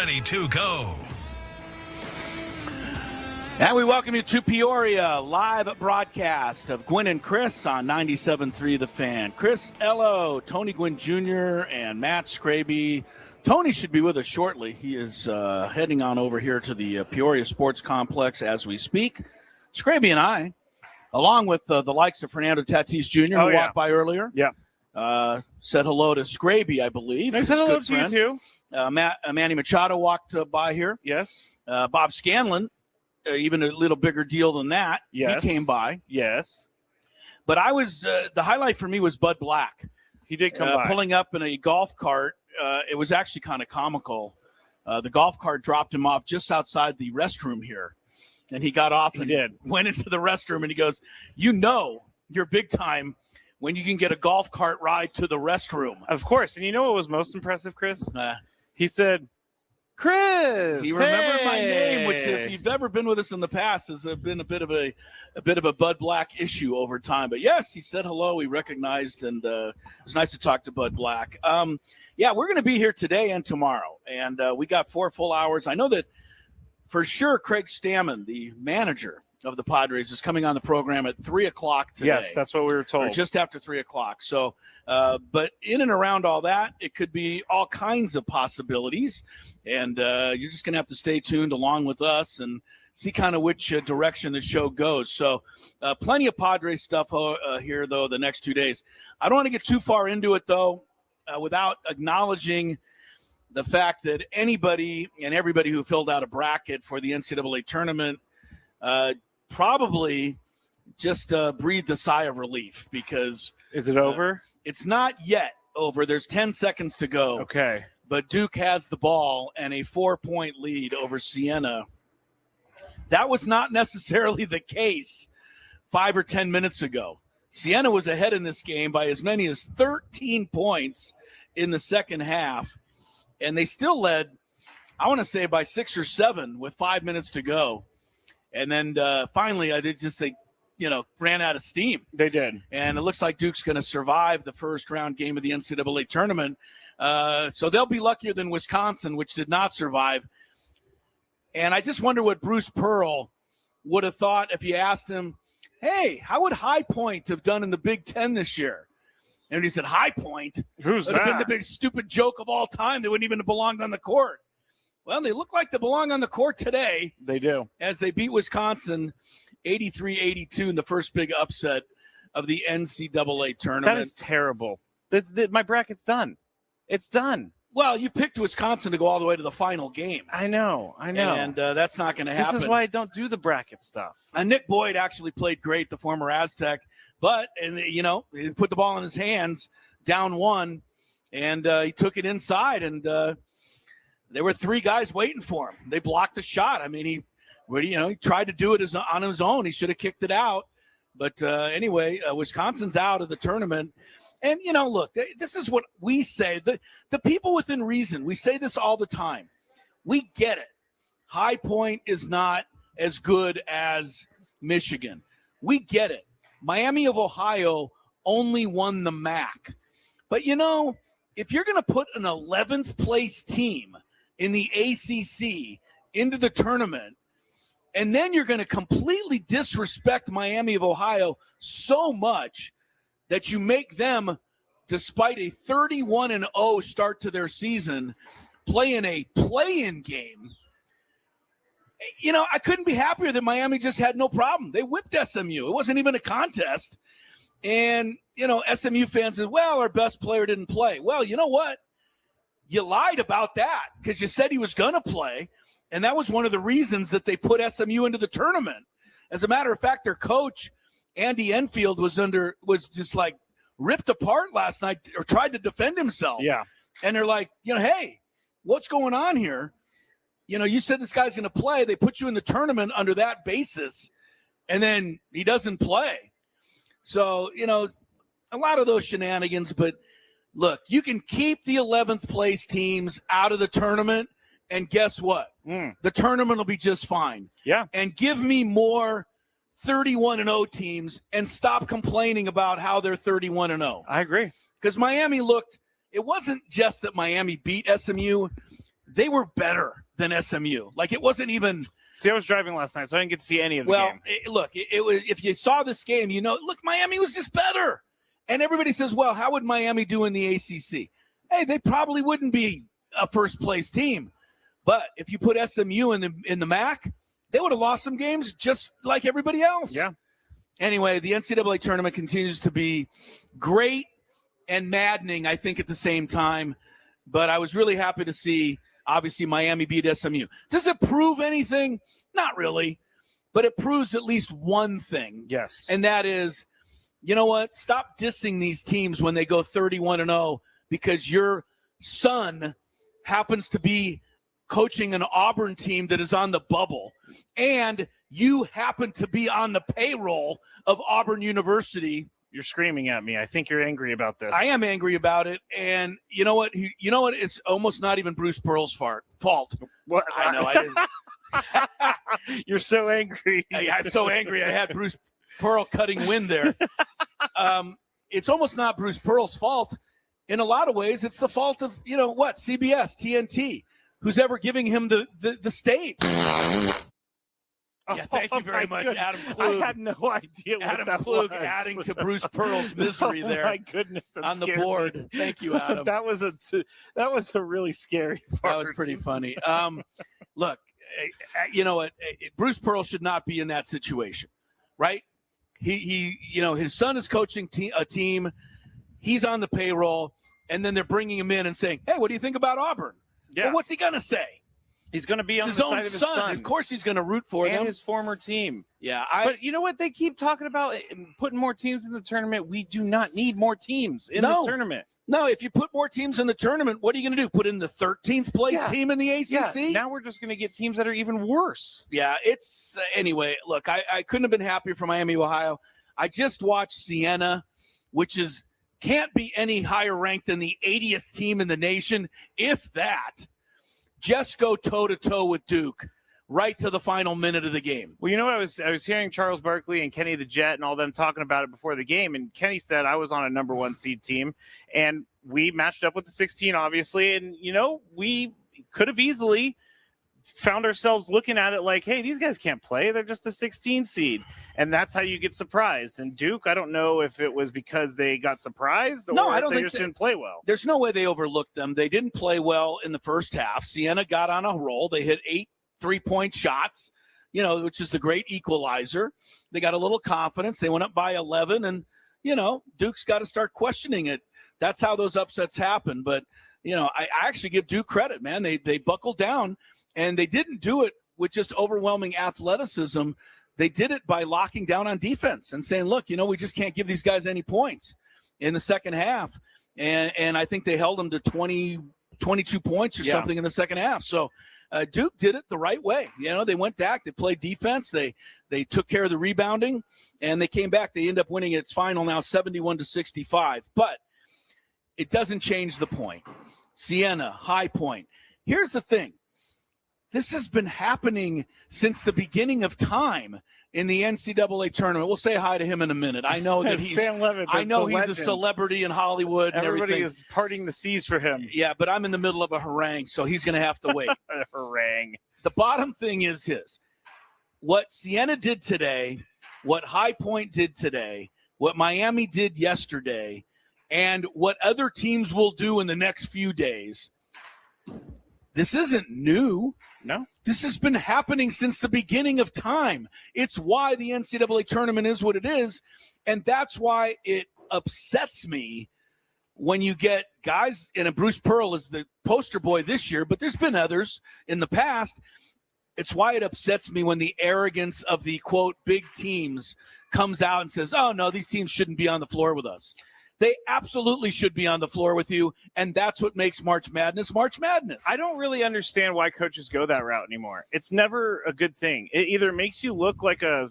ready to go. And we welcome you to Peoria, live broadcast of Gwynn and Chris on 97.3 The Fan. Chris Ello, Tony Gwynn Jr., and Matt Skraby. Tony should be with us shortly. He is heading on over here to the Peoria Sports Complex as we speak. Skraby and I, along with the likes of Fernando Tatis Jr., who walked by earlier, said hello to Skraby, I believe. I said hello to you, too. Manny Machado walked by here. Yes. Bob Scanlon. Even a little bigger deal than that. Yes. He came by. Yes. But I was the highlight for me was Bud Black. He did come by. Pulling up in a golf cart. It was actually kind of comical. The golf cart dropped him off just outside the restroom here. And he got off and went into the restroom, and he goes, you're big time when you can get a golf cart ride to the restroom. Of course. And you know what was most impressive, Chris? He said, Chris. He remembered my name, which, if you've ever been with us in the past, has been a bit of a Bud Black issue over time. But yes, he said hello. He recognized, and it was nice to talk to Bud Black. We're going to be here today and tomorrow, and we got 4 full hours. I know that for sure Craig Stamman, the manager of the Padres, is coming on the program at 3:00 today. Yes, that's what we were told. Or just after 3:00. So, but in and around all that, it could be all kinds of possibilities. And you're just going to have to stay tuned along with us and see kind of which direction the show goes. So plenty of Padres stuff here, though, the next 2 days. I don't want to get too far into it, though, without acknowledging the fact that anybody and everybody who filled out a bracket for the NCAA tournament probably just breathed a sigh of relief, because is it over? It's not yet over. There's 10 seconds to go. Okay. But Duke has the ball and a 4-point lead over Siena. That was not necessarily the case 5 or 10 minutes ago. Siena was ahead in this game by as many as 13 points in the second half, and they still led, I want to say, by 6 or 7 with 5 minutes to go. And then finally, they ran out of steam. They did. And it looks like Duke's going to survive the first round game of the NCAA tournament. So they'll be luckier than Wisconsin, which did not survive. And I just wonder what Bruce Pearl would have thought if you asked him, hey, how would High Point have done in the Big Ten this year? And he said, High Point? Who's that? Would have been the big stupid joke of all time. They wouldn't even have belonged on the court. Well, they look like they belong on the court today. They do. As they beat Wisconsin 83-82 in the first big upset of the NCAA tournament. That is terrible. My bracket's done. It's done. Well, you picked Wisconsin to go all the way to the final game. I know. And that's not going to happen. This is why I don't do the bracket stuff. Nick Boyd actually played great, the former Aztec, but he put the ball in his hands, down 1, and he took it inside, and there were 3 guys waiting for him. They blocked the shot. I mean, he tried to do it on his own. He should have kicked it out. But anyway, Wisconsin's out of the tournament. And, look, this is what we say. The people within reason, we say this all the time. We get it. High Point is not as good as Michigan. We get it. Miami of Ohio only won the MAC. But, if you're going to put an 11th place team in the ACC into the tournament, and then you're going to completely disrespect Miami of Ohio so much that you make them, despite a 31-0 start to their season, play in a play-in game. I couldn't be happier that Miami just had no problem. They whipped SMU. It wasn't even a contest. And, SMU fans said, well, our best player didn't play. Well, you know what? You lied about that, because you said he was going to play, and that was one of the reasons that they put SMU into the tournament. As a matter of fact, their coach, Andy Enfield, was just like ripped apart last night, or tried to defend himself. Yeah. And they're like, hey, what's going on here? You said this guy's going to play. They put you in the tournament under that basis, and then he doesn't play. So, a lot of those shenanigans, but look, you can keep the 11th place teams out of the tournament, and guess what? The tournament will be just fine. Yeah. And give me more 31-0 teams and stop complaining about how they're 31-0. I agree. Because Miami it wasn't just that Miami beat SMU. they were better than SMU. Like, it wasn't even. See, I was driving last night, so I didn't get to see any of the game. It was, if you saw this game, look, Miami was just better. And everybody says, well, how would Miami do in the ACC? Hey, they probably wouldn't be a first-place team. But if you put SMU in the MAC, they would have lost some games just like everybody else. Yeah. Anyway, the NCAA tournament continues to be great and maddening, I think, at the same time. But I was really happy to see, obviously, Miami beat SMU. Does it prove anything? Not really. But it proves at least one thing. Yes. And that is, you know what? Stop dissing these teams when they go 31-0 because your son happens to be coaching an Auburn team that is on the bubble, and you happen to be on the payroll of Auburn University. You're screaming at me. I think you're angry about this. I am angry about it, and you know what? It's almost not even Bruce Pearl's fault. What? I know. I didn't. You're so angry. I'm so angry. I had Bruce Pearl cutting wind there. It's almost not Bruce Pearl's fault. In a lot of ways, it's the fault of, CBS, TNT, who's ever giving him the stage. Yeah, thank you very much, Adam Klug. I had no idea what Adam that Klug was. adding to Bruce Pearl's misery there. Oh my goodness, that on the scared board. me. Thank you, Adam. that was a really scary part. That was pretty funny. Look, you know what? Bruce Pearl should not be in that situation, right? He his son is coaching a team. He's on the payroll, and then they're bringing him in and saying, "Hey, what do you think about Auburn?" Yeah. Well, what's he gonna say? He's going to be on his the own side of his son. Of course, he's going to root for them. And his former team. Yeah, but you know what? They keep talking about putting more teams in the tournament. We do not need more teams in this tournament. No, if you put more teams in the tournament, what are you going to do? Put in the 13th place team in the ACC? Yeah, now we're just going to get teams that are even worse. Yeah, it's anyway, look, I couldn't have been happier for Miami, Ohio. I just watched Siena, which can't be any higher ranked than the 80th team in the nation, if that. Just go toe-to-toe with Duke right to the final minute of the game. Well, I was hearing Charles Barkley and Kenny the Jet and all them talking about it before the game, and Kenny said I was on a number 1 seed team, and we matched up with the 16, obviously, and, we could have easily found ourselves looking at it like, hey, these guys can't play. They're just a 16 seed. And that's how you get surprised. And Duke, I don't know if it was because they got surprised or I don't they think just didn't play well. There's no way they overlooked them. They didn't play well in the first half. Siena got on a roll. They hit 8 3-point shots, which is the great equalizer. They got a little confidence. They went up by 11, and, Duke's got to start questioning it. That's how those upsets happen. But, I actually give Duke credit, man. They buckled down. And they didn't do it with just overwhelming athleticism. They did it by locking down on defense and saying, look, we just can't give these guys any points in the second half. And I think they held them to 22 points or something in the second half. So Duke did it the right way. They went back. They played defense. They took care of the rebounding, and they came back. They end up winning its final now 71-65. But it doesn't change the point. Siena, High Point. Here's the thing. This has been happening since the beginning of time in the NCAA tournament. We'll say hi to him in a minute. I know that he's Sam Levitt, he's a celebrity in Hollywood. Everybody is parting the seas for him. Yeah, but I'm in the middle of a harangue, so he's going to have to wait. A harangue. The bottom thing is what Siena did today, what High Point did today, what Miami did yesterday, and what other teams will do in the next few days. This isn't new. No. This has been happening since the beginning of time. It's why the NCAA tournament is what it is, and that's why it upsets me when you get guys, and Bruce Pearl is the poster boy this year, but there's been others in the past. It's why it upsets me when the arrogance of the, quote, big teams comes out and says, oh, no, these teams shouldn't be on the floor with us. They absolutely should be on the floor with you, and that's what makes March Madness March Madness. I don't really understand why coaches go that route anymore. It's never a good thing. It either makes you look like a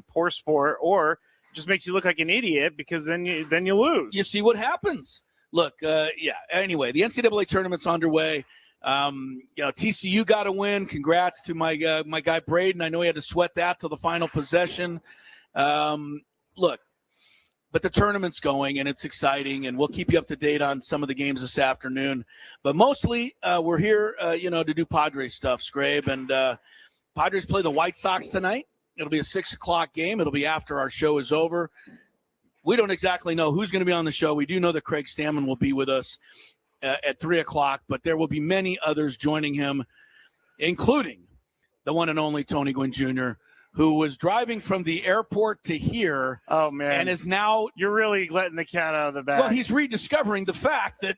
poor sport, or just makes you look like an idiot, because then you lose. You see what happens. Look, anyway, the NCAA tournament's underway. TCU got a win. Congrats to my guy Braden. I know he had to sweat that till the final possession. Look, But the tournament's going, and it's exciting, and we'll keep you up to date on some of the games this afternoon. But mostly we're here, to do Padres stuff, Skrabe. And Padres play the White Sox tonight. It'll be a 6 o'clock game. It'll be after our show is over. We don't exactly know who's going to be on the show. We do know that Craig Stamman will be with us at 3 o'clock, but there will be many others joining him, including the one and only Tony Gwynn Jr., who was driving from the airport to here. Oh, man. And is now... You're really letting the cat out of the bag. Well, he's rediscovering the fact that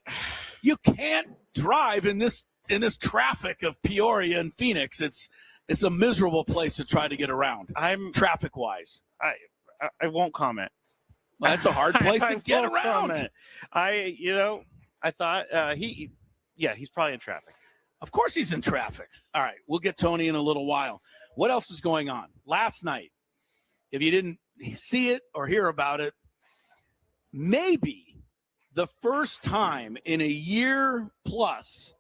you can't drive in this traffic of Peoria and Phoenix. It's a miserable place to try to get around, traffic-wise. I won't comment. Well, that's a hard place to get around. Comment. I thought he's probably in traffic. Of course he's in traffic. All right, we'll get Tony in a little while. What else is going on? Last night, if you didn't see it or hear about it, maybe the first time in a year plus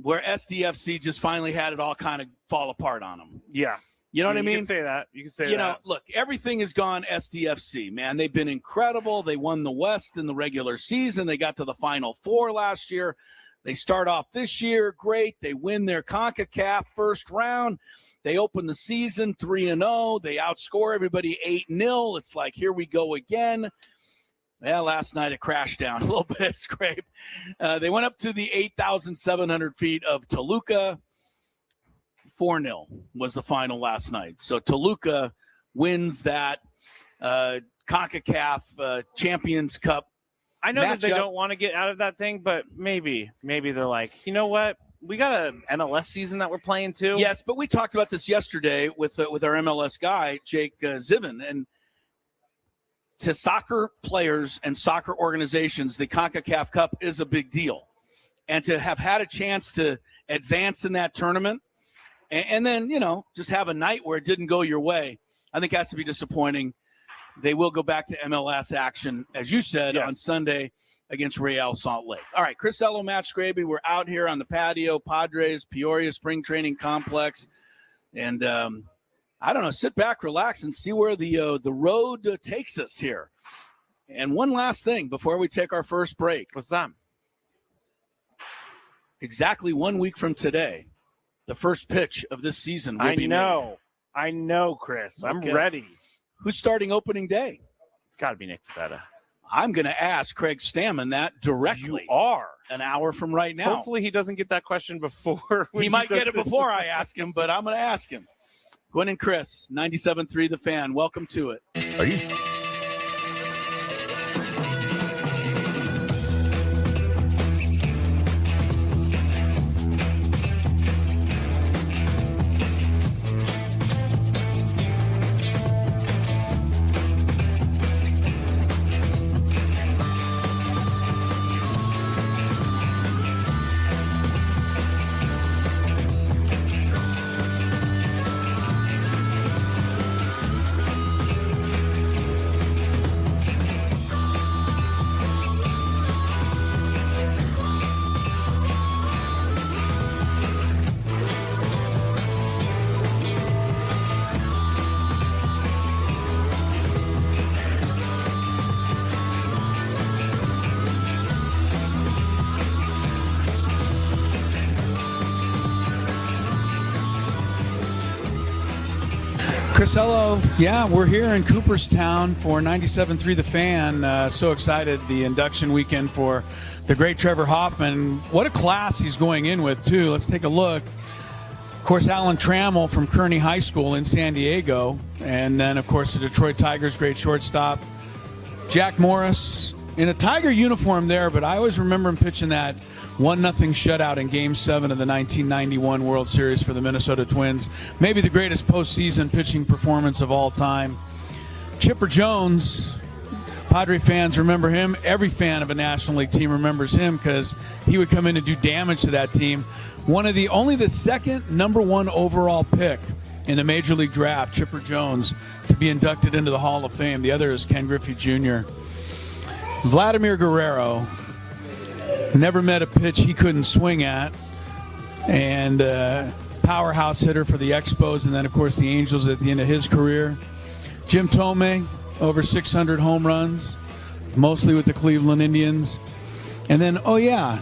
where SDFC just finally had it all kind of fall apart on them. Yeah. You know what I mean? You can say that. You can say that. Look, everything has gone SDFC, man. They've been incredible. They won the West in the regular season. They got to the Final Four last year. They start off this year great. They win their CONCACAF first round. They open the season 3-0. They outscore everybody 8-0. It's like, here we go again. Well, last night it crashed down a little bit, Scrape. They went up to the 8,700 feet of Toluca. 4-0 was the final last night. So Toluca wins that CONCACAF Champions Cup. I know that they don't want to get out of that thing, but maybe they're like, you know what? We got an MLS season that we're playing too. Yes, but we talked about this yesterday with our MLS guy, Jake Ziven. And to soccer players and soccer organizations, the CONCACAF Cup is a big deal. And to have had a chance to advance in that tournament and then, just have a night where it didn't go your way, I think has to be disappointing. They will go back to MLS action, as you said, on Sunday against Real Salt Lake. All right, Chris Ello, Matt Skraby, we're out here on the patio, Padres, Peoria Spring Training Complex. And I don't know, sit back, relax, and see where the road takes us here. And one last thing before we take our first break. What's that? Exactly 1 week from today, the first pitch of this season will be made. I know, Chris. I'm ready. Who's starting opening day? It's got to be Nick Paveta. I'm going to ask Craig Stamman that directly. You are. An hour from right now. Hopefully he doesn't get that question before. He might get it before I ask him, but I'm going to ask him. Gwynn and Chris, 97.3 The Fan. Welcome to it. Are you? Chris Ello, we're here in Cooperstown for 97.3 The Fan. So excited, the induction weekend for the great Trevor Hoffman. What a class he's going in with, too. Let's take a look. Of course, Alan Trammell from Kearney High School in San Diego. And then, of course, the Detroit Tigers' great shortstop, Jack Morris, in a Tiger uniform there, but I always remember him pitching that 1-0 shutout in Game 7 of the 1991 World Series for the Minnesota Twins. Maybe the greatest postseason pitching performance of all time. Chipper Jones, Padre fans remember him. Every fan of a National League team remembers him because he would come in and do damage to that team. Only the second #1 overall pick in the Major League Draft, Chipper Jones, to be inducted into the Hall of Fame. The other is Ken Griffey Jr. Vladimir Guerrero, never met a pitch he couldn't swing at, and powerhouse hitter for the Expos and then, of course, the Angels at the end of his career. Jim Thome, over 600 home runs, mostly with the Cleveland Indians. And then, oh yeah,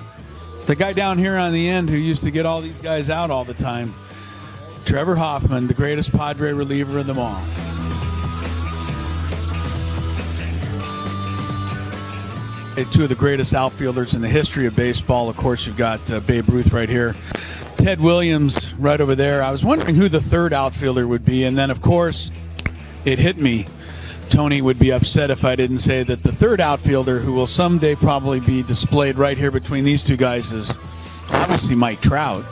the guy down here on the end who used to get all these guys out all the time, Trevor Hoffman, the greatest Padre reliever of them all. Two of the greatest outfielders in the history of baseball. Of course, you've got Babe Ruth right here. Ted Williams right over there. I was wondering who the third outfielder would be. And then, of course, it hit me. Tony would be upset if I didn't say that the third outfielder, who will someday probably be displayed right here between these two guys, is obviously Mike Trout.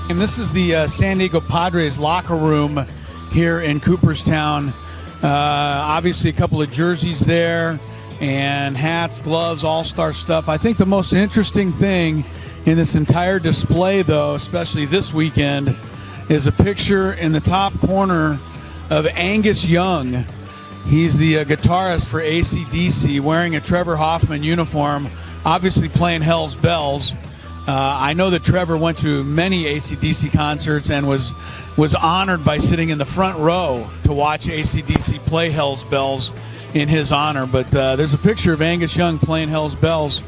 And this is the San Diego Padres locker room here in Cooperstown. Obviously a couple of jerseys there and hats, gloves, all-star stuff. I think the most interesting thing in this entire display, though, especially this weekend, is a picture in the top corner of Angus Young. He's the guitarist for AC/DC, wearing a Trevor Hoffman uniform, obviously playing Hell's Bells. I know that Trevor went to many AC/DC concerts and was honored by sitting in the front row to watch AC/DC play Hell's Bells in his honor. But there's a picture of Angus Young playing Hell's Bells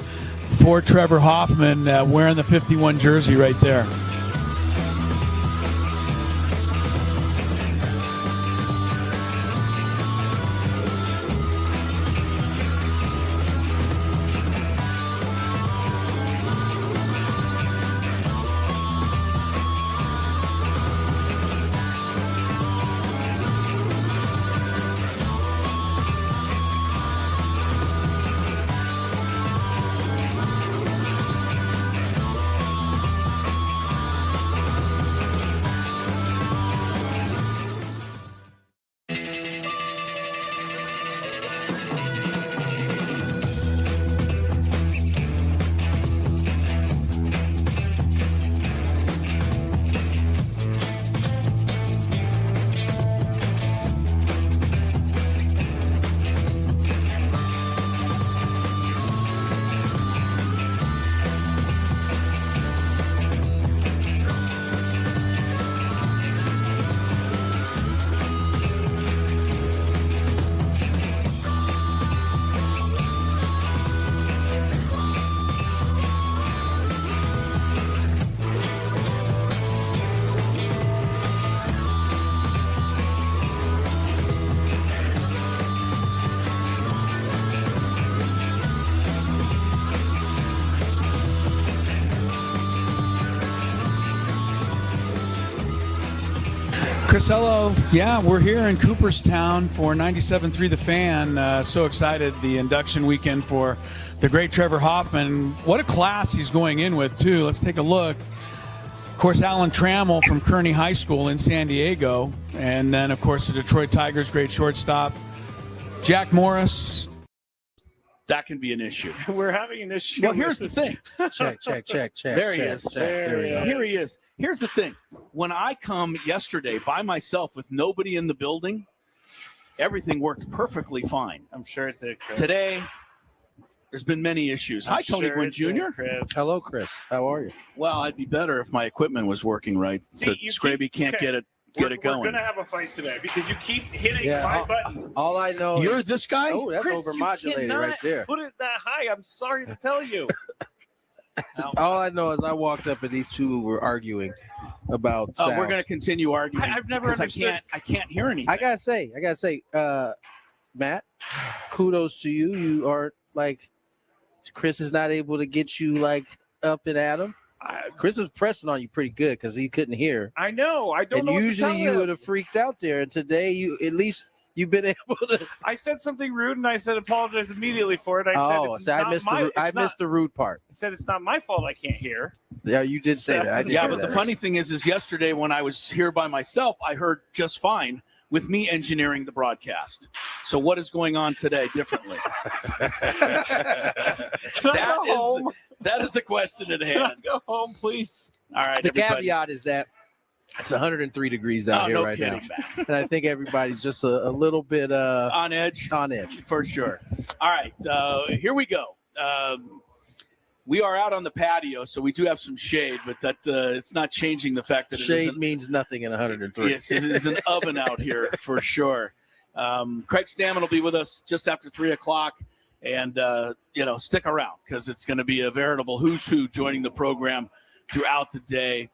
for Trevor Hoffman, wearing the 51 jersey right there. Crisello, yeah, we're here in Cooperstown for 97.3 The Fan. So excited, the induction weekend for the great Trevor Hoffman. What a class he's going in with, too. Let's take a look. Of course, Alan Trammell from Kearney High School in San Diego. And then, of course, the Detroit Tigers, great shortstop. Jack Morris. That can be an issue. We're having an issue. Well, here's the thing. Check. There he is. There Here he is. Here's the thing. When I come yesterday by myself with nobody in the building, everything worked perfectly fine. I'm sure it did, Chris. Today, there's been many issues. Hi, Tony Gwynn Jr. Chris. Hello, Chris. How are you? Well, I'd be better if my equipment was working right. See, but Skraby can't get it going. We're going to have a fight today because you keep hitting my button. All I know You're is, this guy? oh, that's Chris, overmodulated you cannot right there. put it that high. I'm sorry to tell you. All I know is I walked up and these two were arguing about sound. We're going to continue arguing. I've never because understood. I can't hear anything. I gotta say, Matt, kudos to you. You aren't like Chris is not able to get you like up and at him. Chris was pressing on you pretty good because he couldn't hear. I know. I don't And know. usually you would have freaked out there. And today you've been able to. I said something rude and I said apologize immediately for it. I missed the rude part. I said it's not my fault I can't hear. Yeah, you did say that. I did Yeah, hear but that. the funny thing is yesterday when I was here by myself, I heard just fine with me engineering the broadcast. So what is going on today differently? That is the question at hand. Go home, please. All right, The everybody. caveat is that It's 103 degrees out here no right kidding, now. Matt. And I think everybody's just a little bit On edge. on edge. For sure. All right, here we go. We are out on the patio, so we do have some shade, but that it's not changing the fact that Shade means nothing in 103. Yes, it is an oven out here for sure. Craig Stamman will be with us just after 3 o'clock, and stick around because it's going to be a veritable who's who joining the program throughout the day.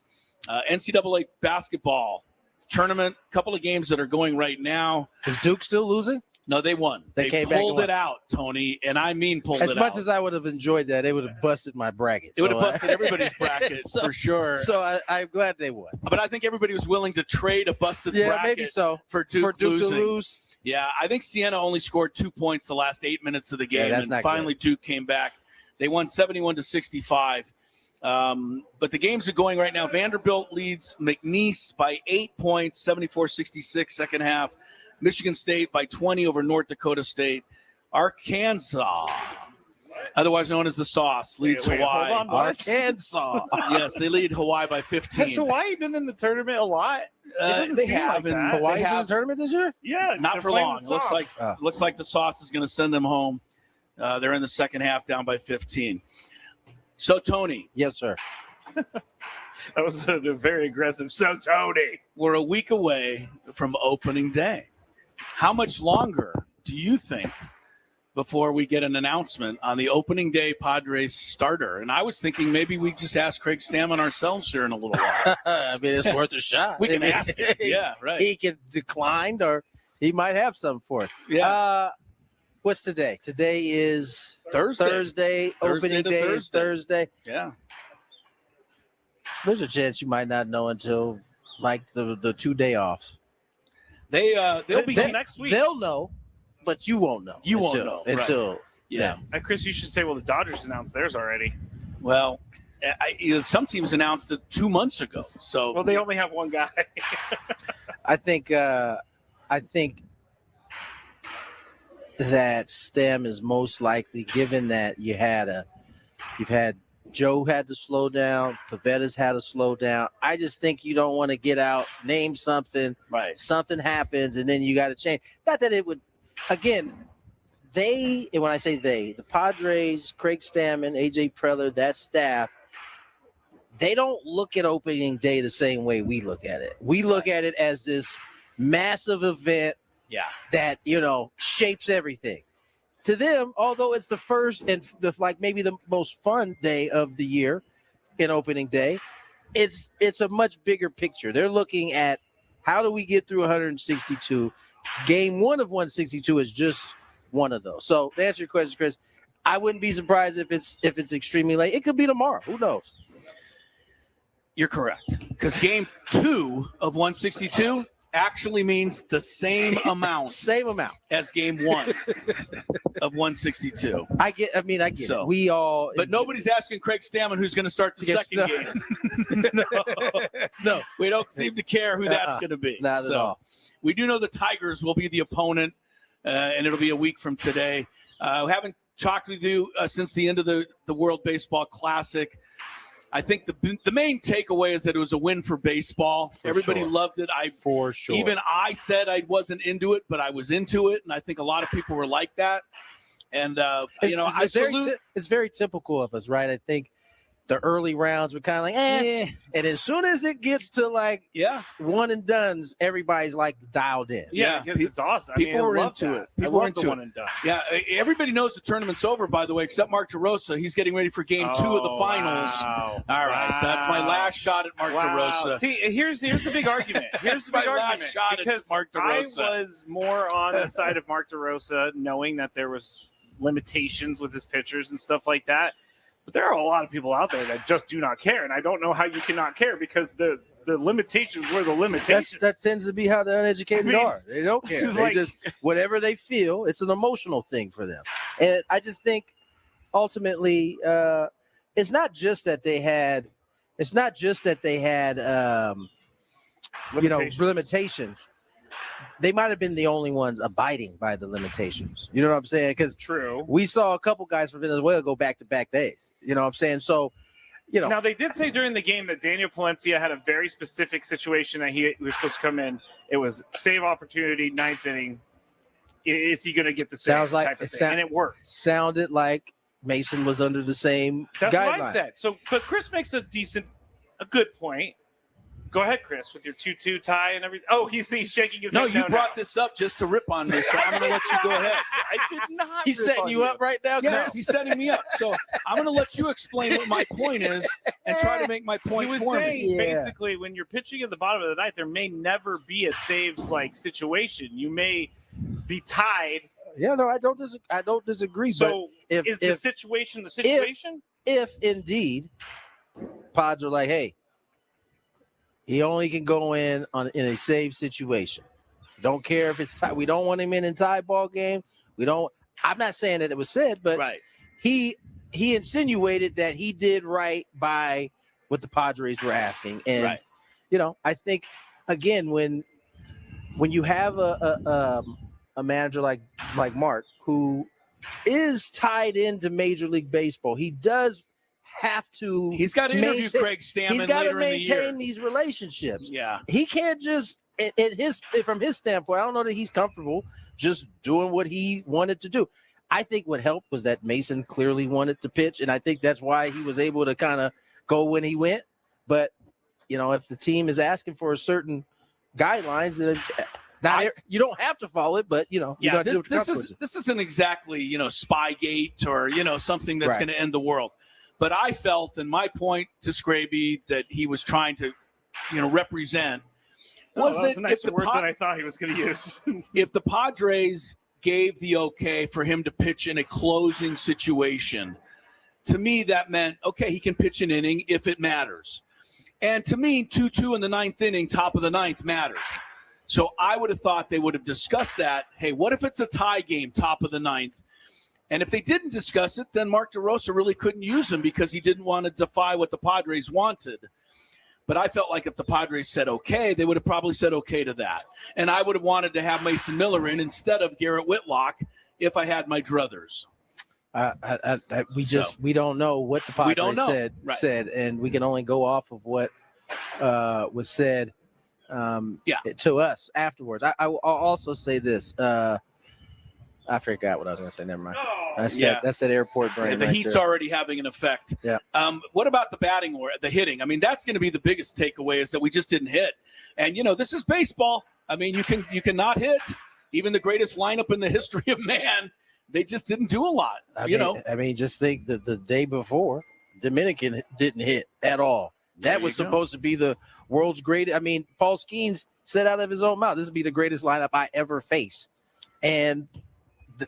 NCAA basketball tournament, couple of games that are going right now. Is Duke still losing? No, they won. They came back and pulled won. it out, Tony, and I mean pulled it out. As much as I would have enjoyed that, it would have busted my bracket. It would have busted everybody's bracket for sure. So I'm glad they won. But I think everybody was willing to trade a busted bracket maybe so. for Duke to losing. lose. Yeah, I think Siena only scored 2 points the last 8 minutes of the game, that's and not finally Duke came back. They won 71-65. But the games are going right now. Vanderbilt leads McNeese by 8 points, 74-66 second half. Michigan State by 20 over North Dakota State. Arkansas, otherwise known as the Sauce, leads Hawaii. Hold on, what? Arkansas. Yes, they lead Hawaii by 15. Has Hawaii been in the tournament a lot? It doesn't they seem have, like and that. Hawaii's in have- the tournament this year? Yeah, Not they're for playing long. with Looks Sauce. like the Sauce is going to send them home. They're in the second half, down by 15. So, Tony, Yes, sir. That was a very aggressive. So, Tony. we're a week away from opening day. How much longer do you think before we get an announcement on the opening day Padres starter? And I was thinking maybe we just ask Craig Stamman ourselves here in a little while. I mean, it's worth a shot. We can I mean, ask him. Yeah, right. He can decline, or he might have something for it. Yeah. What's today? Today is Thursday. Opening to day is Thursday. Yeah. There's a chance you might not know until like the 2 day offs. They'll be next week. They'll know, but you won't know. You won't until- know, right. until yeah. Chris, you should say, well, the Dodgers announced theirs already. Well, some teams announced it 2 months ago. So Well, they only have one guy. I think that Stam is most likely, given that you've had Joe had to slow down, Paveta's had to slow down. I just think you don't want to get out, name something, right. something happens, and then you got to change. Not that it would, again, and when I say they, the Padres, Craig Stamman, AJ Preller, that staff, they don't look at opening day the same way we look at it. We look at it as this massive event that, shapes everything. To them, although it's the first and maybe the most fun day of the year in opening day, it's a much bigger picture. They're looking at how do we get through 162. Game 1 of 162 is just one of those. So to answer your question, Chris, I wouldn't be surprised if it's extremely late. It could be tomorrow. Who knows? You're correct. Because game 2 of 162 actually means the same amount as game 1 of 162. I get So, it. We all, but nobody's asking Craig Stamman who's going to start the Yes, second game. no, We don't seem to care who that's going to be. not at all. We do know the Tigers will be the opponent, and it'll be a week from today. We haven't talked with you since the end of the World Baseball Classic. I think the main takeaway is that it was a win for baseball. Everybody loved it. For sure. Even I said I wasn't into it, but I was into it, and I think a lot of people were like that. And it's very typical of us, right? I think the early rounds were kind of like, and as soon as it gets to one and dones, everybody's like dialed in. Yeah, because it's awesome. People were into it. People were into the it. one and done. Yeah, everybody knows the tournament's over, by the way, except Mark DeRosa. He's getting ready for game 2 of the finals. Wow. All right, that's my last shot at Mark DeRosa. See, here's the big argument. Here's the big my last argument. shot at Because Mark DeRosa. I was more on the side of Mark DeRosa, knowing that there was limitations with his pitchers and stuff like that. But there are a lot of people out there that just do not care, and I don't know how you cannot care because the limitations were the limitations. That tends to be how the uneducated are. They don't care. They Like- just whatever they feel. It's an emotional thing for them, and I just think ultimately it's not just that they had limitations. They might have been the only ones abiding by the limitations. You know what I'm saying? Because True. we saw a couple guys from Venezuela go back-to-back days. You know what I'm saying? So Now, they did say during the game that Daniel Palencia had a very specific situation that he was supposed to come in. It was save opportunity, 9th inning. Is he going to get the save Sounds like type of thing? And it worked. Sounded like Mason was under the same That's guideline. what I said. So, but Chris makes a good point. Go ahead, Chris, with your 2-2 tie and everything. Oh, he's shaking his head. No, you brought this up just to rip on me, so I'm going to let you go ahead. I did not. He's setting you up right now, Chris. Yeah, he's setting me up. So I'm going to let you explain what my point is and try to make my point He was for saying, me. basically, when you're pitching at the bottom of the ninth, there may never be a save-like situation. You may be tied. Yeah, no, I don't disagree. So but is the situation the situation? If indeed Pods are like, hey, he only can go in a save situation. Don't care if it's tie. We don't want him in tie ball game. We don't. I'm not saying that it was said, but Right. he insinuated that he did right by what the Padres were asking. And Right. I think again when you have a manager like Mark who is tied into Major League Baseball, he does have to. He's got to interview Craig Stamman He's got to later in the year. maintain these relationships. Yeah. He can't just from his standpoint. I don't know that he's comfortable just doing what he wanted to do. I think what helped was that Mason clearly wanted to pitch, and I think that's why he was able to kind of go when he went. But if the team is asking for a certain guidelines, you don't have to follow it, but Yeah, this isn't exactly Spygate or something that's going to end the world. But I felt, and my point to Skraby that he was trying to represent was that was a nicer if the word than I thought he was going to use. If the Padres gave the okay for him to pitch in a closing situation, to me that meant okay, he can pitch an inning if it matters. And to me, 2-2 in the 9th inning, top of the 9th mattered. So I would have thought they would have discussed that. Hey, what if it's a tie game, top of the 9th? And if they didn't discuss it, then Mark DeRosa really couldn't use him because he didn't want to defy what the Padres wanted. But I felt like if the Padres said okay, they would have probably said okay to that. And I would have wanted to have Mason Miller in instead of Garrett Whitlock if I had my druthers. We don't know what the Padres said, and we can only go off of what was said to us afterwards. I'll also say this. I forgot what I was going to say. Never mind. That's that airport brain. The heat's already having an effect. Yeah. What about the batting or the hitting? I mean, that's going to be the biggest takeaway is that we just didn't hit. And this is baseball. I mean, you can not hit. Even the greatest lineup in the history of man, they just didn't do a lot. I mean, just think that the day before, Dominican didn't hit at all. That was supposed to be the world's greatest. I mean, Paul Skeens said out of his own mouth, "This will be the greatest lineup I ever face," and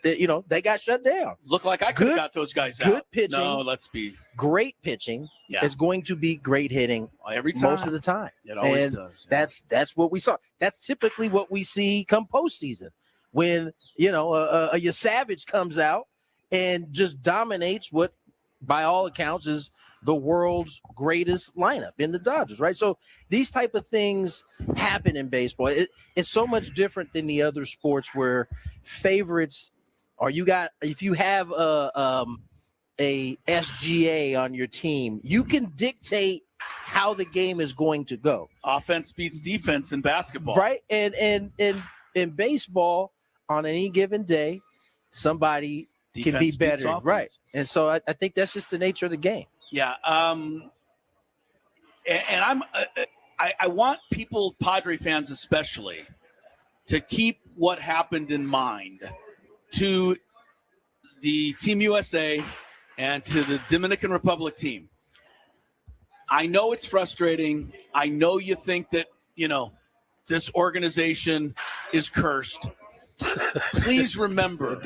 they got shut down. Looked like I could have got those guys out. Good pitching. No, let's be. Great pitching is going to be great hitting every time. Most of the time. It always does. Yeah. That's what we saw. That's typically what we see come postseason when, a Savage comes out and just dominates what, by all accounts, is the world's greatest lineup in the Dodgers, right? So these type of things happen in baseball. It's so much different than the other sports where favorites – or if you have a SGA on your team, you can dictate how the game is going to go. Offense beats defense in basketball. Right. And in baseball, on any given day, somebody can be better. Right. And so I think that's just the nature of the game. Yeah. And I want people, Padre fans especially, to keep what happened in mind to the Team USA and to the Dominican Republic team. I know it's frustrating. I know you think that, this organization is cursed. Please remember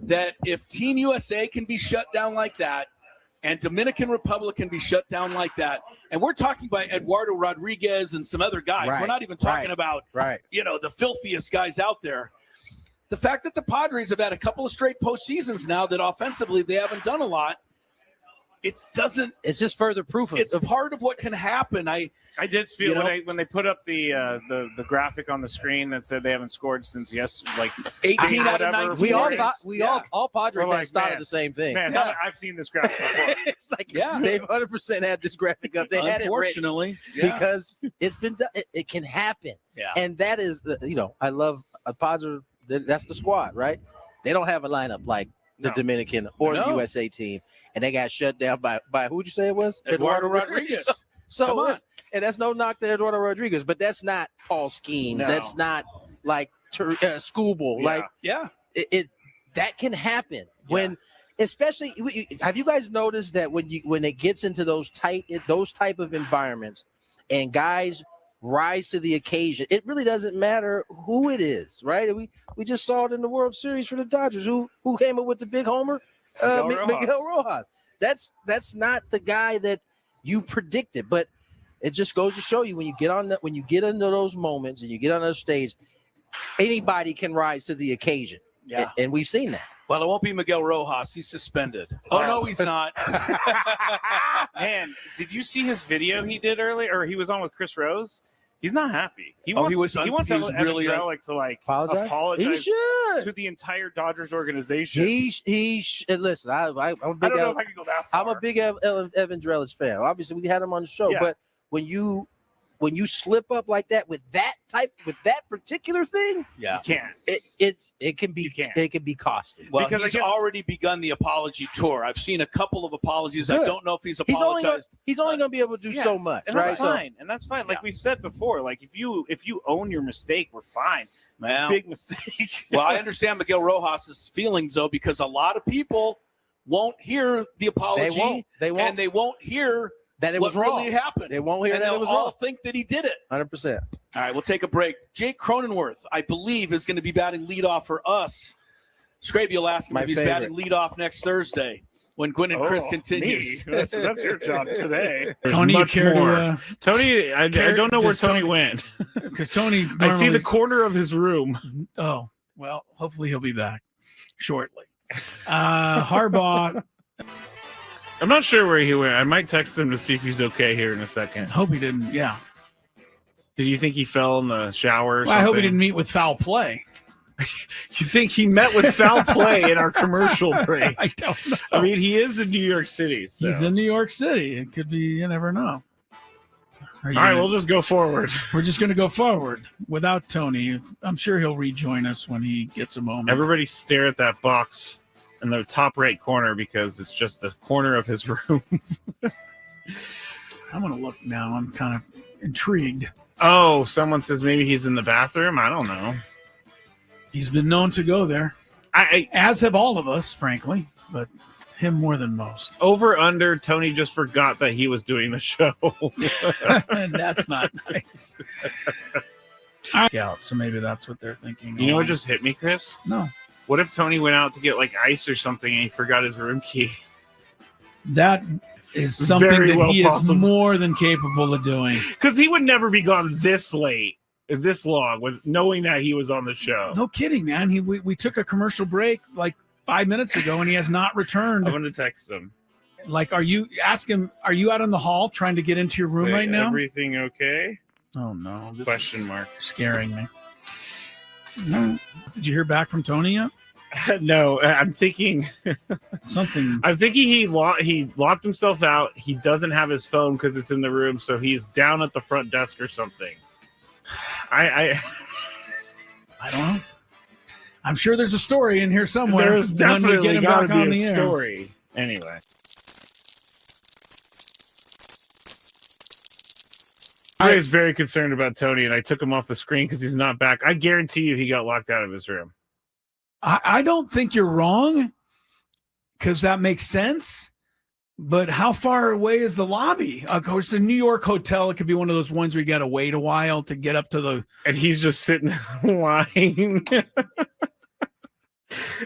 that if Team USA can be shut down like that and Dominican Republic can be shut down like that, and we're talking about Eduardo Rodriguez and some other guys. We're not even talking about, the filthiest guys out there. The fact that the Padres have had a couple of straight postseasons now that offensively they haven't done a lot it doesn't. It's just further proof of It's part of what can happen. I did feel You know? when they put up the graphic on the screen that said they haven't scored since 18 out of whatever. 19. we all Yeah. thought all Padres We're like, fans thought man, of the same thing. Man, I've seen this graphic before. It's like Yeah. they've 100% had this graphic up. They had it ready Unfortunately, yeah. because it's been done. It can happen, Yeah. and that is I love a Padres. That's the squad, right? They don't have a lineup like the No. Dominican or the No. USA team, and they got shut down by who'd you say it was? Eduardo Rodriguez. So Come on. and that's no knock to Eduardo Rodriguez, but that's not Paul Skeens. No. That's not like Schoolboy. Yeah. Like Yeah. it that can happen when, especially. Have you guys noticed that when it gets into those type of environments, and guys rise to the occasion, it really doesn't matter who it is, right? We just saw it in the World Series for the Dodgers. Who came up with the big homer? Miguel Rojas. That's not the guy that you predicted, but it just goes to show you when you get into those moments and you get on the stage, anybody can rise to the occasion. Yeah. And we've seen that. Well, it won't be Miguel Rojas. He's suspended. Oh, no, he's not. Man, did you see his video he did earlier? Or he was on with Chris Rose? He's not happy. He wants really Evan Drellick to apologize He should. to the entire Dodgers organization. Listen. I'm a I big. don't know if I can go that far. I'm a big Evan Drellich fan. Obviously, we had him on the show, Yeah. but when you slip up like that with that particular thing, Yeah. You can't. it can be You can't. it can be costly. Well, Because I he's guess- already begun the apology tour. I've seen a couple of apologies. Good. I don't know if he's He's only apologized. going to be able to do Yeah. so much, And right? that's fine. And that's fine. Like Yeah. we've said before, like if you own your mistake, we're fine. It's Well, a big mistake. well, I understand Miguel Rojas' feelings, though, because a lot of people won't hear the apology. They won't. And they won't hear that it what was wrong. really happened. They won't hear and that they'll it was all wrong. think that he did it. 100%. All right, we'll take a break. Jake Cronenworth, I believe, is going to be batting leadoff for us. Skraby will ask him My if he's favorite. batting leadoff next Thursday when Gwynn and Chris continues. Me? That's your job today. Tony, you much care more. to Tony, I don't know where does Tony Tony- went. because Tony I see the normally- corner of his room. Oh, well, hopefully he'll be back shortly. Harbaugh, I'm not sure where he went. I might text him to see if he's okay here in a second. hope he didn't. Yeah. Did you think he fell in the shower or Well, I hope he something? didn't meet with foul play. You think he met with foul play in our commercial break? I don't know. I mean, he is in New York City. So. He's in New York City. It could be, you never know. All right, we'll just go forward. We're just going to go forward without Tony. I'm sure he'll rejoin us when he gets a moment. Everybody stare at that box in the top right corner because it's just the corner of his room. I'm going to look now. I'm kind of intrigued. Oh, someone says maybe he's in the bathroom. I don't know. He's been known to go there, as have all of us, frankly, but him more than most. Over under, Tony just forgot that he was doing the show. And that's not nice. Yeah, so maybe that's what they're thinking. You know what just hit me, Chris? No. What if Tony went out to get like ice or something and he forgot his room key? That is something Very that well he possible. is more than capable of doing. Because he would never be gone this late, this long, with knowing that he was on the show. No kidding, man. We took a commercial break like 5 minutes ago, and he has not returned. I'm going to text him. Like, are you out in the hall trying to get into your room Say, right now? Everything okay? Oh, no. This Question is mark. scaring me. No. Did you hear back from Tony yet? No, I'm thinking Something. he locked himself out. He doesn't have his phone because it's in the room, so he's down at the front desk or something. I don't know. I'm sure there's a story in here somewhere. There's when we definitely get him got to back on be the a air. story. Anyway. I was very concerned about Tony, and I took him off the screen because he's not back. I guarantee you he got locked out of his room. I don't think you're wrong, because that makes sense. But how far away is the lobby? Of course, the New York hotel, it could be one of those ones where you got to wait a while to get up to the. And he's just sitting in line.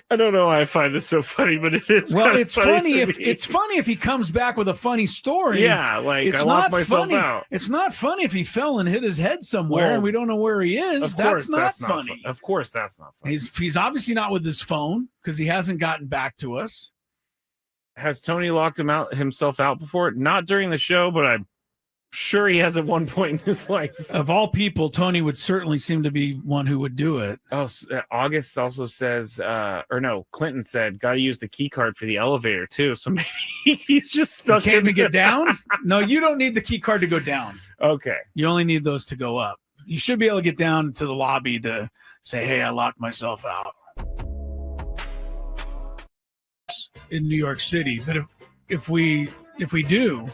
I don't know why I find this so funny, but it is. Well, kinda it's funny to if me. it's funny if he comes back with a funny story. Yeah, like It's I locked not myself funny. out. It's not funny if he fell and hit his head somewhere Well, and we don't know where he is. Of course, That's not funny. Of course, that's not funny. He's obviously not with his phone because he hasn't gotten back to us. Has Tony locked himself out before? Not during the show, but I'm sure he has at one point in his life. Of all people, Tony would certainly seem to be one who would do it. Oh, August also says, Clinton said, got to use the key card for the elevator too. So maybe he's just stuck. Can't even get down? No, you don't need the key card to go down. Okay. You only need those to go up. You should be able to get down to the lobby to say, hey, I locked myself out. In New York City. But if we do,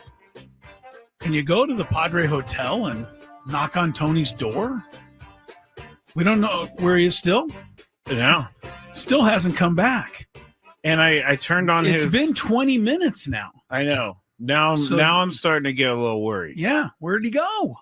can you go to the Padre Hotel and knock on Tony's door? We don't know where he is still. No. Still hasn't come back. And I turned on It's been 20 minutes now. I know. Now I'm starting to get a little worried. Yeah. Where'd he go?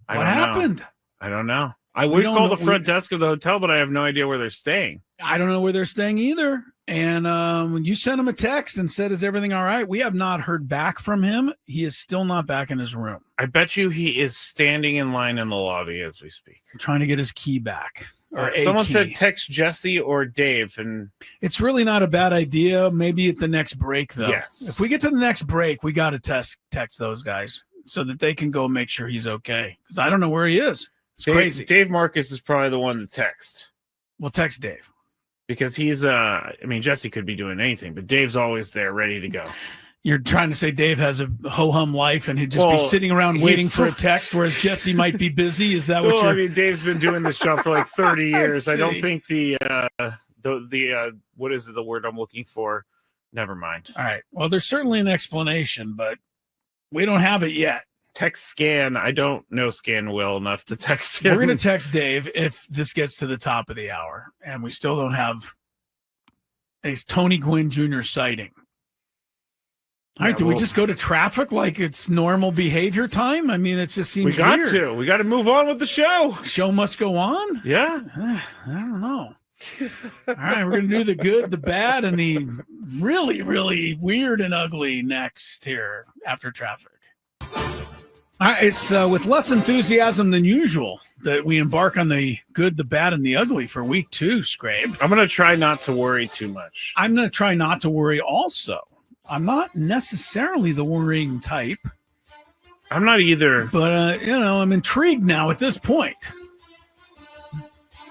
What What happened? I don't know. I would call the front desk of the hotel, but I have no idea where they're staying. I don't know where they're staying either. And when you sent him a text and said, is everything all right? We have not heard back from him. He is still not back in his room. I bet you he is standing in line in the lobby as we speak. Trying to get his key back. Or someone key. said text Jesse or Dave. And it's really not a bad idea. Maybe at the next break, though. Yes. If we get to the next break, we got to text those guys so that they can go make sure he's okay. Because I don't know where he is. It's crazy. Dave Marcus is probably the one to text. We'll text Dave. Because he's, Jesse could be doing anything, but Dave's always there, ready to go. You're trying to say Dave has a ho-hum life and he'd just be sitting around waiting for a text, whereas Jesse might be busy? Is that what you're... Dave's been doing this job for like 30 years. I don't think the what is the word I'm looking for? Never mind. All right. Well, there's certainly an explanation, but we don't have it yet. Text Scan. I don't know Scan well enough to text him. We're going to text Dave if this gets to the top of the hour, and we still don't have a Tony Gwynn Jr. sighting. All right, do we just go to traffic like it's normal behavior time? I mean, it just seems weird. We got to move on with the show. Show must go on? Yeah. I don't know. All right, we're going to do the good, the bad, and the really, really weird and ugly next here after traffic. All right, it's with less enthusiasm than usual that we embark on the good, the bad, and the ugly for week 2, Skrabe. I'm going to try not to worry too much. I'm going to try not to worry also. I'm not necessarily the worrying type. I'm not either. But, I'm intrigued now at this point.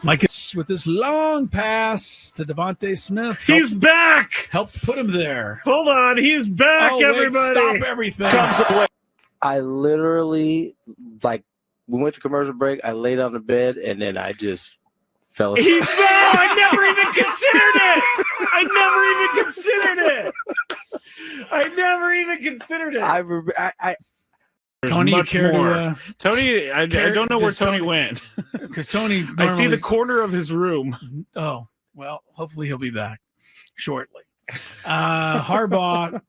Like it's with this long pass to Devontae Smith. He's back! Helped put him there. Hold on, he's back, everybody! Stop everything. I literally, we went to commercial break. I laid on the bed, and then I just fell asleep. I never even considered it. Tony, you care to... Tony, I don't know where Tony went. Because Tony... I see the corner of his room. Oh, well, hopefully he'll be back shortly. Harbaugh...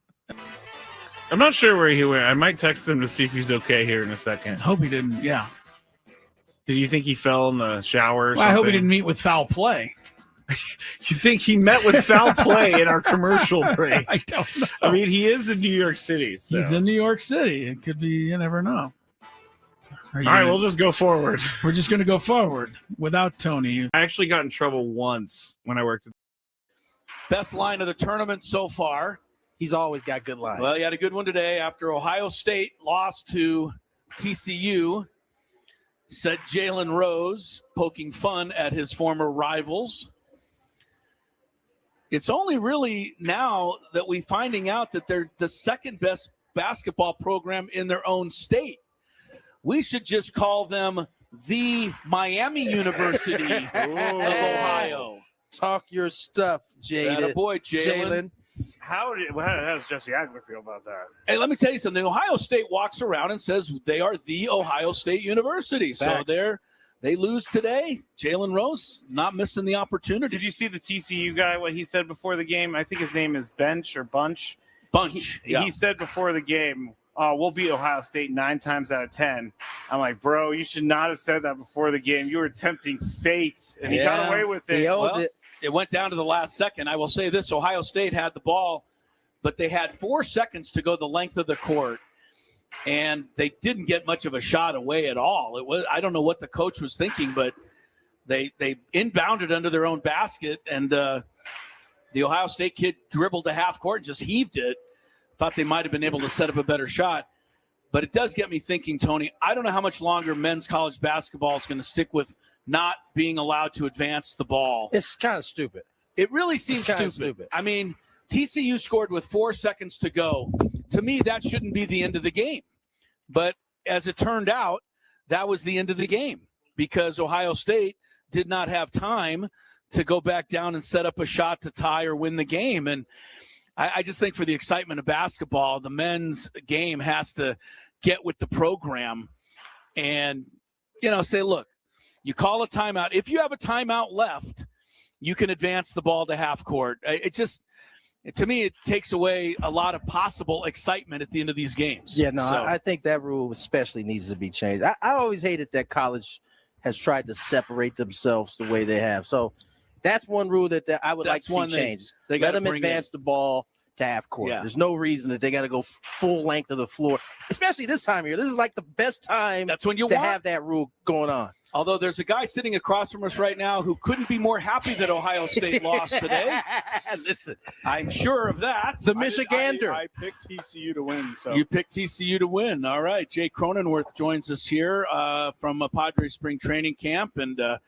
I'm not sure where he went. I might text him to see if he's okay here in a second. Hope he didn't, yeah. Did you think he fell in the shower or something? I hope he didn't meet with foul play. You think he met with foul play in our commercial break? I don't know. I mean, he is in New York City. So. He's in New York City. It could be, you never know. All right, we'll just go forward. We're just going to go forward without Tony. I actually got in trouble once when I worked. Best line of the tournament so far. He's always got good lines. Well, he had a good one today after Ohio State lost to TCU. Said Jalen Rose, poking fun at his former rivals. It's only really now that we're finding out that they're the second best basketball program in their own state. We should just call them the Miami University of Ohio. Talk your stuff, Jalen. Boy, Jalen. How does Jesse Agler feel about that? Hey, let me tell you something. Ohio State walks around and says they are the Ohio State University. Facts. So they lose today. Jalen Rose not missing the opportunity. Did you see the TCU guy, what he said before the game? I think his name is Bunch. He said before the game, we'll beat Ohio State 9 times out of 10. I'm like, bro, you should not have said that before the game. You were tempting fate, and he got away with it. He owned it. It went down to the last second. I will say this, Ohio State had the ball, but they had 4 seconds to go the length of the court, and they didn't get much of a shot away at all. I don't know what the coach was thinking, but they inbounded under their own basket, and The Ohio State kid dribbled to half court and just heaved it. Thought they might have been able to set up a better shot. But it does get me thinking, Tony, I don't know how much longer men's college basketball is going to stick with not being allowed to advance the ball. It's kind of stupid. It really seems stupid. I mean, TCU scored with 4 seconds to go. To me, that shouldn't be the end of the game. But as it turned out, that was the end of the game because Ohio State did not have time to go back down and set up a shot to tie or win the game. And I just think for the excitement of basketball, the men's game has to get with the program and, say, look, you call a timeout. If you have a timeout left, you can advance the ball to half court. To me, it takes away a lot of possible excitement at the end of these games. Yeah, no, I think that rule especially needs to be changed. I always hated that college has tried to separate themselves the way they have. So that's one rule that I would like to see changed. Let them advance the ball to half court. Yeah. There's no reason that they got to go full length of the floor, especially this time of year. This is like the best time that's when you have that rule going on. Although there's a guy sitting across from us right now who couldn't be more happy that Ohio State lost today. Listen, I'm sure of that. The Michigander. I picked TCU to win. So you picked TCU to win. All right. Jake Cronenworth joins us here from a Padres spring training camp. And, of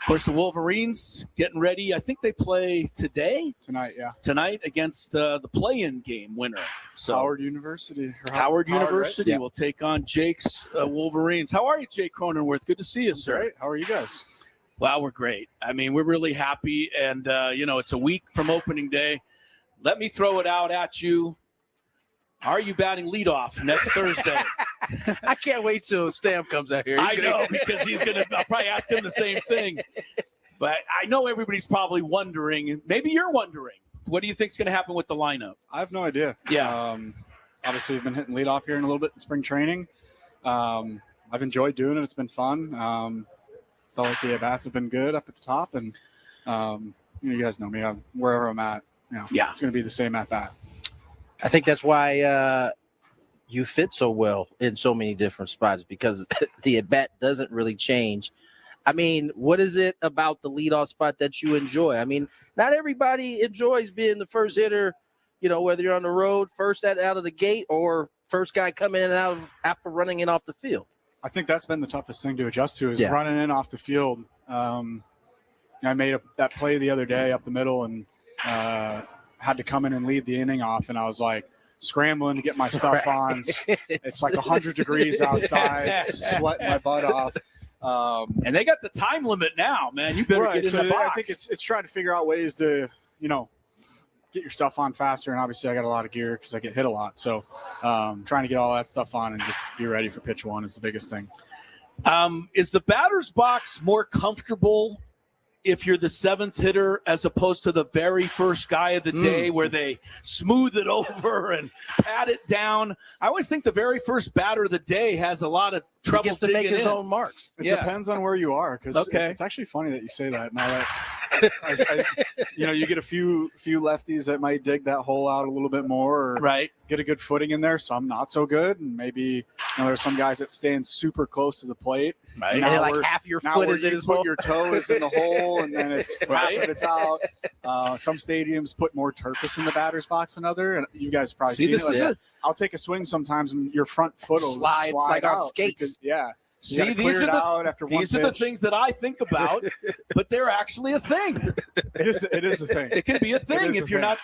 course, the Wolverines getting ready. I think they play today. Tonight against the play-in game winner. So Howard University. Howard University right? will take on Jake's Wolverines. How are you, Jake Cronenworth? Good to see you, sir. Great. How are you guys? Well, we're great. I mean, we're really happy. And, it's a week from opening day. Let me throw it out at you. Are you batting leadoff next Thursday? I can't wait till Stam comes out here. I know, because I'll probably ask him the same thing. But I know everybody's probably wondering, maybe you're wondering, what do you think's going to happen with the lineup? I have no idea. Yeah. Obviously, we've been hitting leadoff here in a little bit in spring training. I've enjoyed doing it. It's been fun. Felt like the at-bats have been good up at the top. And, you guys know me. Wherever I'm at, it's going to be the same at-bat. I think that's why you fit so well in so many different spots because the at-bat doesn't really change. I mean, what is it about the leadoff spot that you enjoy? I mean, not everybody enjoys being the first hitter, whether you're on the road, first out of the gate, or first guy coming in and out after running in off the field. I think that's been the toughest thing to adjust to is running in off the field. I made that play the other day up the middle and had to come in and lead the inning off, and I was like scrambling to get my stuff on. It's like 100 degrees outside, sweating my butt off. And they got the time limit now, man. You better get in the box. I think it's trying to figure out ways to, get your stuff on faster. And obviously I got a lot of gear because I get hit a lot. So trying to get all that stuff on and just be ready for pitch one is the biggest thing. Is the batter's box more comfortable if you're the seventh hitter as opposed to the very first guy of the day where they smooth it over and pat it down? I always think the very first batter of the day has a lot of trouble he gets to make his in. own marks. It depends on where you are because it's actually funny that you say that. Now that you get a few lefties that might dig that hole out a little bit more, or get a good footing in there. Some not so good, and maybe there's some guys that stand super close to the plate. Right, and like half your foot is in his hole. Your toe is in the hole, and then it's half of it's out. Some stadiums put more turf in the batter's box than other, and you guys probably see this. I'll take a swing sometimes, and your front foot will slide like out on skates. See, these are the things that I think about, but they're actually a thing. It is a thing. It can be a thing if you're not,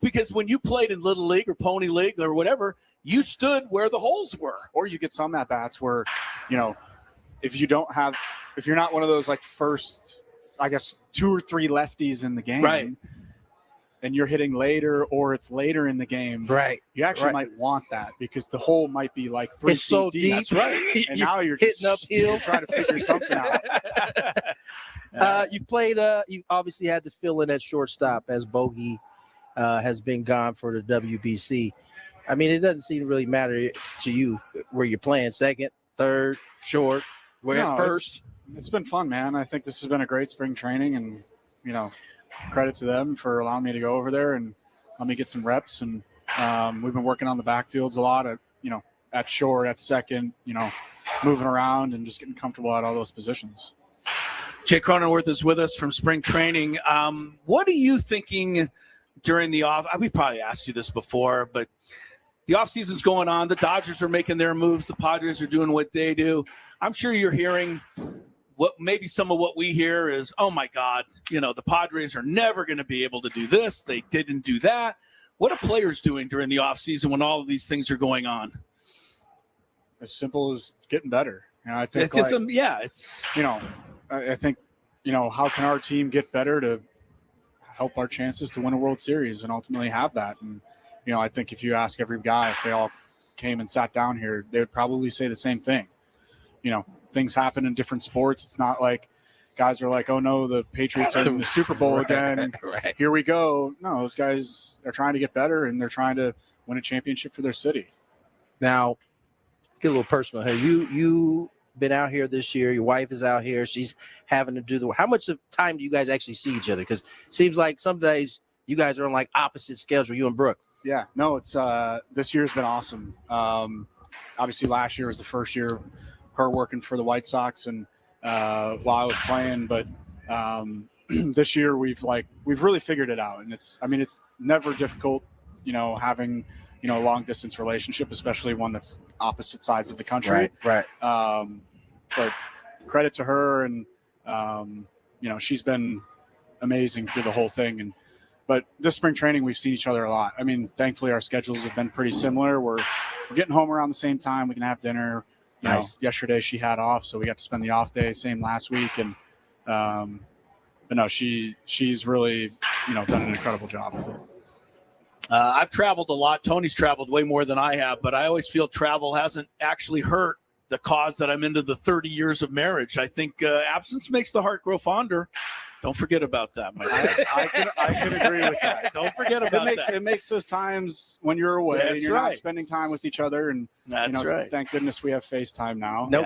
because when you played in Little League or Pony League or whatever, you stood where the holes were. Or you get some at-bats where, if you're not one of those like first, I guess, 2 or 3 lefties in the game. Right. And you're hitting later or it's later in the game, you actually might want that because the hole might be like 3 feet deep. That's right. And now you're just hitting uphill. trying to figure something out. You played you obviously had to fill in at shortstop as Bogey has been gone for the WBC. I mean, it doesn't seem to really matter to you where you're playing, second, third, short, first. It's been fun, man. I think this has been a great spring training and, credit to them for allowing me to go over there and let me get some reps. And we've been working on the backfields a lot at short, at second, moving around and just getting comfortable at all those positions. Jake Cronenworth is with us from spring training. What are you thinking during the off? We probably asked you this before, but the offseason's going on. The Dodgers are making their moves. The Padres are doing what they do. I'm sure you're hearing what maybe some of what we hear is, oh, my God, the Padres are never going to be able to do this. They didn't do that. What are players doing during the offseason when all of these things are going on? As simple as getting better. I think I think, how can our team get better to help our chances to win a World Series and ultimately have that? And, I think if you ask every guy, if they all came and sat down here, they would probably say the same thing. Things happen in different sports. It's not like guys are like, oh, no, the Patriots are in the Super Bowl again. Right. Here we go. No, those guys are trying to get better, and they're trying to win a championship for their city. Now, get a little personal here. You been out here this year. Your wife is out here. She's having to do the work. How much of time do you guys actually see each other? Because it seems like some days you guys are on like opposite schedule, you and Brooke. Yeah, no, it's this year's been awesome. Obviously, last year was the first year of her working for the White Sox, and while I was playing, but this year we've really figured it out, and it's never difficult, having a long distance relationship, especially one that's opposite sides of the country. Right. But credit to her, and she's been amazing through the whole thing. But this spring training, we've seen each other a lot. Thankfully, our schedules have been pretty similar. We're getting home around the same time. We can have dinner. Nice. Yesterday she had off, so we got to spend the off day. Same last week, and but no, she's really done an incredible job with it. I've traveled a lot. Tony's traveled way more than I have, but I always feel travel hasn't actually hurt the cause that I'm into the 30 years of marriage. I think absence makes the heart grow fonder. Don't forget about that, my friend. I can agree with that. Don't forget about that. It makes those times when you're away and you're not spending time with each other. And that's right. Thank goodness we have FaceTime now. No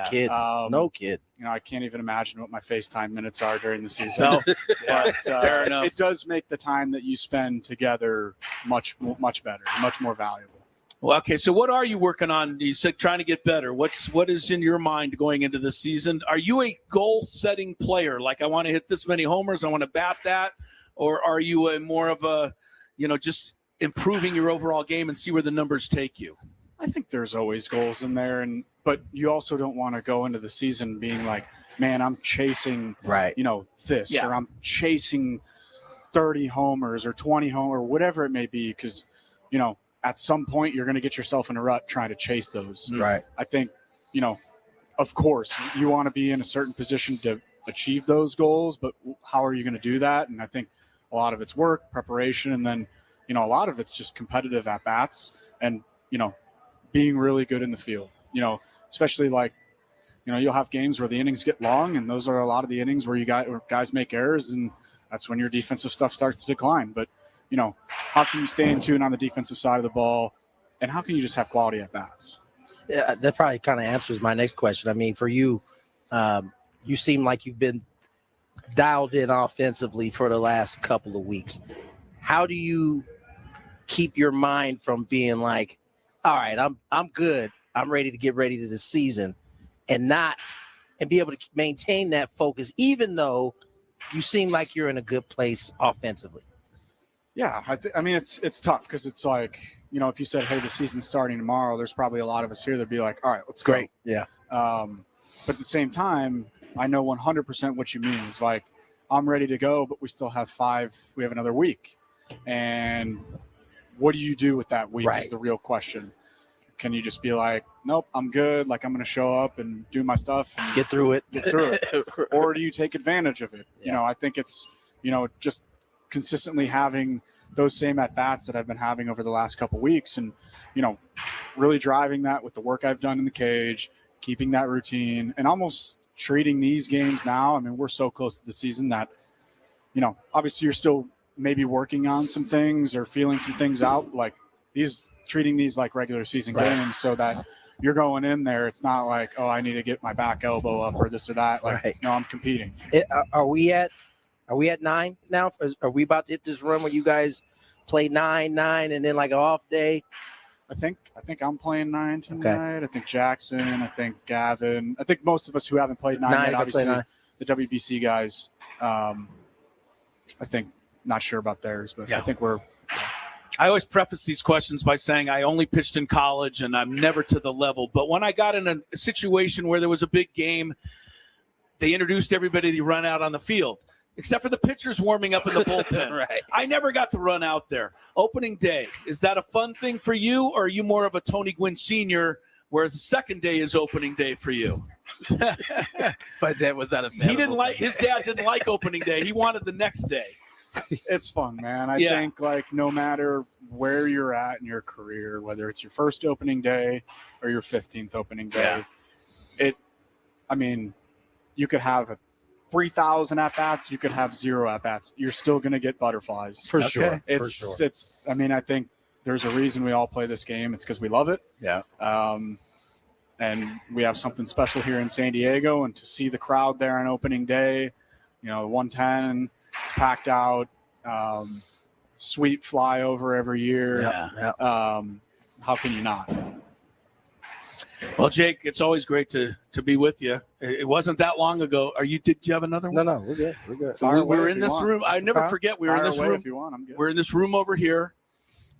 kid. I can't even imagine what my FaceTime minutes are during the season. No. But Fair enough. It does make the time that you spend together much better, much more valuable. Well, okay, so what are you working on? You said trying to get better. What is in your mind going into the season? Are you a goal-setting player? Like, I want to hit this many homers, I want to bat that? Or are you a more of a, just improving your overall game and see where the numbers take you? I think there's always goals in there, but you also don't want to go into the season being like, man, I'm chasing, this, or I'm chasing 30 homers or 20 homers or whatever it may be, because, at some point you're going to get yourself in a rut trying to chase those. Right. I think, of course you want to be in a certain position to achieve those goals, but how are you going to do that? And I think a lot of it's work, preparation, and then, a lot of it's just competitive at bats and, being really good in the field, especially like, you'll have games where the innings get long, and those are a lot of the innings where guys make errors, and that's when your defensive stuff starts to decline. But, how can you stay in tune on the defensive side of the ball, and how can you just have quality at bats? Yeah, that probably kind of answers my next question. For you, you seem like you've been dialed in offensively for the last couple of weeks. How do you keep your mind from being like, all right, I'm good, I'm ready to get ready to the season, and be able to maintain that focus, even though you seem like you're in a good place offensively? Yeah, it's tough because it's like, if you said, hey, the season's starting tomorrow, there's probably a lot of us here that'd be like, all right, let's go. Great. Yeah. But at the same time, I know 100% what you mean. It's like, I'm ready to go, but we still have we have another week. And what do you do with that week is the real question. Can you just be like, nope, I'm good, like I'm going to show up and do my stuff and get through it? Or do you take advantage of it? Yeah. I think it's, just consistently having those same at-bats that I've been having over the last couple weeks, and, really driving that with the work I've done in the cage, keeping that routine, and almost treating these games now. We're so close to the season that, obviously you're still maybe working on some things or feeling some things out, like treating these like regular season games, so that you're going in there. It's not like, oh, I need to get my back elbow up or this or that. Like, no, I'm competing. Are we at 9 now? Are we about to hit this run where you guys play 9, and then like an off day? I think I'm playing 9 tonight. Okay. I think Jackson. I think Gavin. I think most of us who haven't played 9 yet, obviously the WBC guys, I think, not sure about theirs, but I think I always preface these questions by saying I only pitched in college and I'm never to the level. But when I got in a situation where there was a big game, they introduced everybody to run out on the field, except for the pitchers warming up in the bullpen. Right. I never got to run out there. Opening day, is that a fun thing for you, or are you more of a Tony Gwynn Sr., where the second day is opening day for you? But that was not a His dad didn't like opening day. He wanted the next day. It's fun, man. I think, like, no matter where you're at in your career, whether it's your first opening day or your 15th opening day, you could have 3,000 at-bats, you could have 0 at-bats. You're still going to get butterflies. For sure. I think there's a reason we all play this game. It's because we love it. Yeah. And we have something special here in San Diego, and to see the crowd there on opening day, 110, it's packed out. Sweet flyover every year. How can you not? Well, Jake, it's always great to be with you. It wasn't that long ago. Did you have another one? No, we're good. We're good. We were in this room. I never forget. We were in this room. If you want, I'm good. We're in this room over here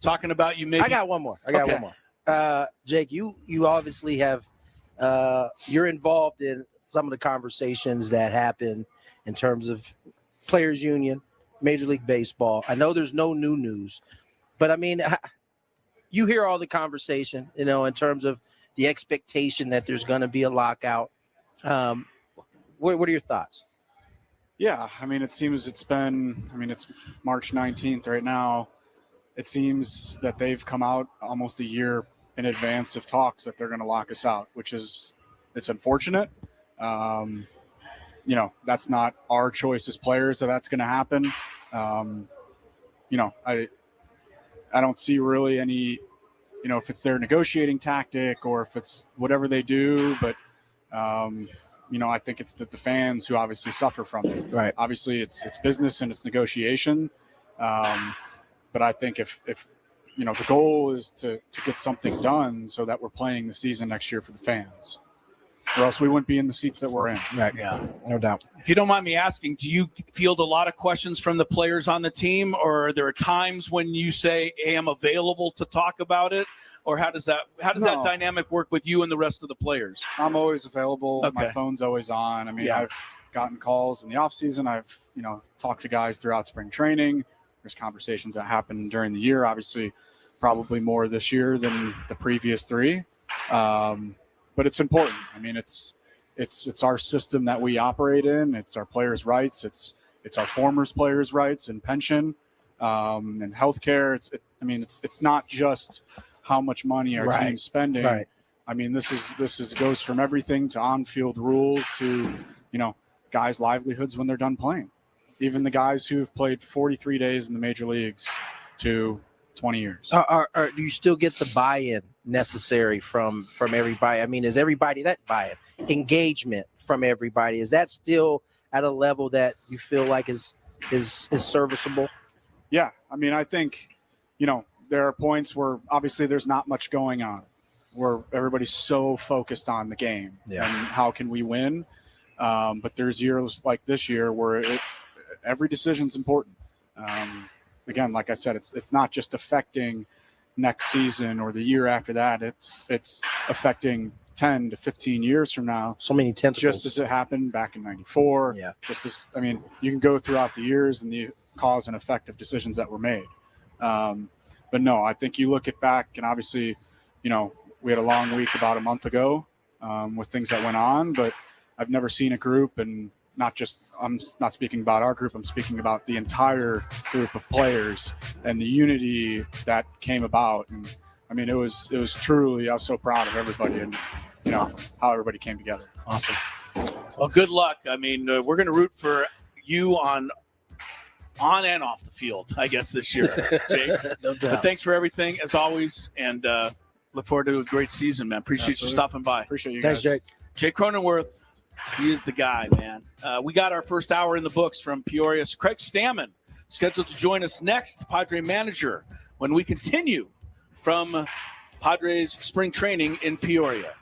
talking about you. Maybe I got one more. Jake, you obviously have you're involved in some of the conversations that happen in terms of Players Union, Major League Baseball. I know there's no new news, but I mean, you hear all the conversation, in terms of the expectation that there's going to be a lockout. What are your thoughts? Yeah, it seems it's March 19th right now. It seems that they've come out almost a year in advance of talks that they're going to lock us out, it's unfortunate. That's not our choice as players that's going to happen. I don't see really any, if it's their negotiating tactic or if it's whatever they do, but, I think it's the fans who obviously suffer from it. Right. Obviously it's business and it's negotiation. But I think if the goal is to get something done so that we're playing the season next year for the fans, or else we wouldn't be in the seats that we're in. Right. Yeah, no doubt. If you don't mind me asking, do you field a lot of questions from the players on the team, or are there times when you say, hey, I'm available to talk about it? Or how does that dynamic work with you and the rest of the players? I'm always available. Okay. My phone's always on. I've gotten calls in the off season. I've, talked to guys throughout spring training. There's conversations that happen during the year, obviously probably more this year than the previous 3. But it's important. It's our system that we operate in. It's our players' rights. It's our former players' rights and pension, and healthcare. It's not just how much money our team's spending. Right. This goes from everything to on-field rules to, guys' livelihoods when they're done playing. Even the guys who've played 43 days in the major leagues to 20 years. Do you still get the buy-in necessary from everybody? Is everybody that buy-in, engagement from everybody? Is that still at a level that you feel like is serviceable? Yeah, I think, there are points where obviously there's not much going on, where everybody's so focused on the game and how can we win. But there's years like this year where every decision's important. Again, like I said, it's not just affecting next season or the year after that. It's affecting 10 to 15 years from now. So many tentacles. Just as it happened back in '94. Yeah. You can go throughout the years and the cause and effect of decisions that were made. But no, I think you look back, and obviously, we had a long week about a month ago with things that went on, but I've never seen a group, and I'm not speaking about our group, I'm speaking about the entire group of players and the unity that came about. And it was truly, I was so proud of everybody and, how everybody came together. Awesome. Well, good luck. We're going to root for you on and off the field, I guess, this year, Jake. No doubt. But thanks for everything, as always, and look forward to a great season, man. Appreciate you stopping by. Appreciate you Thanks, guys. Jake. Jake Cronenworth, he is the guy, man. We got our first hour in the books from Peoria. Craig Stamman scheduled to join us next, Padre manager, when we continue from Padres spring training in Peoria.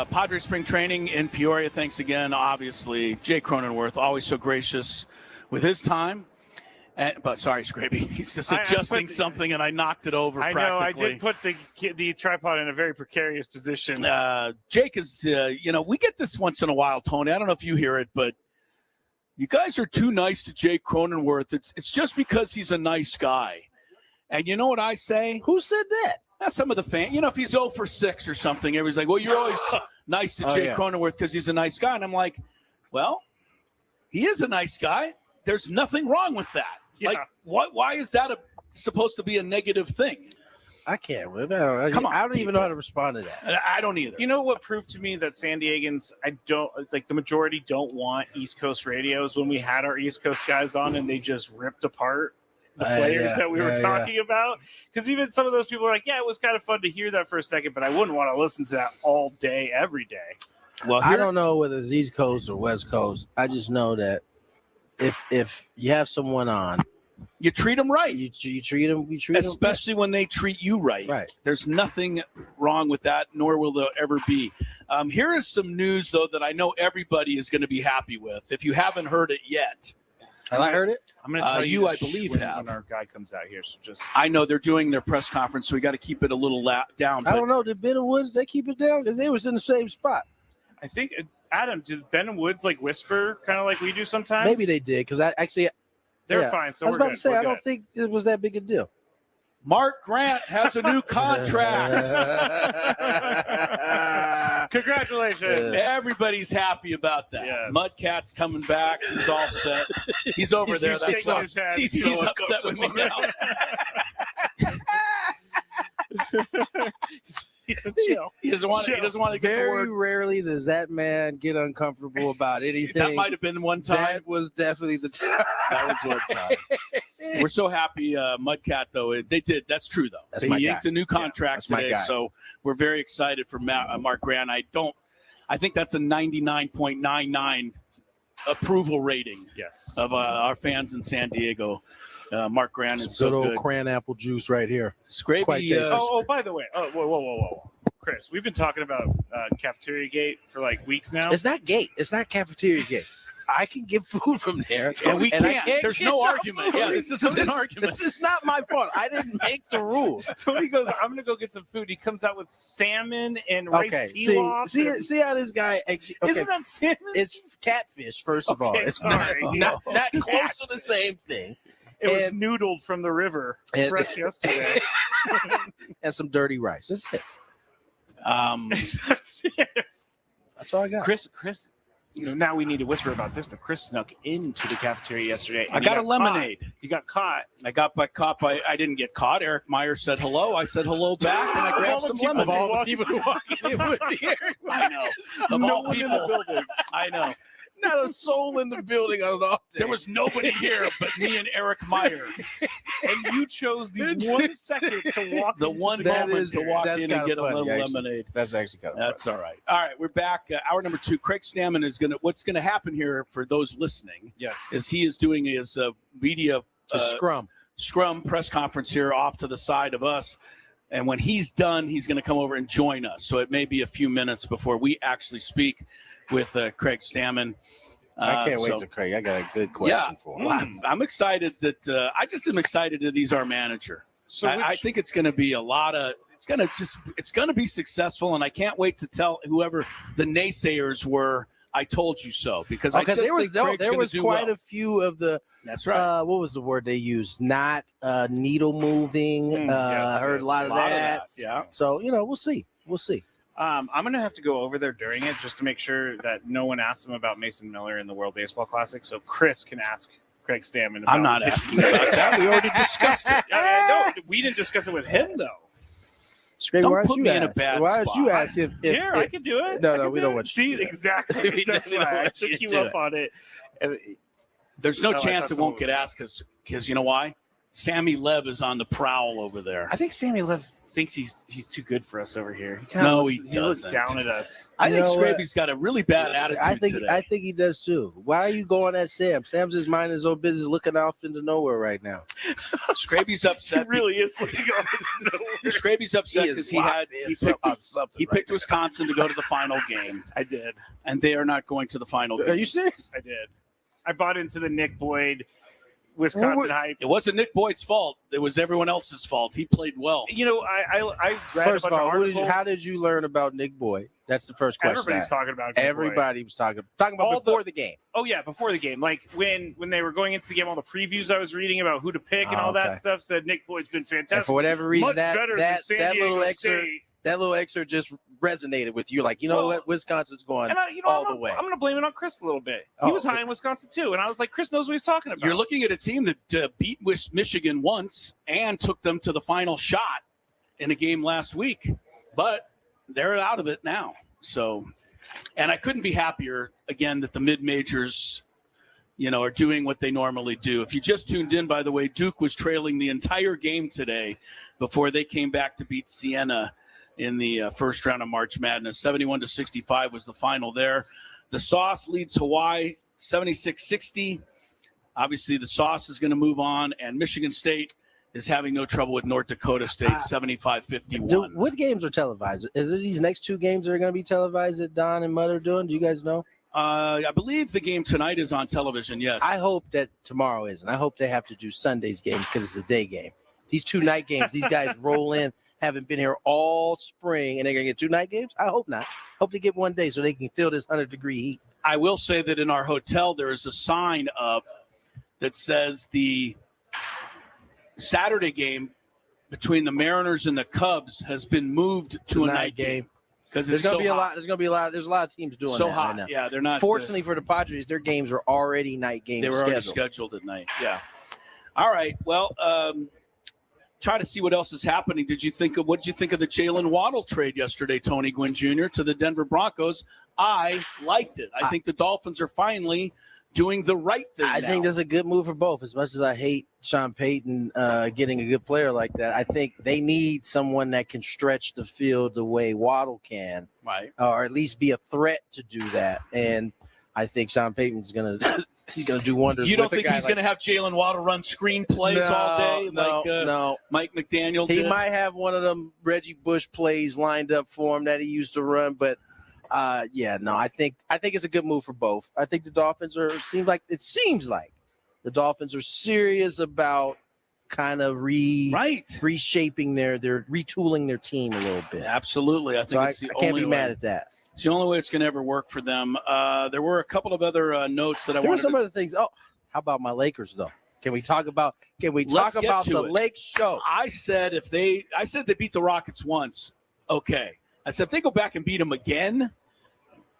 Padres spring training in Peoria. Thanks again, obviously. Jake Cronenworth, always so gracious with his time. But sorry, Skraby. He's just adjusting something, and I knocked it over practically. I know. I did put the tripod in a very precarious position. Jake is, we get this once in a while, Tony. I don't know if you hear it, but you guys are too nice to Jake Cronenworth. It's just because he's a nice guy. And you know what I say? Who said that? Some of the fans. If he's 0 for 6 or something, everybody's like, well, you're always nice to Jake Cronenworth because he's a nice guy. And I'm like, well, he is a nice guy. There's nothing wrong with that. Yeah. Like, why is that supposed to be a negative thing? I can't. Come on, I don't even know how to respond to that. I don't either. You know what proved to me that San Diegans, the majority don't want East Coast radios when we had our East Coast guys on and they just ripped apart the players that we were talking about. Because even some of those people are like, it was kind of fun to hear that for a second, but I wouldn't want to listen to that all day, every day. Well, I don't know whether it's East Coast or West Coast. I just know that if you have someone on, you treat them right. You treat them. Especially when they treat you right. Right. There's nothing wrong with that, nor will there ever be. Here is some news, though, that I know everybody is going to be happy with. If you haven't heard it yet. Have I heard it? I'm going to tell you, I believe, when our guy comes out here. So just I know they're doing their press conference, so we got to keep it a little down. I don't know. Did Ben and Woods, they keep it down? Because they was in the same spot. I think, Adam, did Ben and Woods whisper kind of like we do sometimes? Maybe they did, because they're fine. So I was about to say, I don't think it was that big a deal. Mark Grant has a new contract. Congratulations. Everybody's happy about that. Yes. Mudcat's coming back. He's all set. He's over there. That's all. He's upset with me now. He's a chill. He doesn't want to get the word. Very rarely does that man get uncomfortable about anything. That might have been one time. That was definitely the time. That was one time. We're so happy, Mudcat, though. They did. That's true, though. That's He my guy. inked a new contract today, so we're very excited for Mark Grant. I think that's a 99.99 approval rating. Yes. Of our fans in San Diego. Mark Grant is so good. good. Old cran apple juice right here. Skraby. By the way. Whoa. Chris, we've been talking about Cafeteria Gate for weeks now. It's not gate. It's not Cafeteria Gate. I can get food from there. And we can't. There's no argument. Yeah, this isn't an argument. This is not my fault. I didn't make the rules. So he goes, I'm going to go get some food. He comes out with salmon and rice pilaf. See how this guy. Okay. Isn't that salmon? It's catfish, first of all. It's not close to the same thing. It was noodled from the river fresh yesterday. And some dirty rice. That's it. That's it. That's all I got. Chris, now we need to whisper about this, but Chris snuck into the cafeteria yesterday. I got a lemonade. You got caught. I didn't get caught. Eric Meyer said hello. I said hello back, and I grabbed some lemonade. Of all the people who walk in with the I know. Of all people. In the building. I know. Not a soul in the building on off day. There was nobody here but me and Eric Meyer. And you chose the 1 second to walk the one moment to walk in and get a little lemonade. That's actually kind of That's all right. All right, we're back. Hour number 2. Craig Stamman is what's going to happen here for those listening is he is doing his media scrum press conference here off to the side of us. And when he's done, he's going to come over and join us. So it may be a few minutes before we actually speak with Craig Stamman. I can't wait to Craig. I got a good question for him. Well, I'm excited that I just am excited that he's our manager. So I think it's going to be it's going to be successful. And I can't wait to tell whoever the naysayers were, I told you so, because I just think Craig's going to do quite well. a few of the. That's right. What was the word they used? Not needle moving. Heard a lot of that. Yeah. So we'll see. I'm going to have to go over there during it just to make sure that no one asks him about Mason Miller in the World Baseball Classic. So Chris can ask Craig Stamman about I'm not asking about that. We already discussed it. No, we didn't discuss it with him, though. Skraby, don't put me in a bad spot. Why don't you ask if I can do it. No, we don't want you to see, exactly. That's why I took you up on it. There's no chance it won't get asked because you know why? Sammy Lev is on the prowl over there. I think Sammy Lev thinks he's too good for us over here. He looks doesn't. down at us. I think Skraby's got a really bad attitude today. I think he does too. Why are you going at Sam? Sam's just minding his own business, looking off into nowhere right now. Skraby's upset. He really is looking off into nowhere. Skraby's upset because he picked Wisconsin to go to the final game. I did. And they are not going to the final game. Are you serious? I did. I bought into the Nick Boyd Wisconsin hype. It wasn't Nick Boyd's fault. It was everyone else's fault. He played well. You know, I read First a bunch of all, of articles. how did you learn about Nick Boyd? That's the first question. Everybody's talking about Nick Boyd. Everybody was talking about before the game. Oh yeah, before the game. Like when they were going into the game, all the previews I was reading about who to pick and all that stuff said Nick Boyd's been fantastic. And for whatever reason, Much better than San Diego State. That little excerpt just resonated with you. Like, you know what? Wisconsin's going all the way. I'm going to blame it on Chris a little bit. He was high in Wisconsin, too. And I was like, Chris knows what he's talking about. You're looking at a team that beat Michigan once and took them to the final shot in a game last week. But they're out of it now. So, and I couldn't be happier, again, that the mid-majors, are doing what they normally do. If you just tuned in, by the way, Duke was trailing the entire game today before they came back to beat Siena in the first round of March Madness. 71-65 was the final there. The Sauce leads Hawaii 76-60. Obviously, the Sauce is going to move on, and Michigan State is having no trouble with North Dakota State 75-51. What games are televised? Is it these next two games that are going to be televised that Don and Mud are doing? Do you guys know? I believe the game tonight is on television, yes. I hope that tomorrow isn't. I hope they have to do Sunday's game because it's a day game. These two night games, these guys roll in, haven't been here all spring, and they're going to get two night games? I hope not. Hope they get one day so they can feel this 100-degree heat. I will say that in our hotel, there is a sign up that says the Saturday game between the Mariners and the Cubs has been moved to a night game. Because there's going to be a lot. There's a lot of teams doing so that hot. Right now. Yeah, they're not. Fortunately for the Padres, their games are already night games. They were already scheduled at night. Yeah. All right. Well, try to see what else is happening. What did you think of the Jalen Waddle trade yesterday, Tony Gwynn Jr. to the Denver Broncos? I liked it. I think the Dolphins are finally doing the right thing. I think that's a good move for both. As much as I hate Sean Payton getting a good player like that, I think they need someone that can stretch the field the way Waddle can, right? Or at least be a threat to do that. And I think Sean Payton's gonna do wonders. You don't think he's going to have Jalen Waddle run screen plays all day like Mike McDaniel did? He might have one of them Reggie Bush plays lined up for him that he used to run, but I think it's a good move for both. I think the Dolphins seems like the Dolphins are serious about kind of reshaping they're retooling their team a little bit. Absolutely. I can't be mad at that. It's the only way it's going to ever work for them. There were a couple of other notes that I wanted. There were some other things. Oh, how about my Lakers though? Can we talk about the Lake Show? I said they beat the Rockets once. Okay. I said if they go back and beat them again,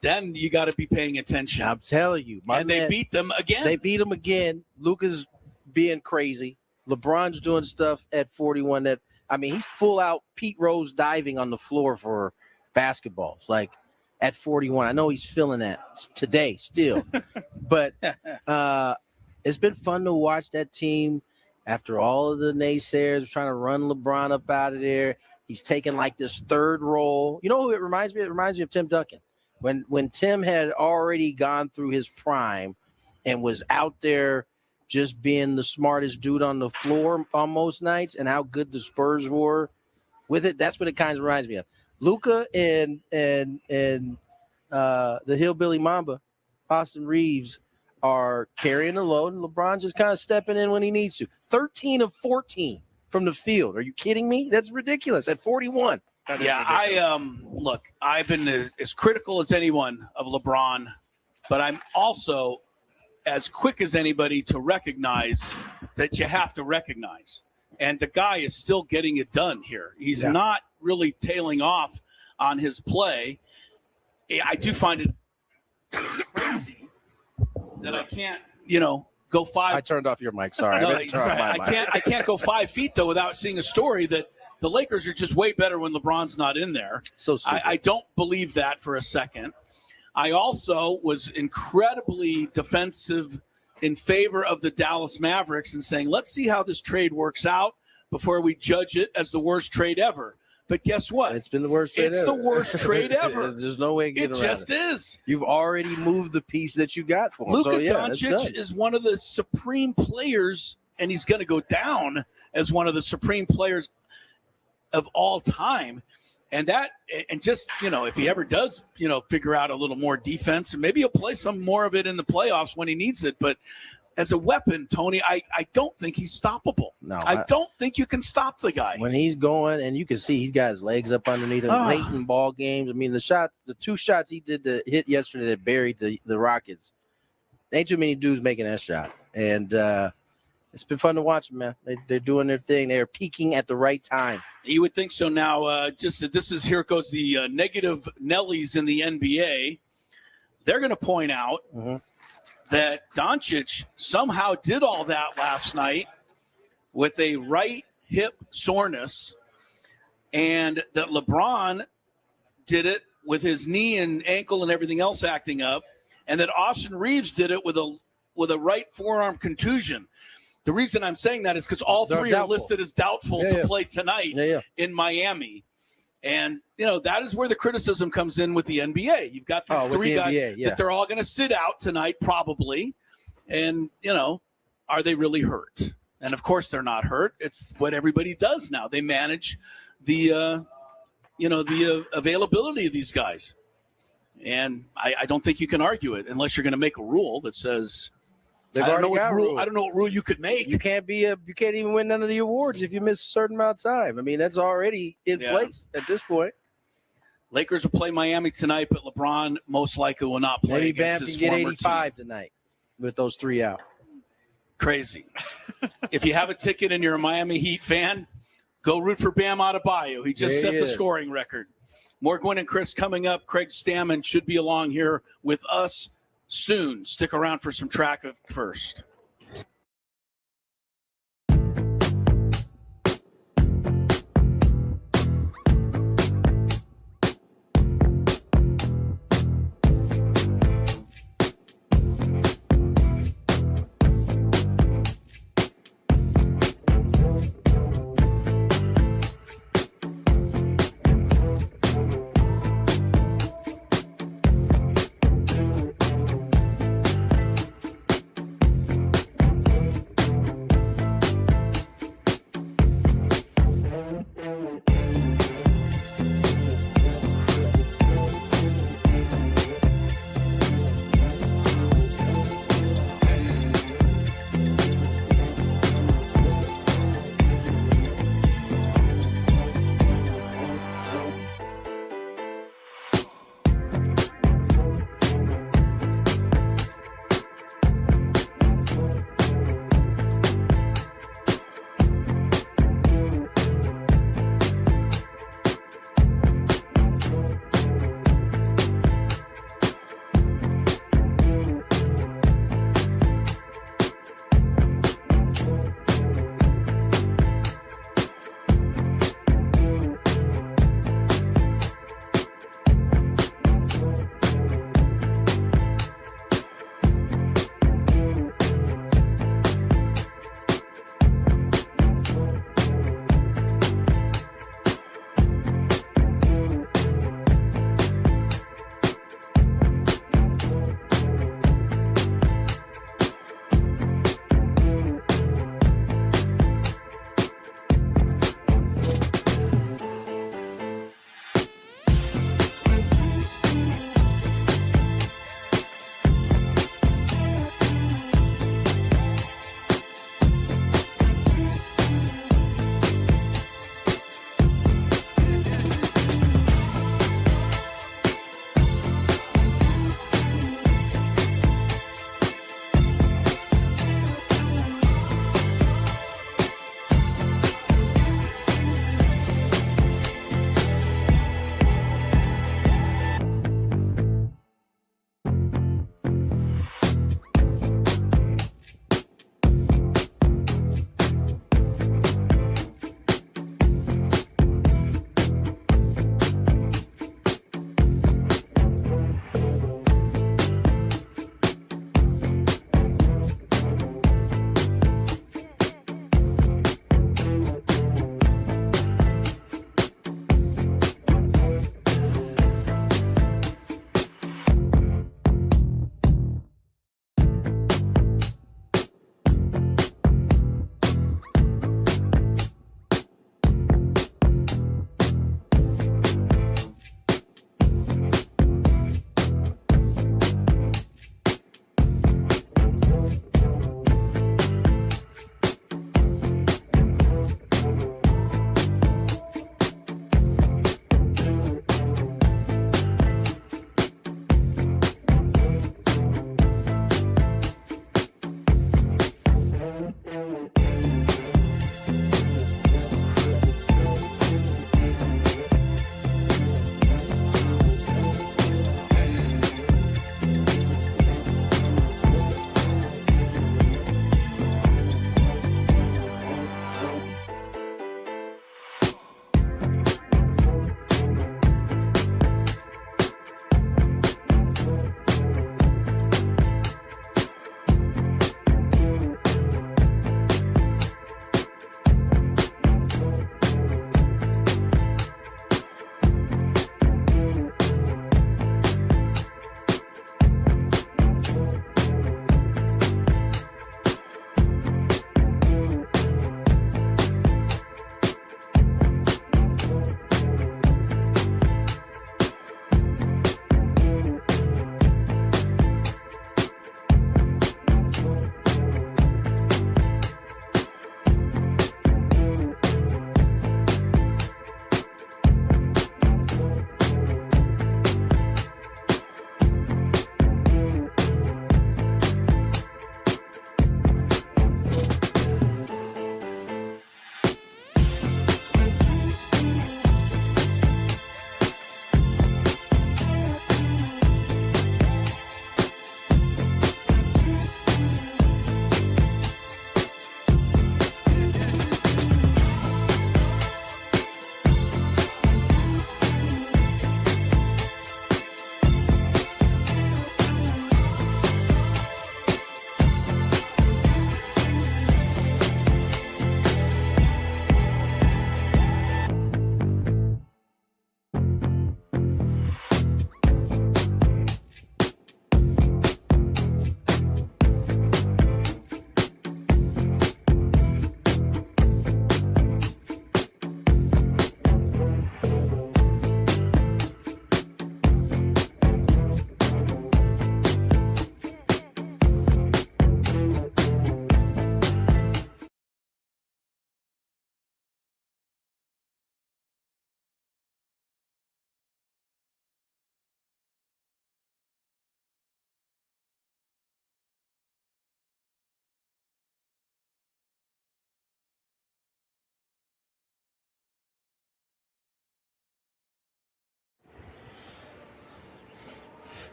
then you got to be paying attention. I'm telling you, they beat them again. They beat them again. Luka's being crazy. LeBron's doing stuff at 41 he's full out Pete Rose diving on the floor for basketballs. Like at 41, I know he's feeling that today still, but it's been fun to watch that team after all of the naysayers trying to run LeBron up out of there. He's taking like this third role. You know who it reminds me? It reminds me of Tim Duncan. When Tim had already gone through his prime and was out there just being the smartest dude on the floor on most nights and how good the Spurs were with it. That's what it kind of reminds me of. Luka and the Hillbilly Mamba, Austin Reeves, are carrying the load, and LeBron just kind of stepping in when he needs to. 13 of 14 from the field. Are you kidding me? That's ridiculous at 41. Yeah, look, I've been as critical as anyone of LeBron, but I'm also as quick as anybody to recognize that you have to recognize. And the guy is still getting it done here. He's not really tailing off on his play. I do find it crazy that I can't, go 5. I turned off your mic. Sorry. I can't go 5 feet, though, without seeing a story that the Lakers are just way better when LeBron's not in there. So stupid. I don't believe that for a second. I also was incredibly defensive in favor of the Dallas Mavericks and saying, let's see how this trade works out before we judge it as the worst trade ever. But guess what? It's been the worst trade ever. It's the worst trade ever. There's no way getting it around just is. You've already moved the piece that you got for him. Luka so, Doncic is one of the supreme players, and he's going to go down as one of the supreme players of all time. And just, if he ever does, figure out a little more defense, and maybe he'll play some more of it in the playoffs when he needs it. But as a weapon, Tony, I don't think he's stoppable. No, I don't think you can stop the guy. When he's going, and you can see he's got his legs up underneath him late in ball games. I mean, the 2 shots he did to hit yesterday that buried the Rockets, ain't too many dudes making that shot. And it's been fun to watch, man. They're doing their thing. They're peaking at the right time. You would think so. Now, here goes the negative Nellies in the NBA. They're going to point out that Doncic somehow did all that last night with a right hip soreness, and that LeBron did it with his knee and ankle and everything else acting up, and that Austin Reeves did it with a right forearm contusion. The reason I'm saying that is because all three are listed as doubtful to play tonight in Miami. And, that is where the criticism comes in with the NBA. You've got these 3 guys that they're all going to sit out tonight probably. And, are they really hurt? And, of course, they're not hurt. It's what everybody does now. They manage the availability of these guys. And I don't think you can argue it unless you're going to make a rule that says – I don't know what rule you could make. You can't even win none of the awards if you miss a certain amount of time. I mean, that's already in place at this point. Lakers will play Miami tonight, but LeBron most likely will not play. Maybe Bam against can his get former 85 team. tonight with those 3 out. Crazy. If you have a ticket and you're a Miami Heat fan, go root for Bam Adebayo. He just set the scoring record. More Gwynn and Chris coming up. Craig Stamman should be along here with us soon. Stick around for some track first.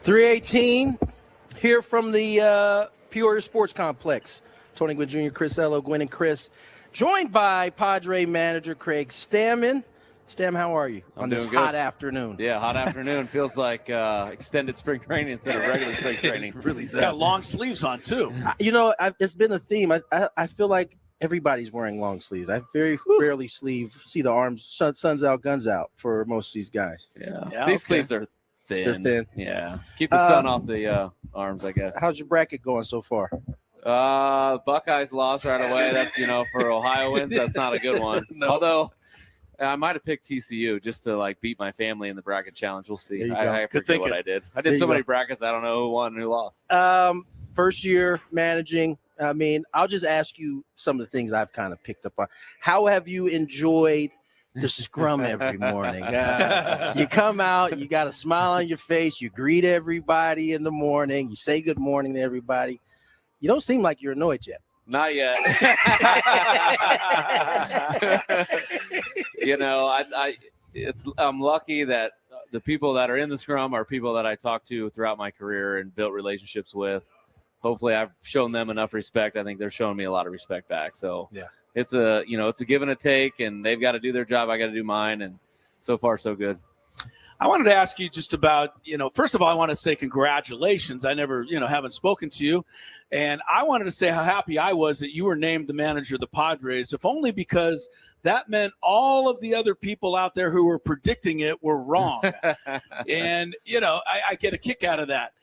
318 here from the Peoria Sports Complex. Tony Gwynn Jr., Chris Ello, Gwynn and Chris, joined by Padre manager Craig Stamman. Stam, how are you on this hot afternoon? Yeah, hot afternoon. Feels like extended spring training instead of regular spring training. Really He's got long sleeves on, too. It's been a theme. I feel like everybody's wearing long sleeves. I very rarely see the arms, sun's out, guns out for most of these guys. Yeah, these sleeves are thin. They're thin. Yeah, keep the sun off the arms, I guess. How's your bracket going so far? Buckeyes lost right away. That's, for Ohioans, that's not a good one. No. Although I might have picked TCU just to beat my family in the bracket challenge. We'll see. I forget what I did. I did so many brackets. I don't know who won and who lost. First year managing. I mean, I'll just ask you some of the things I've kind of picked up on. How have you enjoyed the scrum every morning? You come out, you got a smile on your face, you greet everybody in the morning, you say good morning to everybody. You don't seem like you're annoyed yet. Not yet. I'm lucky that the people that are in the scrum are people that I talked to throughout my career and built relationships with. Hopefully I've shown them enough respect. I think they're showing me a lot of respect back. So it's a give and a take, and they've got to do their job. I got to do mine. And so far, so good. I wanted to ask you just about, first of all, I want to say congratulations. I never, haven't spoken to you. And I wanted to say how happy I was that you were named the manager of the Padres, if only because that meant all of the other people out there who were predicting it were wrong. And, I get a kick out of that.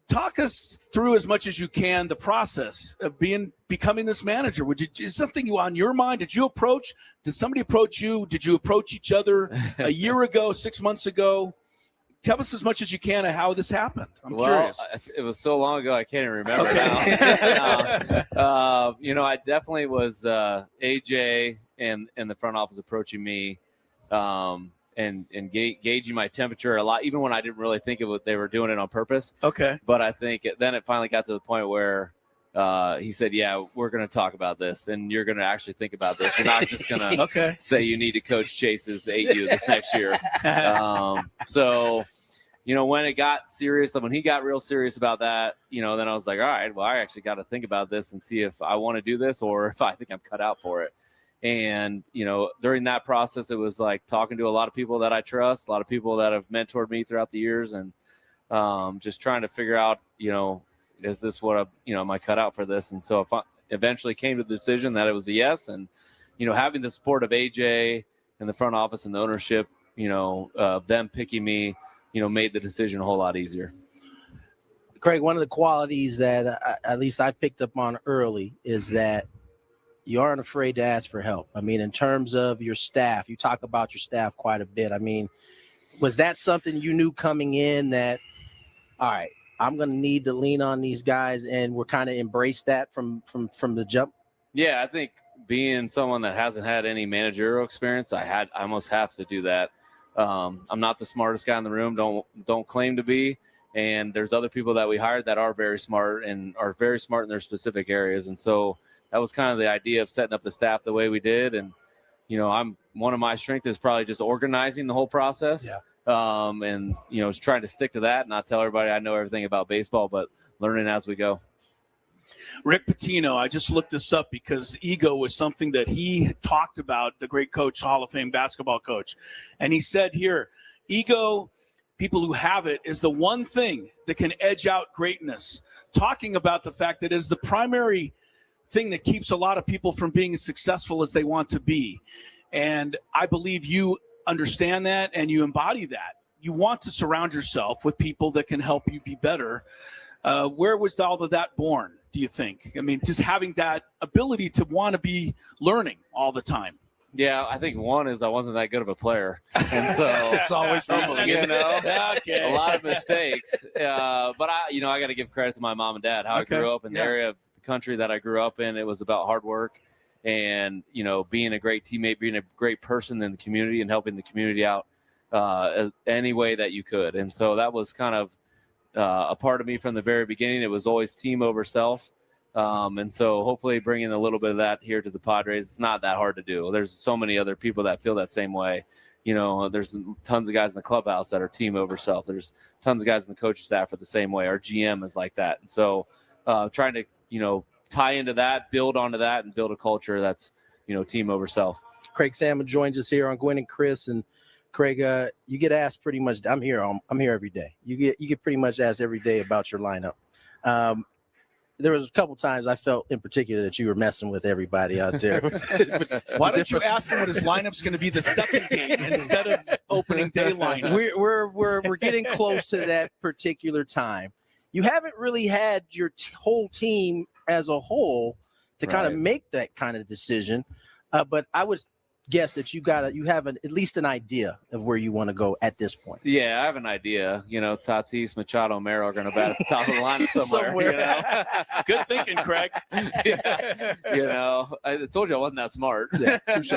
Talk us through as much as you can the process of becoming this manager. Is something on your mind? Did somebody approach you? Did you approach each other a year ago, 6 months ago? Tell us as much as you can of how this happened. I'm curious. It was so long ago I can't even remember now. I definitely was AJ and the front office approaching me. And gauging my temperature a lot, even when I didn't really think they were doing it on purpose. Okay. But I think then it finally got to the point where he said, yeah, we're going to talk about this, and you're going to actually think about this. You're not just going to say you need to coach Chase's 8U this next year. So, when it got serious, when he got real serious about that, then I was like, all right, well, I actually got to think about this and see if I want to do this or if I think I'm cut out for it. And, during that process, it was like talking to a lot of people that I trust, a lot of people that have mentored me throughout the years, and just trying to figure out, is this what am I cut out for this? And so I eventually came to the decision that it was a yes. And, having the support of AJ and the front office and the ownership, them picking me, made the decision a whole lot easier. Craig, one of the qualities that at least I picked up on early is that you aren't afraid to ask for help. I mean, in terms of your staff, you talk about your staff quite a bit. I mean, was that something you knew coming in that, all right, I'm going to need to lean on these guys, and we're kind of embraced that from the jump? Yeah, I think being someone that hasn't had any managerial experience, I almost have to do that. I'm not the smartest guy in the room. Don't claim to be. And there's other people that we hired that are very smart in their specific areas. And so that was kind of the idea of setting up the staff the way we did. And, one of my strengths is probably just organizing the whole process. Yeah. And, trying to stick to that, not tell everybody I know everything about baseball, but learning as we go. Rick Pitino, I just looked this up because ego was something that he talked about, the great coach, Hall of Fame basketball coach. And he said here, ego, people who have it, is the one thing that can edge out greatness. Talking about the fact that it is the primary thing that keeps a lot of people from being as successful as they want to be. And I believe you understand that and you embody that. You want to surround yourself with people that can help you be better. Where was all of that born, do you think? I mean, just having that ability to want to be learning all the time. Yeah, I think one is I wasn't that good of a player. And so It's always humbling. A lot of mistakes. But I got to give credit to my mom and dad, how I grew up in the area of the country that I grew up in. It was about hard work and, being a great teammate, being a great person in the community and helping the community out any way that you could. And so that was kind of a part of me from the very beginning. It was always team over self. And so hopefully bringing a little bit of that here to the Padres, it's not that hard to do. There's so many other people that feel that same way. there's tons of guys in the clubhouse that are team over self. There's tons of guys in the coaching staff are the same way. Our GM is like that. And so trying to, tie into that, build onto that, and build a culture that's, team over self. Craig Stamman joins us here on Gwynn and Chris. And Craig, you get asked pretty much. I'm here every day. You get pretty much asked every day about your lineup. There was a couple times I felt in particular that you were messing with everybody out there. Why don't you ask him what his lineup's going to be the second game instead of opening day lineup? We're getting close to that particular time. You haven't really had your whole team as a whole to kind of make that kind of decision, but I would guess that you have at least an idea of where you want to go at this point. Yeah, I have an idea. Tatis, Machado, Mero are going to bat at the top of the lineup somewhere. Good thinking, Craig. I told you I wasn't that smart. Yeah, touche.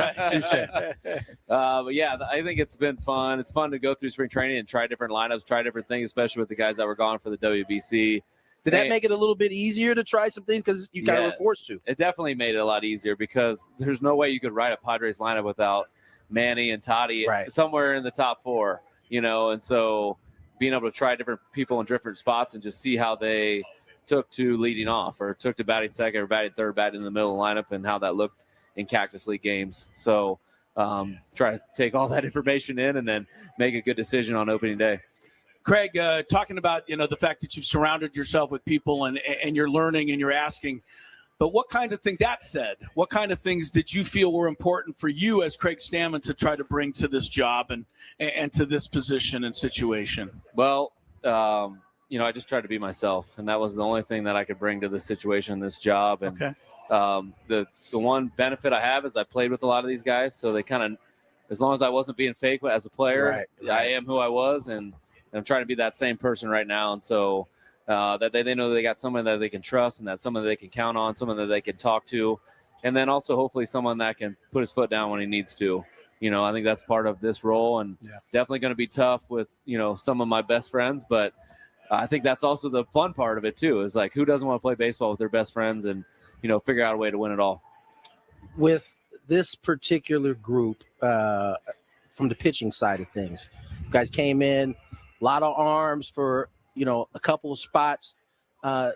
But yeah, I think it's been fun. It's fun to go through spring training and try different lineups, try different things, especially with the guys that were gone for the WBC. Did that make it a little bit easier to try some things because you kind of were forced to? It definitely made it a lot easier because there's no way you could write a Padres lineup without Manny and Toddy somewhere in the top 4, and so being able to try different people in different spots and just see how they took to leading off or took to batting second or batting third, batting in the middle of the lineup and how that looked in Cactus League games. So try to take all that information in and then make a good decision on opening day. Craig, talking about, the fact that you've surrounded yourself with people and you're learning and you're asking, but what kind of things did you feel were important for you as Craig Stamman to try to bring to this job and to this position and situation? Well, I just tried to be myself, and that was the only thing that I could bring to this situation, this job. And the one benefit I have is I played with a lot of these guys, so they kind of, as long as I wasn't being fake as a player, I am who I was, and I'm trying to be that same person right now. And so that they know they got someone that they can trust and that someone that they can count on, someone that they can talk to, and then also hopefully someone that can put his foot down when he needs to. I think that's part of this role, and definitely going to be tough with, some of my best friends. But I think that's also the fun part of it too, is like, who doesn't want to play baseball with their best friends and, figure out a way to win it all. With this particular group, from the pitching side of things, you guys came in, a lot of arms for, a couple of spots.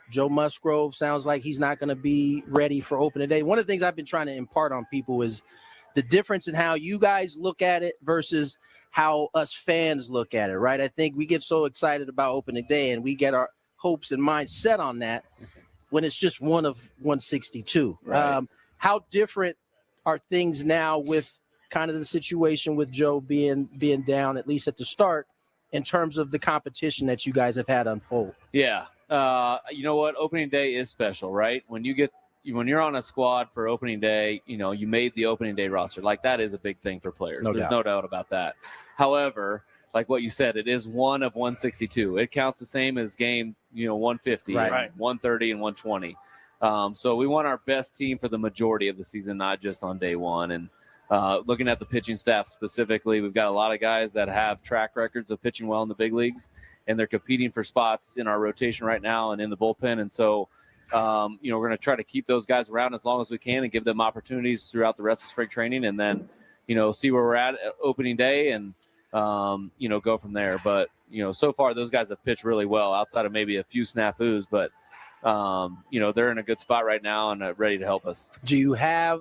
Joe Musgrove sounds like he's not going to be ready for opening day. One of the things I've been trying to impart on people is the difference in how you guys look at it versus how us fans look at it, right? I think we get so excited about opening day and we get our hopes and minds set on that when it's just one of 162. Right. How different are things now with kind of the situation with Joe being down, at least at the start, in terms of the competition that you guys have had unfold? Yeah. You know what? Opening day is special, right? When you're on a squad for opening day, you made the opening day roster. Like, that is a big thing for players. There's no doubt about that. However, like what you said, it is one of 162. It counts the same as game, 150, 130, and 120. So we want our best team for the majority of the season, not just on day one. And looking at the pitching staff specifically, we've got a lot of guys that have track records of pitching well in the big leagues, and they're competing for spots in our rotation right now and in the bullpen. And so, we're going to try to keep those guys around as long as we can and give them opportunities throughout the rest of spring training, and then, see where we're at opening day and, go from there. But, so far those guys have pitched really well outside of maybe a few snafus, but, they're in a good spot right now and ready to help us. Do you have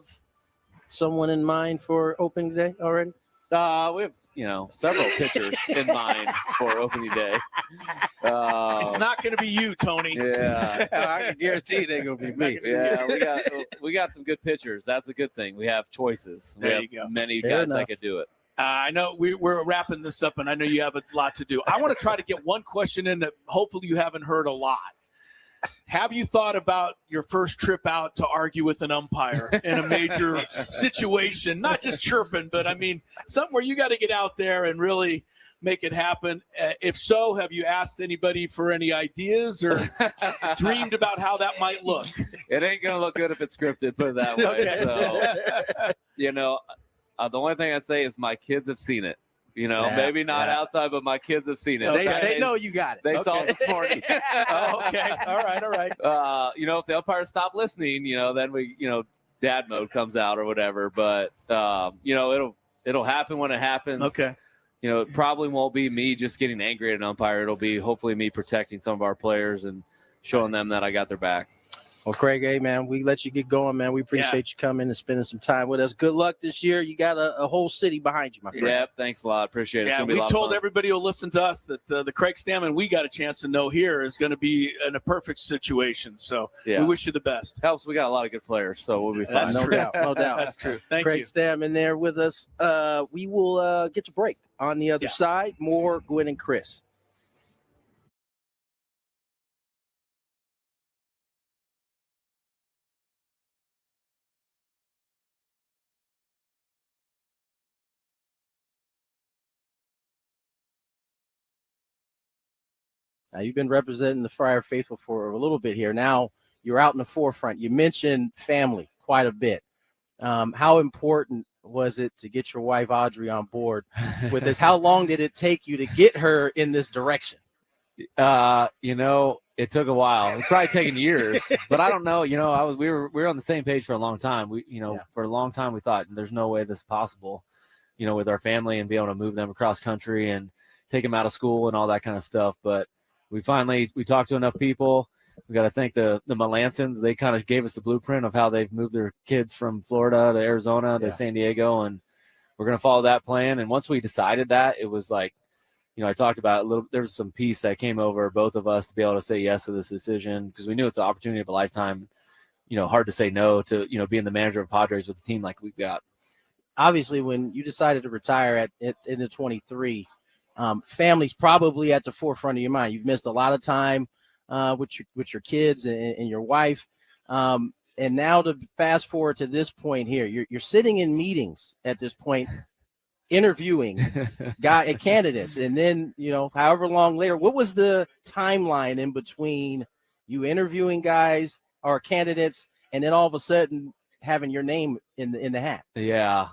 someone in mind for opening day already? We have, several pitchers in mind for opening day. It's not going to be you, Tony. Yeah, I can guarantee it ain't going to be me. Yeah, we got some good pitchers. That's a good thing. We have choices. There you go. Many Fair guys enough. that could do it. I know we're wrapping this up, and I know you have a lot to do. I want to try to get one question in that hopefully you haven't heard a lot. Have you thought about your first trip out to argue with an umpire in a major situation? Not just chirping, but I mean, something where you got to get out there and really make it happen. If so, have you asked anybody for any ideas or dreamed about how that might look? It ain't going to look good if it's scripted, put it that way. Okay. So, the only thing I'd say is my kids have seen it. Maybe not outside, but my kids have seen it. They know you got it. They saw it this morning. Oh, okay. All right. If the umpires stop listening, then we, dad mode comes out or whatever. But, it'll happen when it happens. Okay. It probably won't be me just getting angry at an umpire. It'll be hopefully me protecting some of our players and showing them that I got their back. Well, Craig, hey, man, we let you get going, man. We appreciate you coming and spending some time with us. Good luck this year. You got a whole city behind you, my friend. Yeah, thanks a lot. Appreciate it. Yeah, we've told everybody who listens to us that the Craig Stamman we got a chance to know here is going to be in a perfect situation. So we wish you the best. Helps. We got a lot of good players, so we'll be fine. No doubt. That's true. Thank Craig you. Stamman there with us. We will get to break. On the other side, more Gwynn and Chris. Now, you've been representing the Friar Faithful for a little bit here. Now you're out in the forefront. You mentioned family quite a bit. How important was it to get your wife, Audrey, on board with this? How long did it take you to get her in this direction? It took a while. It's probably taken years, but I don't know. We were on the same page for a long time. For a long time we thought there's no way this is possible, with our family and be able to move them across country and take them out of school and all that kind of stuff. But we talked to enough people. We got to thank the Melancons. They kind of gave us the blueprint of how they've moved their kids from Florida to Arizona to San Diego, and we're going to follow that plan. And once we decided that, it was like, I talked about it a little. There was some peace that came over both of us to be able to say yes to this decision because we knew it's an opportunity of a lifetime. Hard to say no to being the manager of Padres with a team like we've got. Obviously, when you decided to retire in the 23, family's probably at the forefront of your mind. You've missed a lot of time with your kids and your wife. And now to fast forward to this point here, you're sitting in meetings at this point, interviewing candidates. And then, however long later, what was the timeline in between you interviewing guys or candidates and then all of a sudden having your name in the hat? Yeah.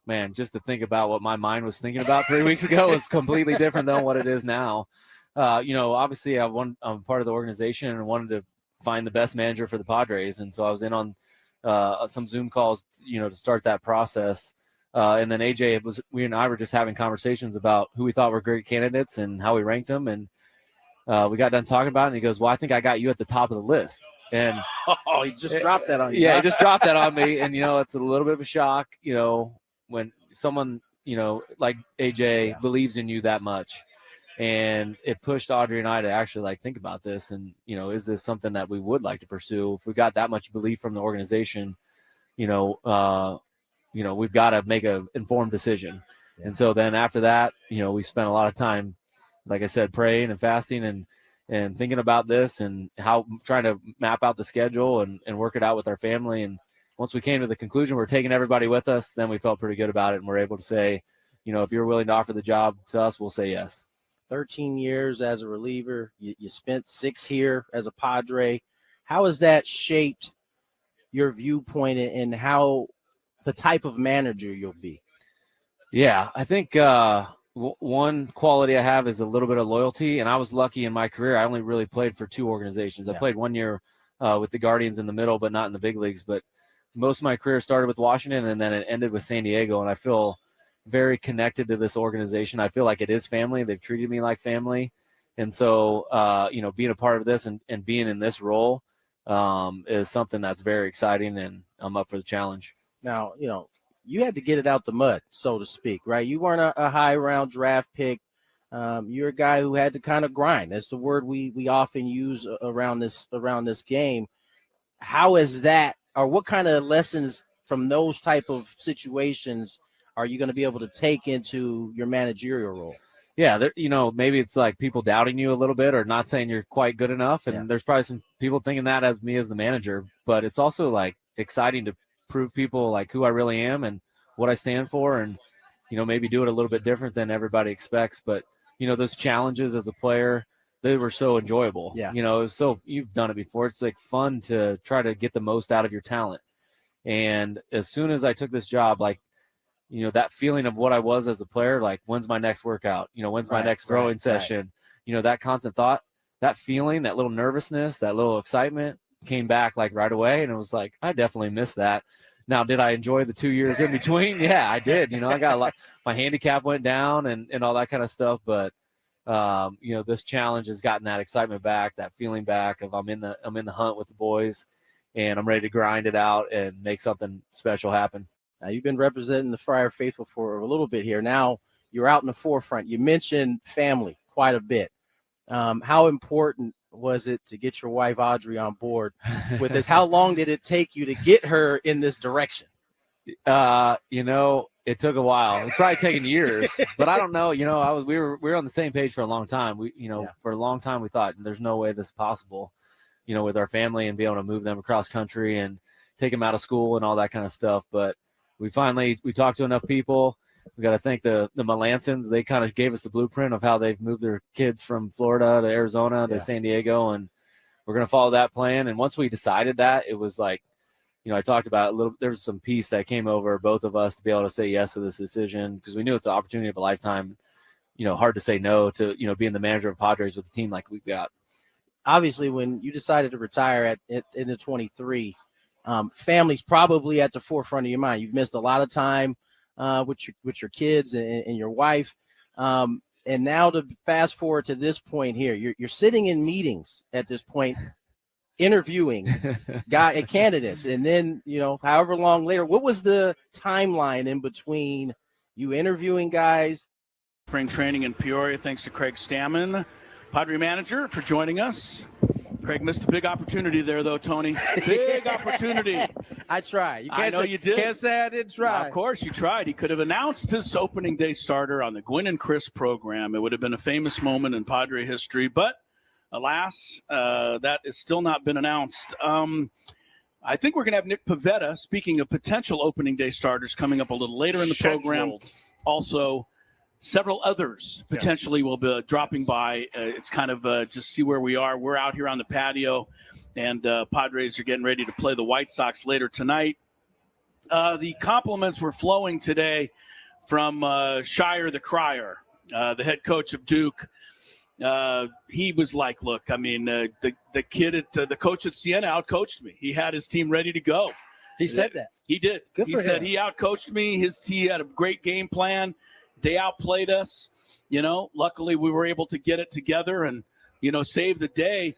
Man, just to think about what my mind was thinking about 3 weeks ago was completely different than what it is now. Obviously I'm part of the organization and wanted to find the best manager for the Padres. And so I was in on some Zoom calls, to start that process. And then we and I were just having conversations about who we thought were great candidates and how we ranked them. And we got done talking about it. And he goes, well, I think I got you at the top of the list. And he just dropped that on you. Yeah, he just dropped that on me. And, it's a little bit of a shock, when someone, like AJ believes in you that much. And it pushed Audrey and I to actually think about this. And, is this something that we would like to pursue? If we got that much belief from the organization, we've got to make an informed decision. Yeah. And so then after that, we spent a lot of time, like I said, praying and fasting and thinking about this and how trying to map out the schedule and work it out with our family. And once we came to the conclusion we're taking everybody with us, then we felt pretty good about it. And we're able to say, if you're willing to offer the job to us, we'll say yes. 13 years as a reliever. You spent 6 here as a Padre. How has that shaped your viewpoint and how the type of manager you'll be? Yeah, I think one quality I have is a little bit of loyalty, and I was lucky in my career. I only really played for 2 organizations. I played 1 year with the Guardians in the middle, but not in the big leagues. But most of my career started with Washington, and then it ended with San Diego, and I feel very connected to this organization. I feel like it is family. They've treated me like family. And so, being a part of this and being in this role is something that's very exciting, and I'm up for the challenge. Now, you had to get it out the mud, so to speak, right? You weren't a high round draft pick. You're a guy who had to kind of grind. That's the word we often use around this game. How is that, or what kind of lessons from those type of situations are you going to be able to take into your managerial role? Yeah, maybe it's like people doubting you a little bit or not saying you're quite good enough. And there's probably some people thinking that as me as the manager. But it's also exciting to prove people who I really am and what I stand for and, maybe do it a little bit different than everybody expects. But, those challenges as a player, they were so enjoyable. Yeah. It was so you've done it before. It's fun to try to get the most out of your talent. And as soon as I took this job, that feeling of what I was as a player, when's my next workout? When's my next throwing session? Right. That constant thought, that feeling, that little nervousness, that little excitement came back right away. And it was I definitely missed that. Now, did I enjoy the 2 years in between? Yeah, I did. I got a lot. My handicap went down and all that kind of stuff. But this challenge has gotten that excitement back, that feeling back of I'm in the hunt with the boys, and I'm ready to grind it out and make something special happen. Now, you've been representing the Friar Faithful for a little bit here. Now you're out in the forefront. You mentioned family quite a bit. How important was it to get your wife Audrey on board with this? How long did it take you to get her in this direction? It took a while. It's probably taken years, but I don't know. We were on the same page for a long time. For a long time we thought there's no way this is possible, with our family and be able to move them across country and take them out of school and all that kind of stuff. But we talked to enough people. We got to thank the Melancons. They kind of gave us the blueprint of how they've moved their kids from Florida to Arizona to San Diego, and we're going to follow that plan. And once we decided that, it was like, I talked about it a little. There was some peace that came over both of us to be able to say yes to this decision, because we knew it's an opportunity of a lifetime. Hard to say no to, being the manager of Padres with a team like we've got. Obviously, when you decided to retire in the 23, family's probably at the forefront of your mind. You've missed a lot of time with your kids and your wife. And now to fast forward to this point here, you're sitting in meetings at this point, interviewing candidates, and then however long later, what was the timeline in between you interviewing guys? Spring training in Peoria, thanks to Craig Stamman, Padre manager, for joining us. Craig missed a big opportunity there, though, Tony. Big opportunity. I tried. I know you did. Can't say I didn't try. Of course you tried. He could have announced his opening day starter on the Gwynn and Chris program. It would have been a famous moment in Padre history, but alas, that has still not been announced. I think we're going to have Nick Paveta, speaking of potential opening day starters, coming up a little later in the program. Also, several others potentially will be dropping by. It's kind of just see where we are. We're out here on the patio, and Padres are getting ready to play the White Sox later tonight. The compliments were flowing today from Shire the Crier, the head coach of Duke. He was like, look, I mean, the kid at the coach at Siena outcoached me. He had his team ready to go. He said that. He did. Good he for said him. he outcoached me. His team had a great game plan. They outplayed us. Luckily we were able to get it together and, save the day.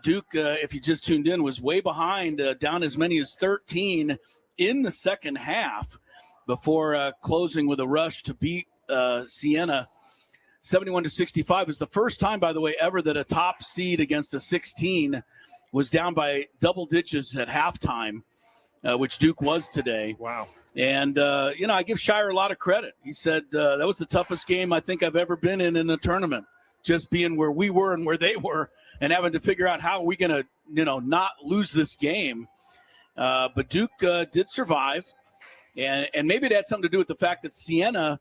Duke, if you just tuned in, was way behind, down as many as 13 in the second half before closing with a rush to beat Siena 71-65. It was the first time, by the way, ever that a top seed against a 16 was down by double digits at halftime, which Duke was today. Wow. And, I give Shire a lot of credit. He said that was the toughest game I think I've ever been in a tournament, just being where we were and where they were and having to figure out how are we going to, not lose this game. But Duke did survive. And maybe it had something to do with the fact that Siena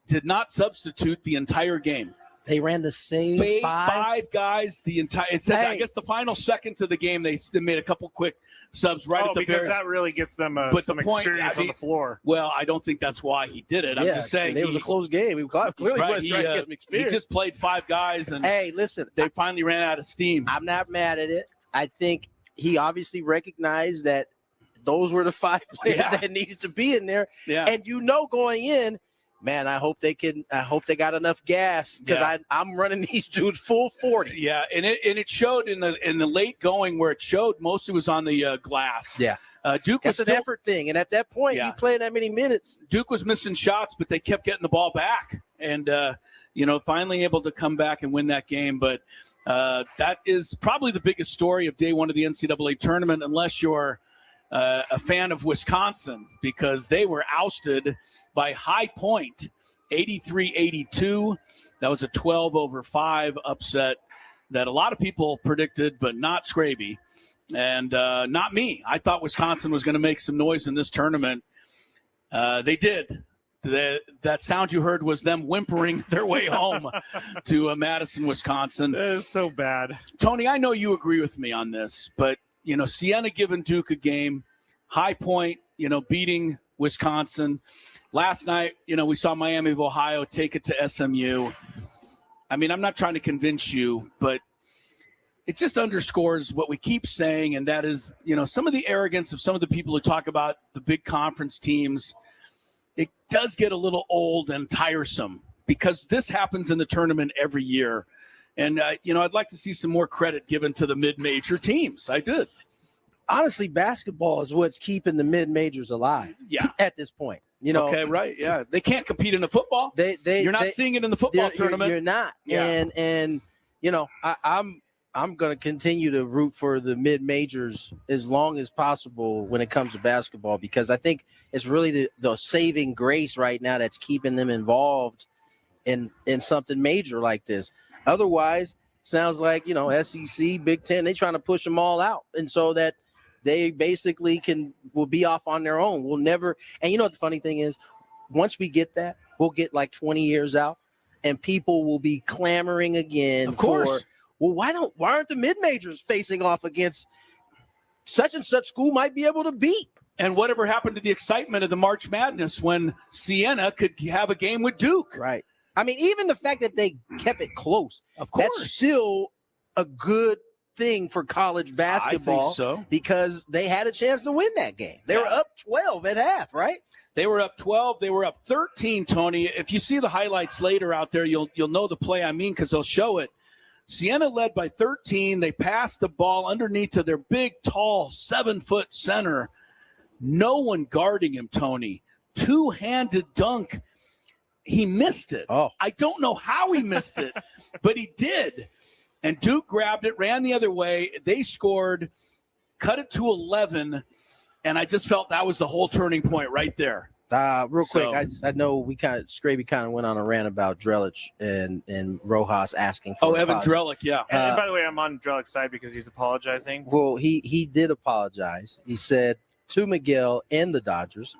did not substitute the entire game. They ran the same five guys the entire. It said, I guess the final second to the game, they made a couple quick subs at the because very. That really gets them some experience on the floor. Well, I don't think that's why he did it. I'm just saying it was a close game. He clearly was trying to get some experience. He just played five guys, and listen, they finally ran out of steam. I'm not mad at it. I think he obviously recognized that those were the five players that needed to be in there, and going in. Man, I hope they got enough gas, because I'm running these dudes full 40. Yeah, and it showed in the late going where it showed mostly was on the glass. Yeah, Duke was an effort thing, and at that point, you playing that many minutes. Duke was missing shots, but they kept getting the ball back, and finally able to come back and win that game. But that is probably the biggest story of day one of the NCAA tournament, unless you're a fan of Wisconsin, because they were ousted by High Point, 83-82. That was a 12-5 upset that a lot of people predicted, but not Skraby, and not me. I thought Wisconsin was going to make some noise in this tournament. They did. That sound you heard was them whimpering their way home to Madison, Wisconsin. That is so bad. Tony, I know you agree with me on this, but, Siena giving Duke a game, High Point, beating Wisconsin. Last night, we saw Miami of Ohio take it to SMU. I mean, I'm not trying to convince you, but it just underscores what we keep saying, and that is, some of the arrogance of some of the people who talk about the big conference teams. It does get a little old and tiresome because this happens in the tournament every year. And, I'd like to see some more credit given to the mid-major teams. I did. Honestly, basketball is what's keeping the mid-majors alive at this point. Okay, right, yeah. They can't compete in the football. You're not seeing it in the football tournament. You're not. Yeah. And I'm going to continue to root for the mid-majors as long as possible when it comes to basketball, because I think it's really the saving grace right now that's keeping them involved in something major like this. Otherwise, sounds like, SEC, Big Ten, they're trying to push them all out. And so that they basically will be off on their own. We'll never – and what the funny thing is? Once we get that, we'll get like 20 years out, and people will be clamoring again. Of course. Why aren't the mid-majors facing off against such and such school might be able to beat? And whatever happened to the excitement of the March Madness when Siena could have a game with Duke? Right. I mean, even the fact that they kept it close, of course, that's still a good thing for college basketball. I think so. Because they had a chance to win that game. They were up 12 at half, right? They were up 12. They were up 13, Tony. If you see the highlights later out there, you'll know the play I mean, because they'll show it. Siena led by 13. They passed the ball underneath to their big, tall, 7-foot center. No one guarding him, Tony. Two-handed dunk. He missed it. Oh. I don't know how he missed it, but he did. And Duke grabbed it, ran the other way. They scored, cut it to 11, and I just felt that was the whole turning point right there. Real quick, I know Skraby kind of went on a rant about Drellich and Rojas asking for Evan Drellich, yeah. And by the way, I'm on Drellich's side because he's apologizing. Well, he did apologize. He said to Miguel and the Dodgers,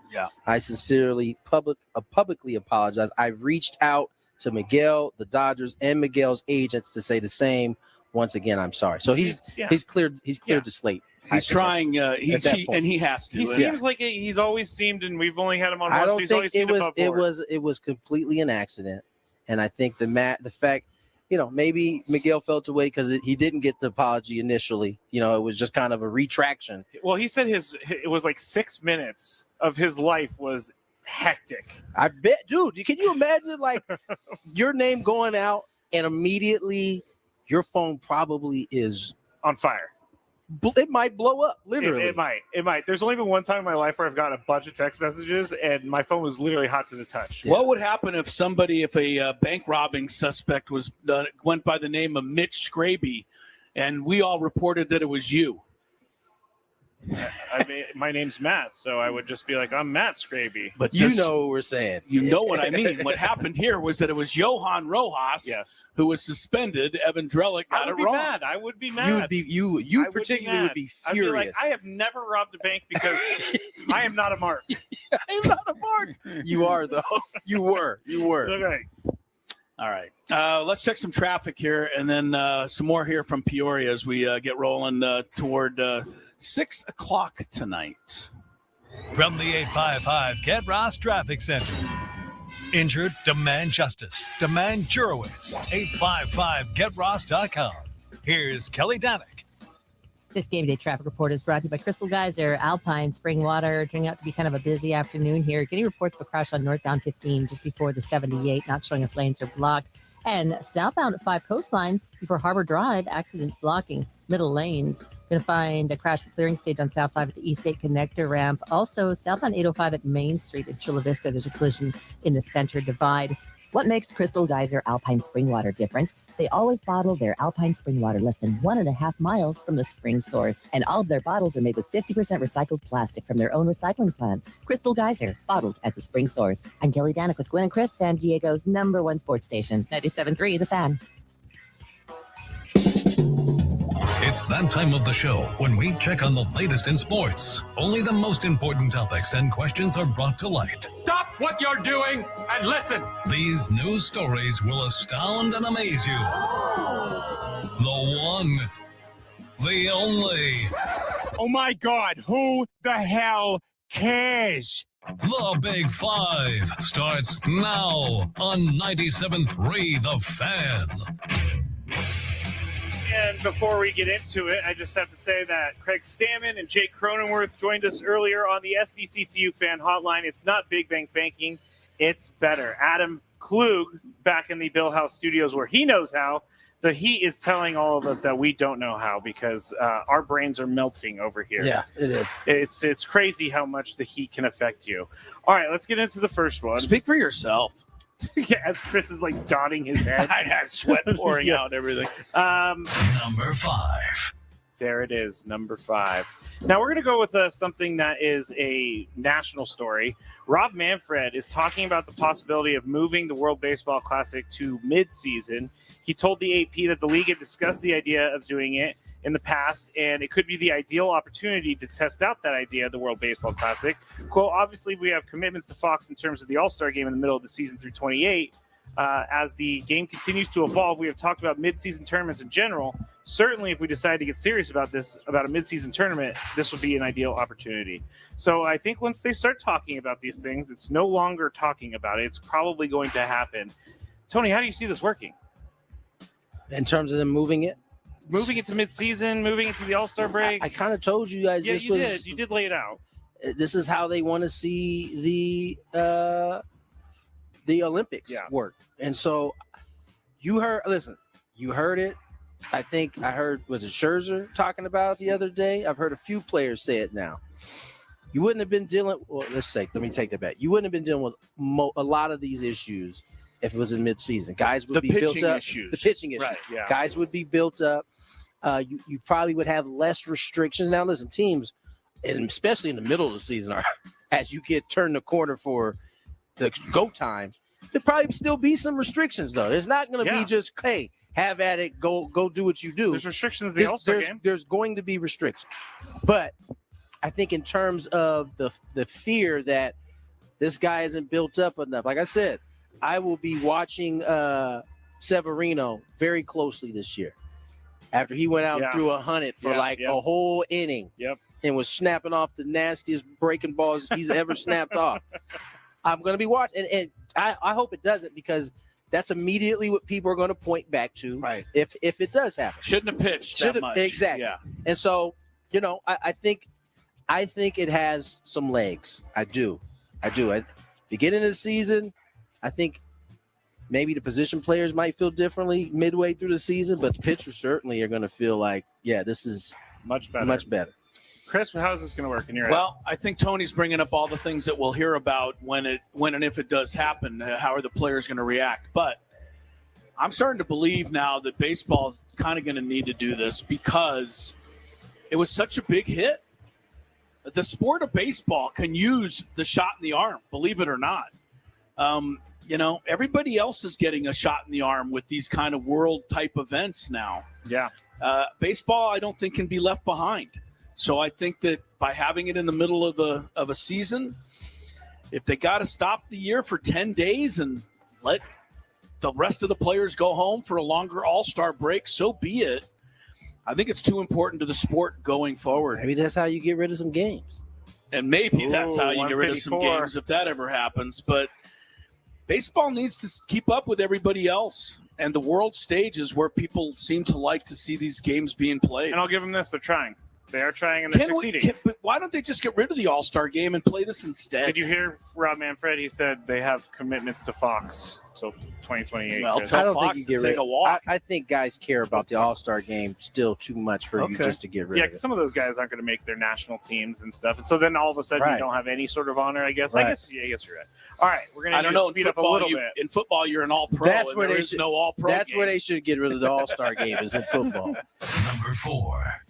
I sincerely publicly apologize. I've reached out to Miguel, the Dodgers, and Miguel's agents to say the same. Once again, I'm sorry. So he's cleared the slate. He's trying, and he has to. He seems like he's always seemed, and we've only had him on. I don't think it was completely an accident, and I think the fact, maybe Miguel felt away because he didn't get the apology initially. It was just kind of a retraction. Well, he said it was like 6 minutes of his life was hectic. I bet, dude. Can you imagine like your name going out and immediately your phone probably is on fire? It might blow up, literally. It might. There's only been one time in my life where I've gotten a bunch of text messages and my phone was literally hot to the touch. What would happen if a bank robbing suspect went by the name of Mitch Skraby, and we all reported that it was you? I mean, my name's Matt, so I would just be like, I'm Matt Skraby. But you know what we're saying. You know what I mean. What happened here was that it was Johan Rojas, who was suspended. Evan Drellich got it wrong. I would be mad. You particularly would be furious. I'd be like, I have never robbed a bank because I am not a mark. I am not a mark. You are, though. You were. Okay. All right. Let's check some traffic here, and then some more here from Peoria as we get rolling toward 6 o'clock tonight. From the 855 Get Ross Traffic Center. Injured? Demand justice. Demand Jurowitz. 855GetRoss.com. Here's Kelly Danick. This Game Day Traffic Report is brought to you by Crystal Geyser. Alpine Spring Water turning out to be kind of a busy afternoon here. Getting reports of a crash on northbound 15 just before the 78, not showing if lanes are blocked. And southbound at 5 Coastline before Harbor Drive, accidents blocking middle lanes. Going to find a crash at the clearing stage on South 5 at the East 8 connector ramp. Also, southbound 805 at Main Street at Chula Vista. There's a collision in the center divide. What makes Crystal Geyser Alpine Spring Water different? They always bottle their Alpine Spring Water less than 1.5 miles from the spring source. And all of their bottles are made with 50% recycled plastic from their own recycling plants. Crystal Geyser, bottled at the spring source. I'm Kelly Danick with Gwynn and Chris, San Diego's #1 sports station, 97.3 The Fan. It's that time of the show when we check on the latest in sports. Only the most important topics and questions are brought to light. Stop what you're doing and listen. These news stories will astound and amaze you. The one, the only. Oh my God, who the hell cares? The Big Five starts now on 97.3 The Fan. And before we get into it, I just have to say that Craig Stamman and Jake Cronenworth joined us earlier on the SDCCU fan hotline. It's not Big Bang Banking, it's better. Adam Klug back in the Bill House studios where he knows how. The heat is telling all of us that we don't know how because our brains are melting over here. Yeah, it is. It's crazy how much the heat can affect you. All right, let's get into the first one. Speak for yourself. Yeah, as Chris is like dotting his head. I have sweat pouring out and everything. Number 5. There it is, number 5. Now we're going to go with something that is a national story. Rob Manfred is talking about the possibility of moving the World Baseball Classic to mid-season. He told the AP that the league had discussed the idea of doing it in the past, and it could be the ideal opportunity to test out that idea of the World Baseball Classic. Quote, obviously, we have commitments to Fox in terms of the All-Star game in the middle of the season through 28. As the game continues to evolve, we have talked about mid-season tournaments in general. Certainly, if we decide to get serious about this, about a mid-season tournament, this would be an ideal opportunity. So I think once they start talking about these things, it's no longer talking about it. It's probably going to happen. Tony, how do you see this working? In terms of them moving it? Moving it to mid-season, moving it to the All-Star break. I kind of told you guys. Yeah, this you was, did. You did lay it out. This is how they want to see the Olympics work. And so you heard it. I think I heard, was it Scherzer talking about it the other day? I've heard a few players say it now. You wouldn't have been dealing, let me take that back. You wouldn't have been dealing with a lot of these issues if it was in midseason. Guys would be built up. The pitching issues. Right, yeah. Guys would be built up. You probably would have less restrictions. Now, listen, teams, and especially in the middle of the season, are as you get turned the corner for the go time, there'll probably still be some restrictions, though. There's not going to be just, hey, have at it, go do what you do. There's restrictions in the All-Star game. There's going to be restrictions. But I think in terms of the fear that this guy isn't built up enough, like I said, I will be watching Severino very closely this year. After he went out and threw 100 for a whole inning and was snapping off the nastiest breaking balls he's ever snapped off. I'm going to be watching. And I hope it doesn't, because that's immediately what people are going to point back to if it does happen. Shouldn't have pitched that much. Exactly. Yeah. And so, I think it has some legs. I do. At the beginning of the season, I think maybe the position players might feel differently midway through the season, but the pitchers certainly are going to feel like, this is much better. Much better. Chris, how is this going to work in your Well, I think Tony's bringing up all the things that we'll hear about when and if it does happen. How are the players going to react? But I'm starting to believe now that baseball is kind of going to need to do this because it was such a big hit. The sport of baseball can use the shot in the arm, believe it or not. Everybody else is getting a shot in the arm with these kind of world-type events now. Yeah. Baseball, I don't think, can be left behind. So I think that by having it in the middle of a season, if they got to stop the year for 10 days and let the rest of the players go home for a longer all-star break, so be it. I think it's too important to the sport going forward. Maybe that's how you get rid of some games. And maybe that's how you get rid of some games if that ever happens. But baseball needs to keep up with everybody else. And the world stage is where people seem to like to see these games being played. And I'll give them this. They're trying. They are trying, and they're succeeding. But why don't they just get rid of the All-Star game and play this instead? Did you hear Rob Manfred? He said they have commitments to Fox until 2028. Well, I don't Fox think you to get take a walk. I think guys care about the All-Star game still too much for you just to get rid of it. Some of those guys aren't going to make their national teams and stuff. And so then all of a sudden you don't have any sort of honor, I guess. I guess you're right. All right, we're going to speed up a little bit. In football, you're an all-pro, that's and where there is no all-pro That's game. where they should get rid of the All-Star game, is in football. Number 4.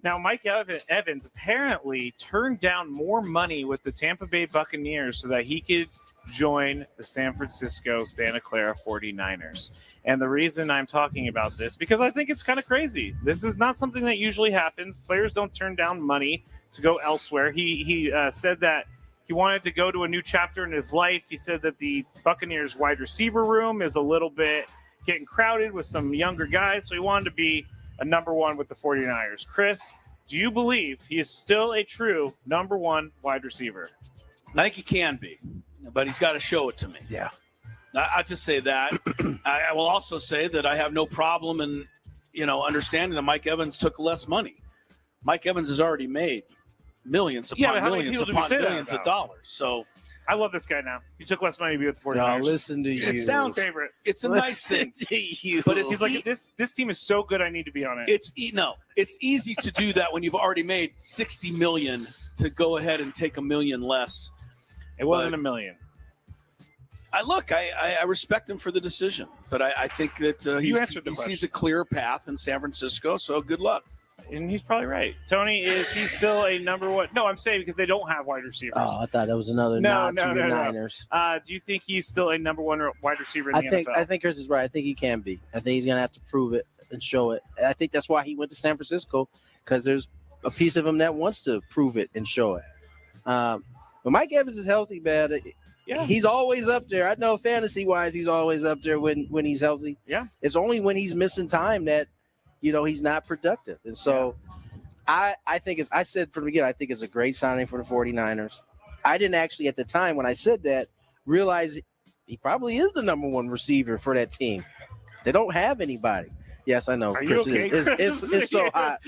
Now, Mike Evans apparently turned down more money with the Tampa Bay Buccaneers so that he could join the San Francisco Santa Clara 49ers. And the reason I'm talking about this, because I think it's kind of crazy. This is not something that usually happens. Players don't turn down money to go elsewhere. He said that he wanted to go to a new chapter in his life. He said that the Buccaneers wide receiver room is a little bit getting crowded with some younger guys, so he wanted to be a number one with the 49ers. Chris, do you believe he is still a true number one wide receiver? I think he can be, but he's got to show it to me. Yeah. I'll just say that. I will also say that I have no problem in understanding that Mike Evans took less money. Mike Evans has already made millions upon millions upon millions of dollars. So I love this guy now. He took less money to be with the 49ers. No, listen to you. it sounds favorite. It's a nice thing. But he's like, this team is so good, I need to be on it. It's easy to do that when you've already made $60 million to go ahead and take $1 million less. It wasn't $1 million. I respect him for the decision, but I think that he sees a clear path in San Francisco. So good luck. And he's probably right. Tony, is he still a number one? No, I'm saying because they don't have wide receivers. Oh, I thought that was another nod to the Niners. Do you think he's still a number one wide receiver in the NFL? I think Chris is right. I think he can be. I think he's going to have to prove it and show it. I think that's why he went to San Francisco, because there's a piece of him that wants to prove it and show it. But Mike Evans is healthy, man. Yeah. He's always up there. I know fantasy-wise he's always up there when he's healthy. Yeah. It's only when he's missing time that he's not productive. And so I think I said from the beginning, I think it's a great signing for the 49ers. I didn't actually at the time when I said that realize he probably is the number one receiver for that team. They don't have anybody. Yes, I know. Are Chris, you okay, it's so hot.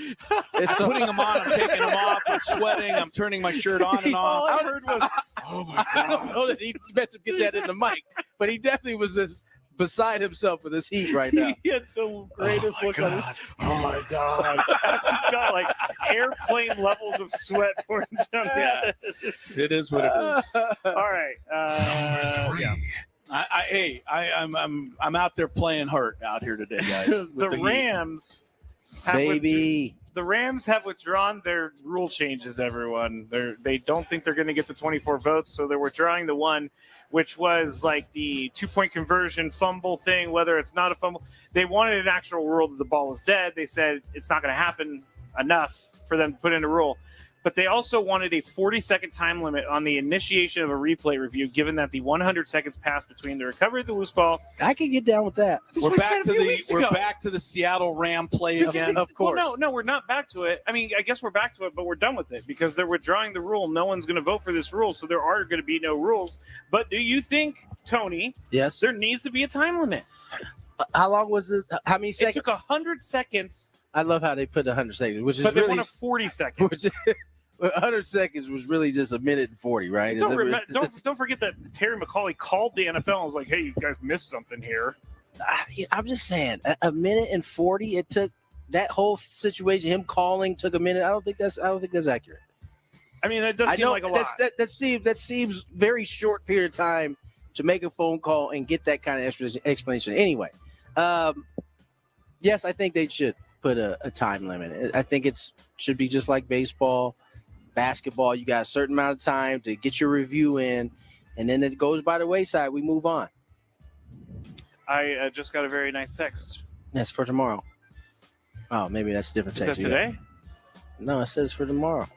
I'm putting them on. I'm taking them off. I'm sweating. I'm turning my shirt on and off. All I heard was, oh, my God. I don't know that he meant to get that in the mic, but he definitely was just beside himself with this heat right now. He had the greatest look on his. Oh, my God. He's got, like, airplane levels of sweat pouring down his head. It is what it is. All right. Yeah. I'm out there playing hurt out here today, guys. The Rams have withdrawn their rule changes, everyone. They don't think they're going to get the 24 votes, so they're withdrawing the one, which was like the 2-point conversion fumble thing, whether it's not a fumble. They wanted an actual rule that the ball was dead. They said it's not going to happen enough for them to put in a rule. But they also wanted a 40-second time limit on the initiation of a replay review, given that the 100 seconds passed between the recovery of the loose ball. I can get down with that. We're back to the Seattle Ram play again. Of course. Well, no, we're not back to it. I mean, I guess we're back to it, but we're done with it because they're withdrawing the rule. No one's going to vote for this rule, so there are going to be no rules. But do you think, Tony? Yes. There needs to be a time limit. How long was it? How many seconds? It took 100 seconds. I love how they put 100 seconds, which is but they really wanted 40 seconds. 100 seconds was really just 1:40, right? Don't forget that Terry McAulay called the NFL and was like, "Hey, you guys missed something here." I'm just saying, 1:40. It took that whole situation. Him calling took a minute. I don't think that's accurate. I mean, that does seem like a lot. That seems very short period of time to make a phone call and get that kind of explanation. Anyway, yes, I think they should put a time limit. I think it should be just like baseball. Basketball, you got a certain amount of time to get your review in, and then it goes by the wayside. We move on. I just got a very nice text. That's for tomorrow. Oh, maybe that's a different text. Is that today? No, it says for tomorrow.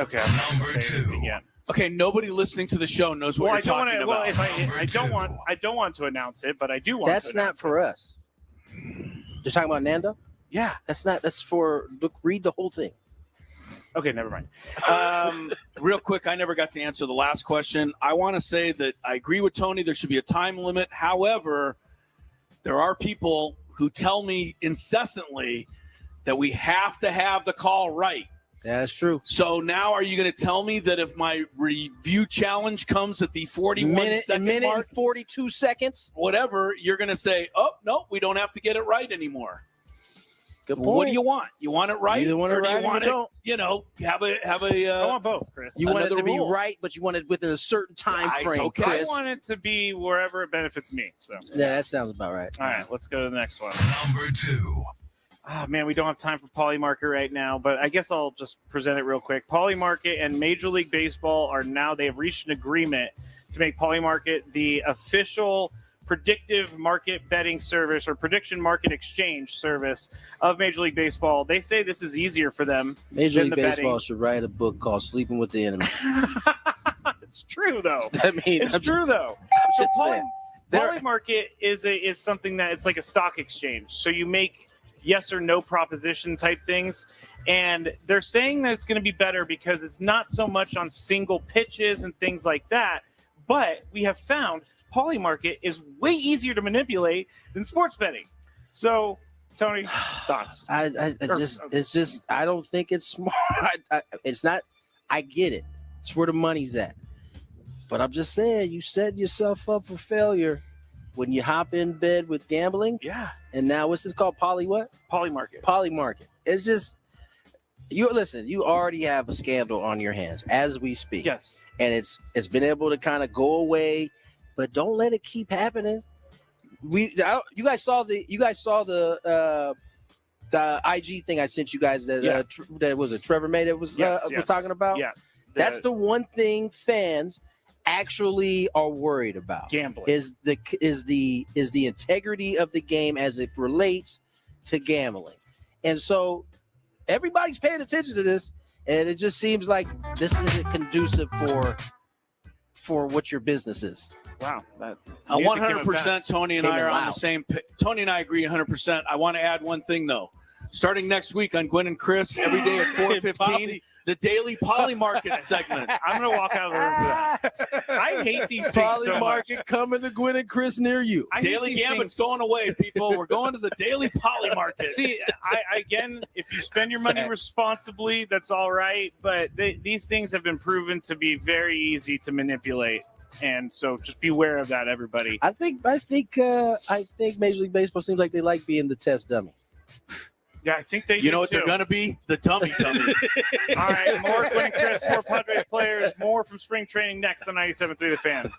Okay. Number 2. Yeah. Okay, nobody listening to the show knows what you're talking about. Well, I don't want to announce it, but I do want. That's not for us. You're talking about Nando? Yeah. That's for read the whole thing. Okay, never mind. Real quick, I never got to answer the last question. I want to say that I agree with Tony. There should be a time limit. However, there are people who tell me incessantly that we have to have the call right. Yeah, that's true. So now are you going to tell me that if my review challenge comes at the 41-second minute mark, and 42 seconds, whatever, you're going to say, oh, no, we don't have to get it right anymore. Good point. What do you want? You want it right? Either want it or do right you want or you don't. have a I want both, Chris. You want it to be rule. right, but you want it within a certain time frame. Okay. Chris. I want it to be wherever it benefits me. So yeah, that sounds about right. All right, let's go to the next one. Number 2. Oh, man, we don't have time for Polymarket right now, but I guess I'll just present it real quick. Polymarket and Major League Baseball they have reached an agreement to make Polymarket the official predictive market betting service or prediction market exchange service of Major League Baseball. They say this is easier for them. Major League Baseball should write a book called Sleeping with the Enemy. It's true, though. It's true, though. So Polymarket is something that it's like a stock exchange. So you make yes or no proposition type things. And they're saying that it's going to be better because it's not so much on single pitches and things like that. But we have found Polymarket is way easier to manipulate than sports betting. So Tony, thoughts? It's just, I don't think it's smart. It's not, I get it. It's where the money's at. But I'm just saying, you set yourself up for failure when you hop in bed with gambling. Yeah. And now what's this called? Polymarket. Polymarket. It's just, you already have a scandal on your hands as we speak. Yes. And it's been able to kind of go away, but don't let it keep happening. You guys saw the IG thing I sent you guys that that was it Trevor made was talking about. Yeah. That's the one thing fans actually are worried about. Gambling is the integrity of the game as it relates to gambling. And so everybody's paying attention to this, and it just seems like this isn't conducive for what your business is. Wow. 100%. Tony and I are on the same. Tony and I agree 100%. I want to add one thing though. Starting next week on Gwynn and Chris, every day at 4:15, the daily Polymarket segment. I'm gonna walk out of the room for that. I hate these things so much. Polymarket coming to Gwynn and Chris near you. Daily Gambit's going away, people. We're going to the daily Polymarket. See, again, if you spend your money responsibly, that's all right. But these things have been proven to be very easy to manipulate. And so just beware of that, everybody. I think Major League Baseball seems like they like being the test dummy. Yeah, I think they You know what too. they're going to be? The dummy. All right, more Gwynn and Chris, more Padres players, more from spring training next on 97.3 The Fan.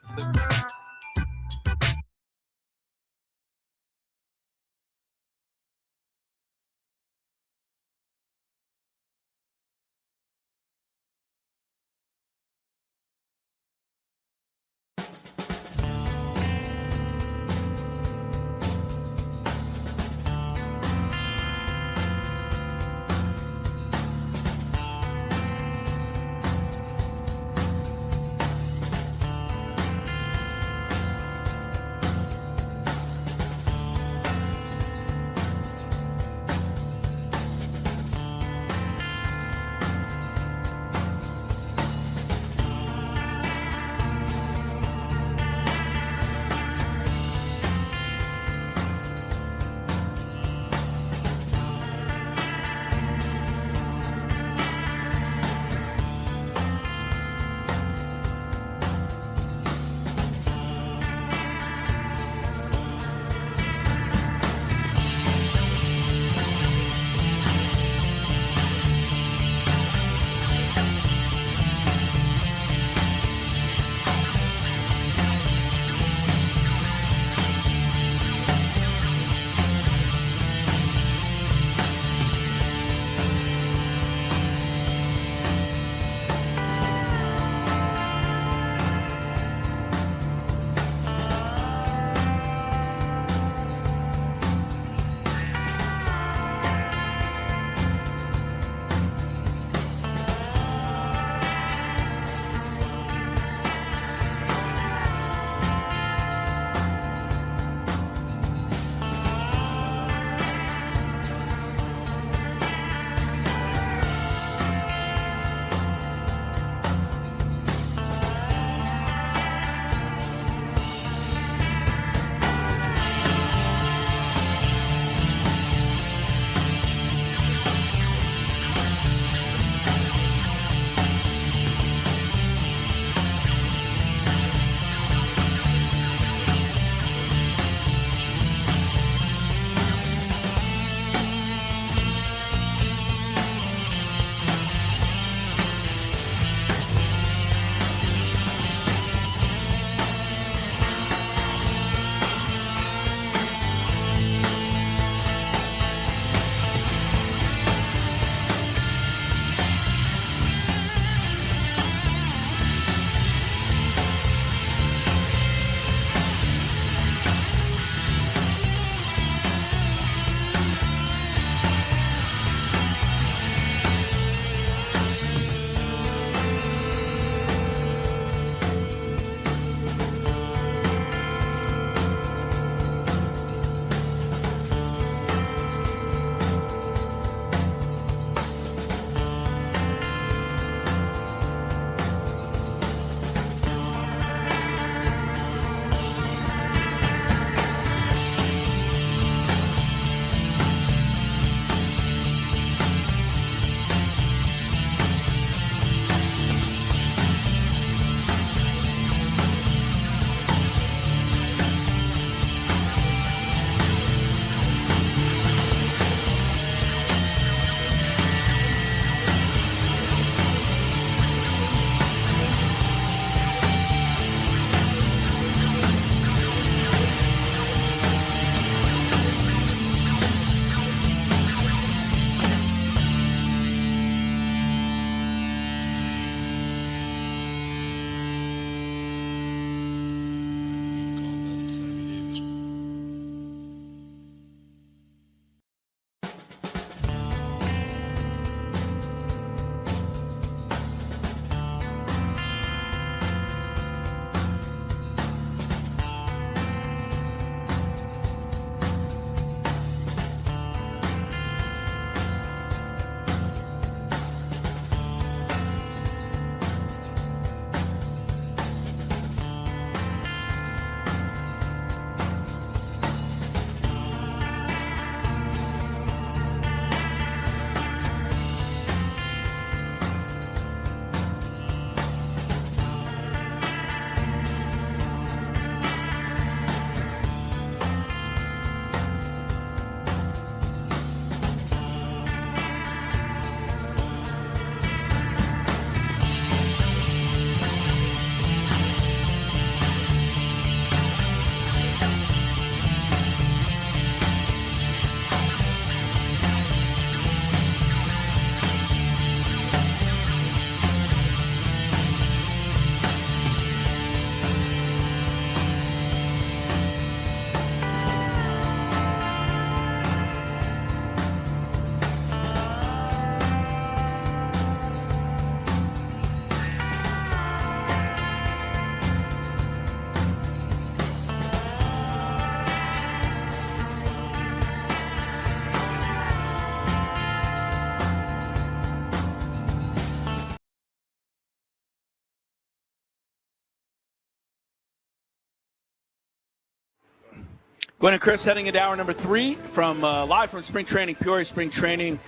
Gwynn and Chris heading into hour number 3 from live from spring training, Peoria spring training.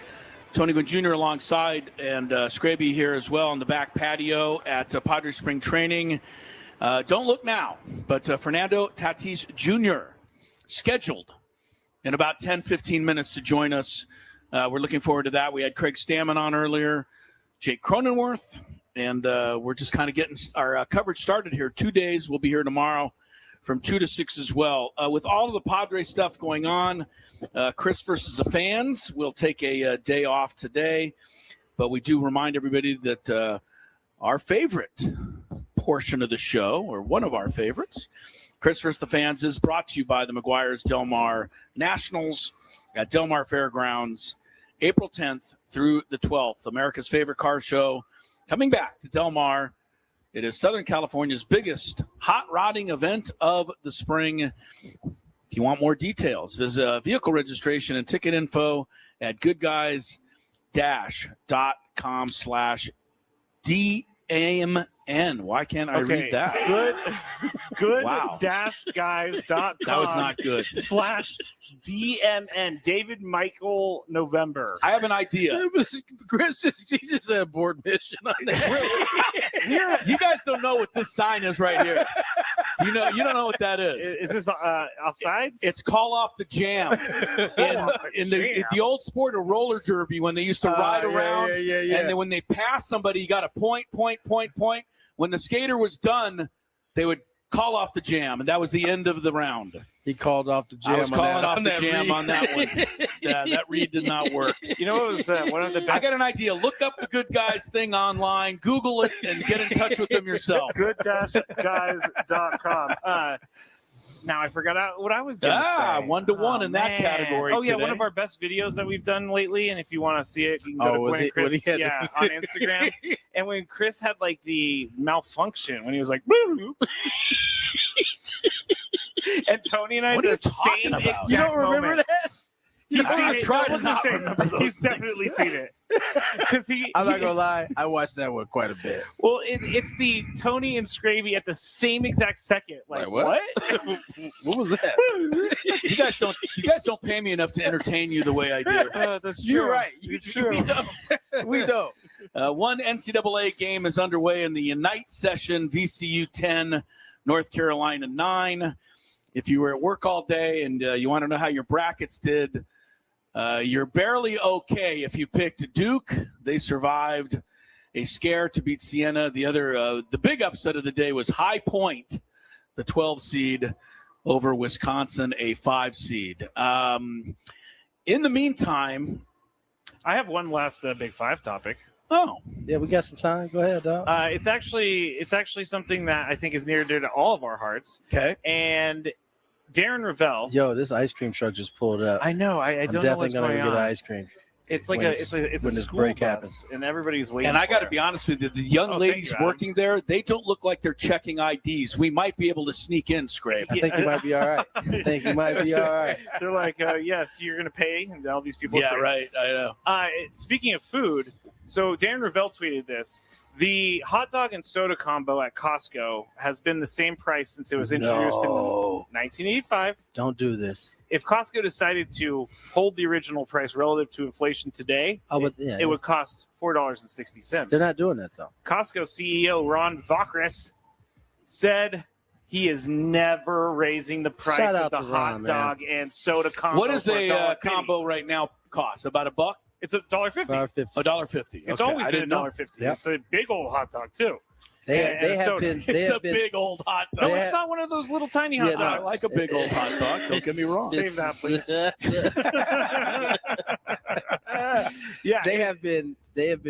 Tony Gwynn Jr. alongside, and Skraby here as well on the back patio at Padres spring training. Don't look now, but Fernando Tatis Jr. scheduled in about 10-15 minutes to join us. We're looking forward to that. We had Craig Stamman on earlier, Jake Cronenworth, and we're just kind of getting our coverage started here. 2 days. We'll be here tomorrow from 2 to 6 as well. With all of the Padres stuff going on, Chris versus the fans, we'll take a day off today. But we do remind everybody that our favorite portion of the show, or one of our favorites, Chris versus the fans, is brought to you by the McGuire's Del Mar Nationals at Del Mar Fairgrounds, April 10th through the 12th. America's favorite car show coming back to Del Mar. It is Southern California's biggest hot rodding event of the spring. If you want more details, visit vehicle registration and ticket info at goodguys.com/DMN. Why can't I read that? Good Wow. -guys.com. That was not good. /DMN. David Michael November. I have an idea. Chris he just had a board mission on that. You guys don't know what this sign is right here. You don't know what that is. Is this offsides? It's call off the jam. In the old sport of roller derby, when they used to ride around, yeah. and then when they passed somebody, you got a point. When the skater was done, they would call off the jam, and that was the end of the round. He called off the jam. I was calling off the jam on that one. Yeah, that read did not work. You know what was one of the best? I got an idea. Look up the Good Guys thing online, Google it, and get in touch with them yourself. Good-guys.com. Now I forgot what I was going to say. 1-to-1 in that category. Oh, yeah, today. one of our best videos that we've done lately. And if you want to see it, you can go to Gwynn and Chris on Instagram. And when Chris had like the malfunction, when he was like, and Tony and I what had are the you talking same about? exact You don't remember moment. that? He's seen I it. tried to Look at not his face. remember those He's definitely seen it. Because I'm not gonna lie, I watched that one quite a bit. Well, it's the Tony and Skraby at the same exact second. Like what? What was that? You guys don't pay me enough to entertain you the way I do. That's true. You're right. You're true. We don't. One NCAA game is underway in the Unite session, VCU 10, North Carolina 9. If you were at work all day and you want to know how your brackets did, you're barely okay if you picked Duke. They survived a scare to beat Siena. The big upset of the day was High Point, the 12 seed, over Wisconsin, a 5 seed. In the meantime, I have one last Big Five topic. Oh, yeah, we got some time. Go ahead, dog. It's actually something that I think is near and dear to all of our hearts. Okay. And Darren Ravel. Yo, this ice cream truck just pulled up. I know. I don't know what's definitely going gonna on. get ice cream. It's like when it's a when this school break bus, happens. and everybody's waiting. And I got to for it. be honest with you, the young ladies working there, they don't look like they're checking IDs. We might be able to sneak in, Scrape. I think you might be all right. They're like, yes, you're going to pay, and all these people. Yeah, right. I know. Speaking of food, so Darren Ravel tweeted this. The hot dog and soda combo at Costco has been the same price since it was introduced in 1985. Don't do this. If Costco decided to hold the original price relative to inflation today, it would cost $4.60. They're not doing that, though. Costco CEO Ron Vokris said he is never raising the price of the hot dog and soda combo. What does a combo right now cost? About $1? It's $1.50. $1.50. It's always been $1.50. Yep. It's a big old hot dog too. It's a big old hot dog. No, it's not one of those little tiny hot dogs. I like a big old hot dog. Don't get me wrong. Save that, please. Yeah, they have been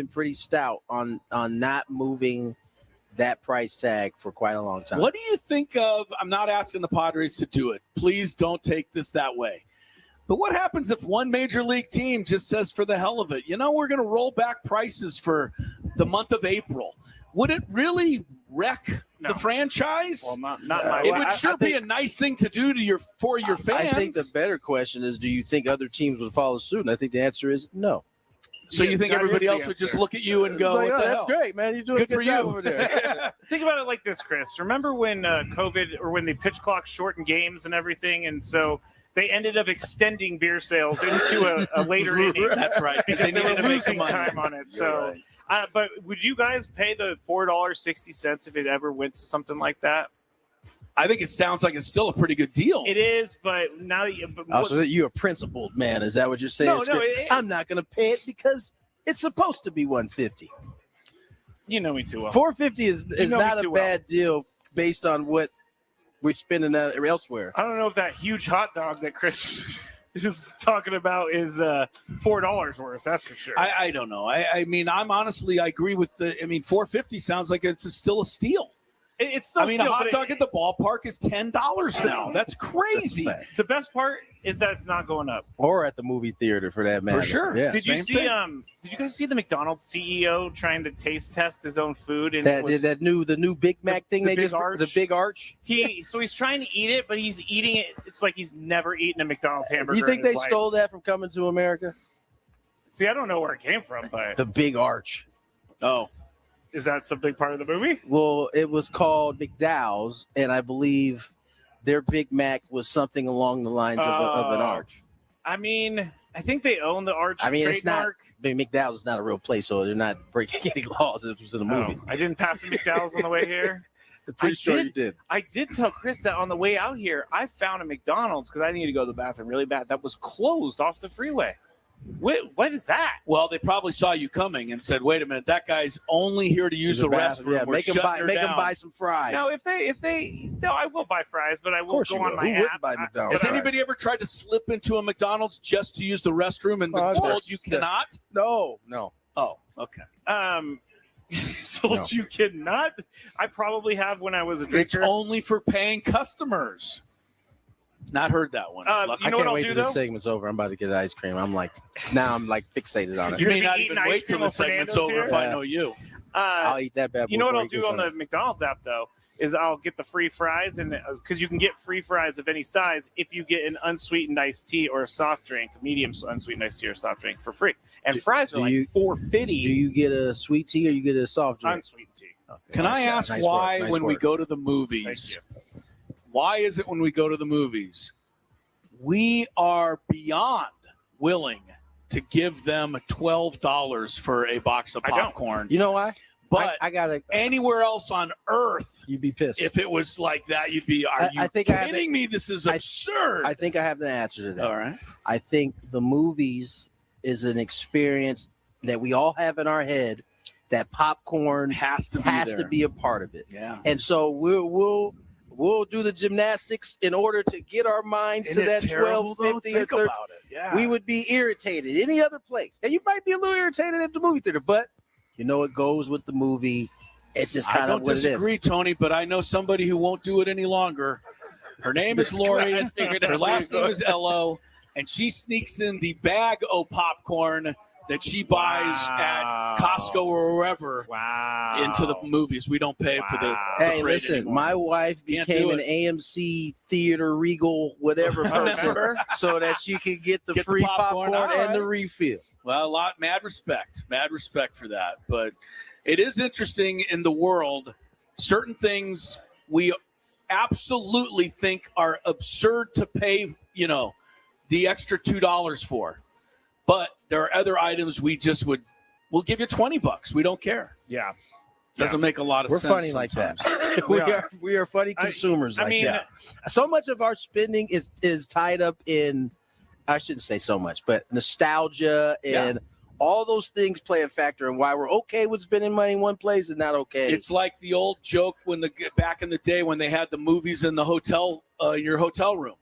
pretty stout on not moving that price tag for quite a long time. What do you think of? I'm not asking the Padres to do it. Please don't take this that way. But what happens if one major league team just says, for the hell of it, we're going to roll back prices for the month of April? Would it really wreck the franchise? Well, not my It would sure be a nice thing to do for your fans. I think the better question is, do you think other teams would follow suit? And I think the answer is no. So you think everybody else would just look at you and go, like, what the that's hell? great, man. You're doing Good a for good job you. over there. Think about it like this, Chris. Remember when COVID or when the pitch clock shortened games and everything, and so they ended up extending beer sales into a later inning. That's right. Because they were losing time on it. So, but would you guys pay the $4.60 if it ever went to something like that? I think it sounds like it's still a pretty good deal. It is, but now that so you're a principled man. Is that what you're saying? No, I'm not going to pay it because it's supposed to be $150. You know me too well. $4.50 is not a bad deal based on what we're spending elsewhere. I don't know if that huge hot dog that Chris is talking about is $4 worth. That's for sure. I don't know. I mean, I agree with $4.50 sounds like it's still a steal. It's still a hot dog at the ballpark is $10 now. That's crazy. The best part is that it's not going up. Or at the movie theater, for that matter. For sure. Yeah. Did you see? Did you guys see the McDonald's CEO trying to taste test his own food? And the new Big Mac thing the big arch. So he's trying to eat it, but he's eating it. It's like he's never eaten a McDonald's hamburger. You think in his they life. stole that from Coming to America? See, I don't know where it came from, but the big arch. Oh. Is that some big part of the movie? Well, it was called McDowell's, and I believe their Big Mac was something along the lines of an arch. I mean, I think they own the arch trademark. It's not. McDowell's is not a real place, so they're not breaking any laws. It was in a movie. I didn't pass the McDowell's on the way here. I'm pretty sure you did. I did tell Chris that on the way out here, I found a McDonald's because I needed to go to the bathroom really bad. That was closed off the freeway. What is that? Well, they probably saw you coming and said, "Wait a minute, that guy's only here to use the restroom. Yeah, make him buy some fries." No, I will buy fries, but I will go on my app. Buy McDonald's Has anybody ever tried to slip into a McDonald's just to use the restroom and been told you cannot? No. Oh, okay. Told you cannot? I probably have when I was a drinker. It's only for paying customers. Not heard that one. You know I can't wait till though? the segment's over. I'm about to get ice cream. I'm fixated on it. You may not even wait till the segment's over if I know you. I'll eat that bad boy. You know what I'll do on the McDonald's app though is I'll get the free fries, and because you can get free fries of any size if you get an unsweetened iced tea or a soft drink, medium unsweetened iced tea or soft drink for free. And fries are like $4.50. Do you get a sweet tea or you get a soft drink? Unsweetened tea. Okay. Can I ask why when we go to the movies? Why is it when we go to the movies, we are beyond willing to give them $12 for a box of popcorn? You know why? But I gotta anywhere else on earth, you'd be pissed. If it was like that, you'd be. Are you kidding me? This is absurd. I think I have the answer to that. All right. I think the movies is an experience that we all have in our head. That popcorn has to be a part of it. Yeah. And so we'll do the gymnastics in order to get our minds to that $12.50 or $13. Yeah. We would be irritated any other place, and you might be a little irritated at the movie theater, but you know it goes with the movie. It's just kind of what it is. I don't disagree, Tony, but I know somebody who won't do it any longer. Her name is Lori. Her last name is Ello, and she sneaks in the bag of popcorn that she buys at Costco or wherever into the movies. We don't pay for the Hey, listen, anymore. my wife became an AMC theater Regal whatever person so that she could get the free popcorn and the refill. Well, mad respect for that. But it is interesting in the world, certain things we absolutely think are absurd to pay, the extra $2 for. But there are other items we'll give you $20. We don't care. Yeah. Doesn't make a lot of We're sense. We're funny sometimes. like that. We are funny consumers that. So much of our spending is tied up in, I shouldn't say so much, but nostalgia and all those things play a factor in why we're okay with spending money in one place and not okay. It's like the old joke back in the day when they had the movies in the hotel, in your hotel room.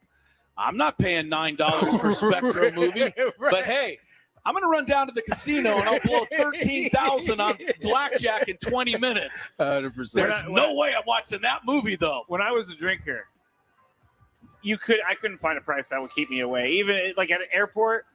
I'm not paying $9 for a Spectrum movie, but hey, I'm going to run down to the casino and I'll blow $13,000 on blackjack in 20 minutes. 100%. There's no way I'm watching that movie though. When I was a drinker, I couldn't find a price that would keep me away. Even like at an airport,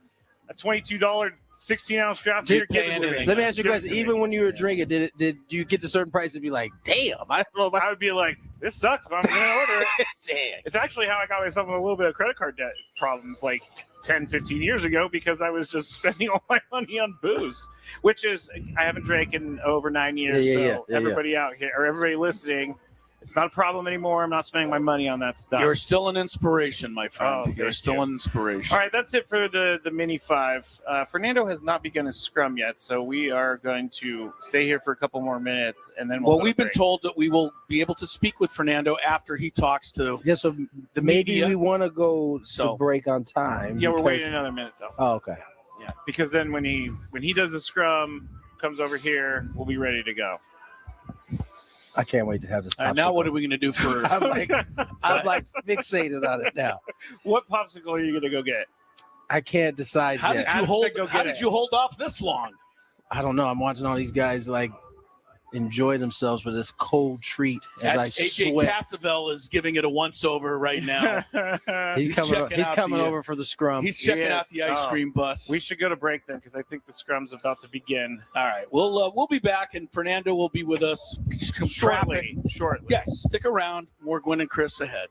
a $22 16-ounce draft beer. Let me ask you a question. Even when you were drinking, did you get to certain price and be like, damn, I don't know. I would be like, this sucks, but I'm going to order it. Damn. It's actually how I got myself in a little bit of credit card debt problems like 10, 15 years ago because I was just spending all my money on booze, which is, I haven't drank in over 9 years. Everybody out here or everybody listening, It's not a problem anymore. I'm not spending my money on that stuff. You're still an inspiration, my friend. Oh, You're still an inspiration. All right, that's it for the mini five. Fernando has not begun his scrum yet, so we are going to stay here for a couple more minutes, and then we've been told that we will be able to speak with Fernando after he talks to so the maybe media. we want to go to break on time. Yeah, we're because- waiting another minute though. Oh, okay. Yeah, because then when he does the scrum, comes over here, we'll be ready to go. I can't wait to have this. Now what are we going to do for? I'm like fixated on it now. What popsicle are you going to go get? I can't decide How yet. did you hold off this long? I don't know. I'm watching all these guys like enjoy themselves with this cold treat as I AJ sweat. Cassavell is giving it a once-over right now. He's coming over for the scrum. He's checking out the ice cream bus. We should go to break then because I think the scrum's about to begin. All right, we'll be back, and Fernando will be with us Shortly. Yes, stick around. More Gwynn and Chris ahead.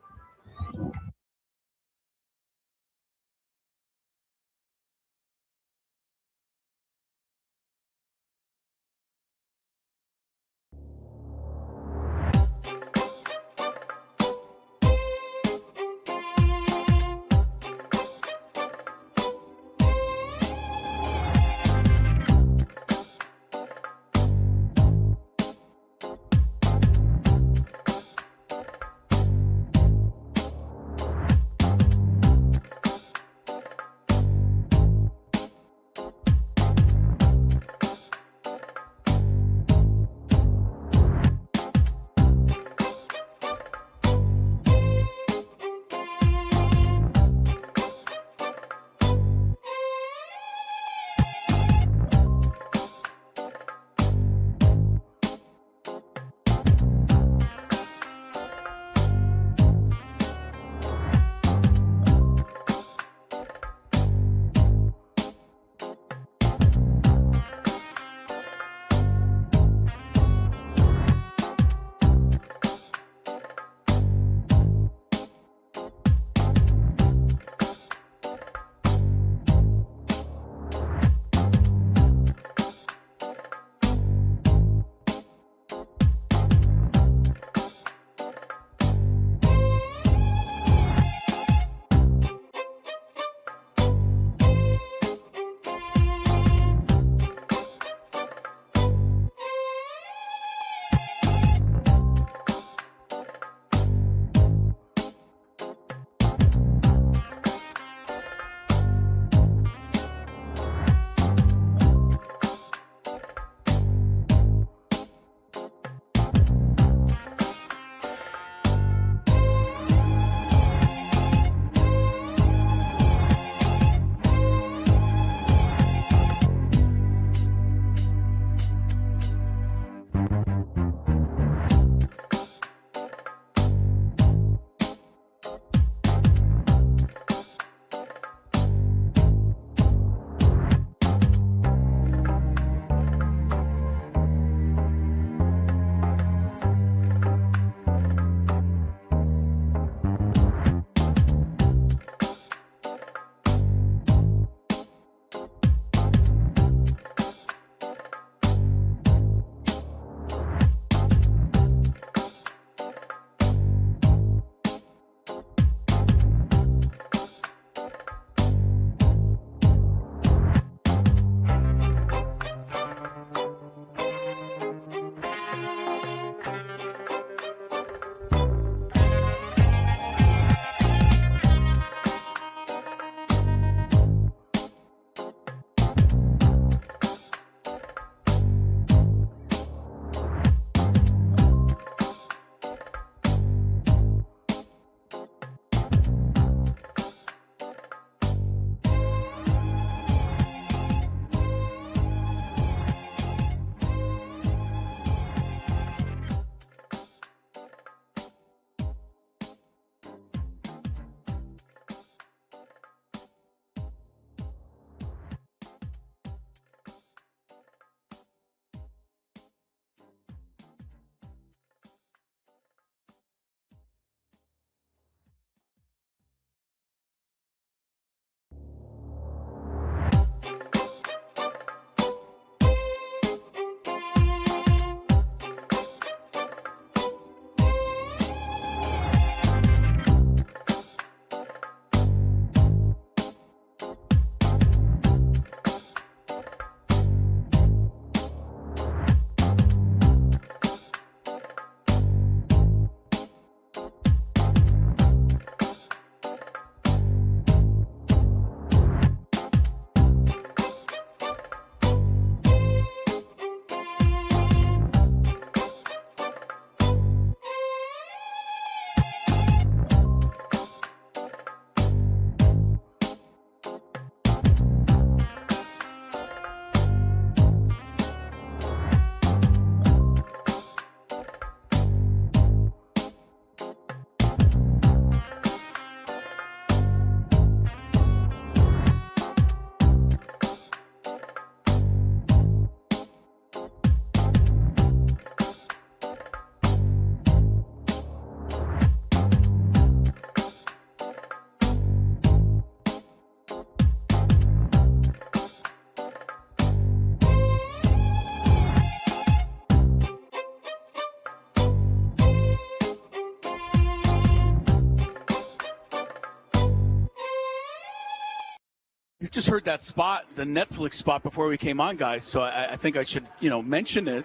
just heard that spot, the Netflix spot, before we came on, guys. So I think I should, mention it.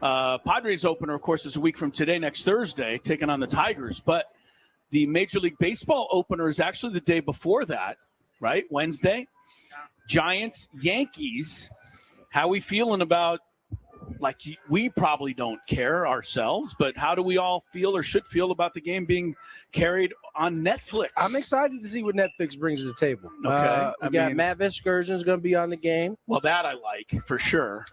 Padres opener, of course, is a week from today, next Thursday, taking on the Tigers. But the Major League Baseball opener is actually the day before that, right? Wednesday. Giants, Yankees. How we feeling about, like, we probably don't care ourselves, but how do we all feel or should feel about the game being carried on Netflix? I'm excited to see what Netflix brings to the table. Okay. We got Matt Vescursion is going to be on the game. Well, that I like, for sure.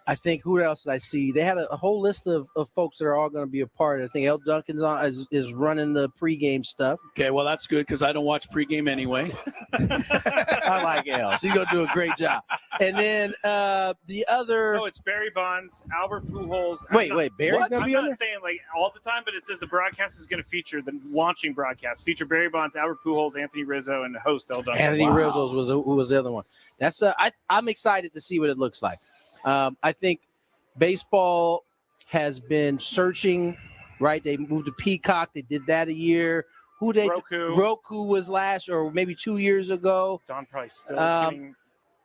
I think, who else did I see? They had a whole list of folks that are all going to be a part. I think El Duncan's is running the pregame stuff. Okay, well, that's good because I don't watch pregame anyway. I like El. She's going to do a great job. And then the other. Oh, it's Barry Bonds, Albert Pujols. Wait, Barry's going to be on there? I'm not saying like all the time, but it says the broadcast is going to feature the launching broadcast. Feature Barry Bonds, Albert Pujols, Anthony Rizzo, and the host El Duncan. Anthony Rizzo was the other one. That's I'm excited to see what it looks like. I think baseball has been searching, right? They moved to Peacock. They did that a year. Roku was last, or maybe 2 years ago. Don probably still is getting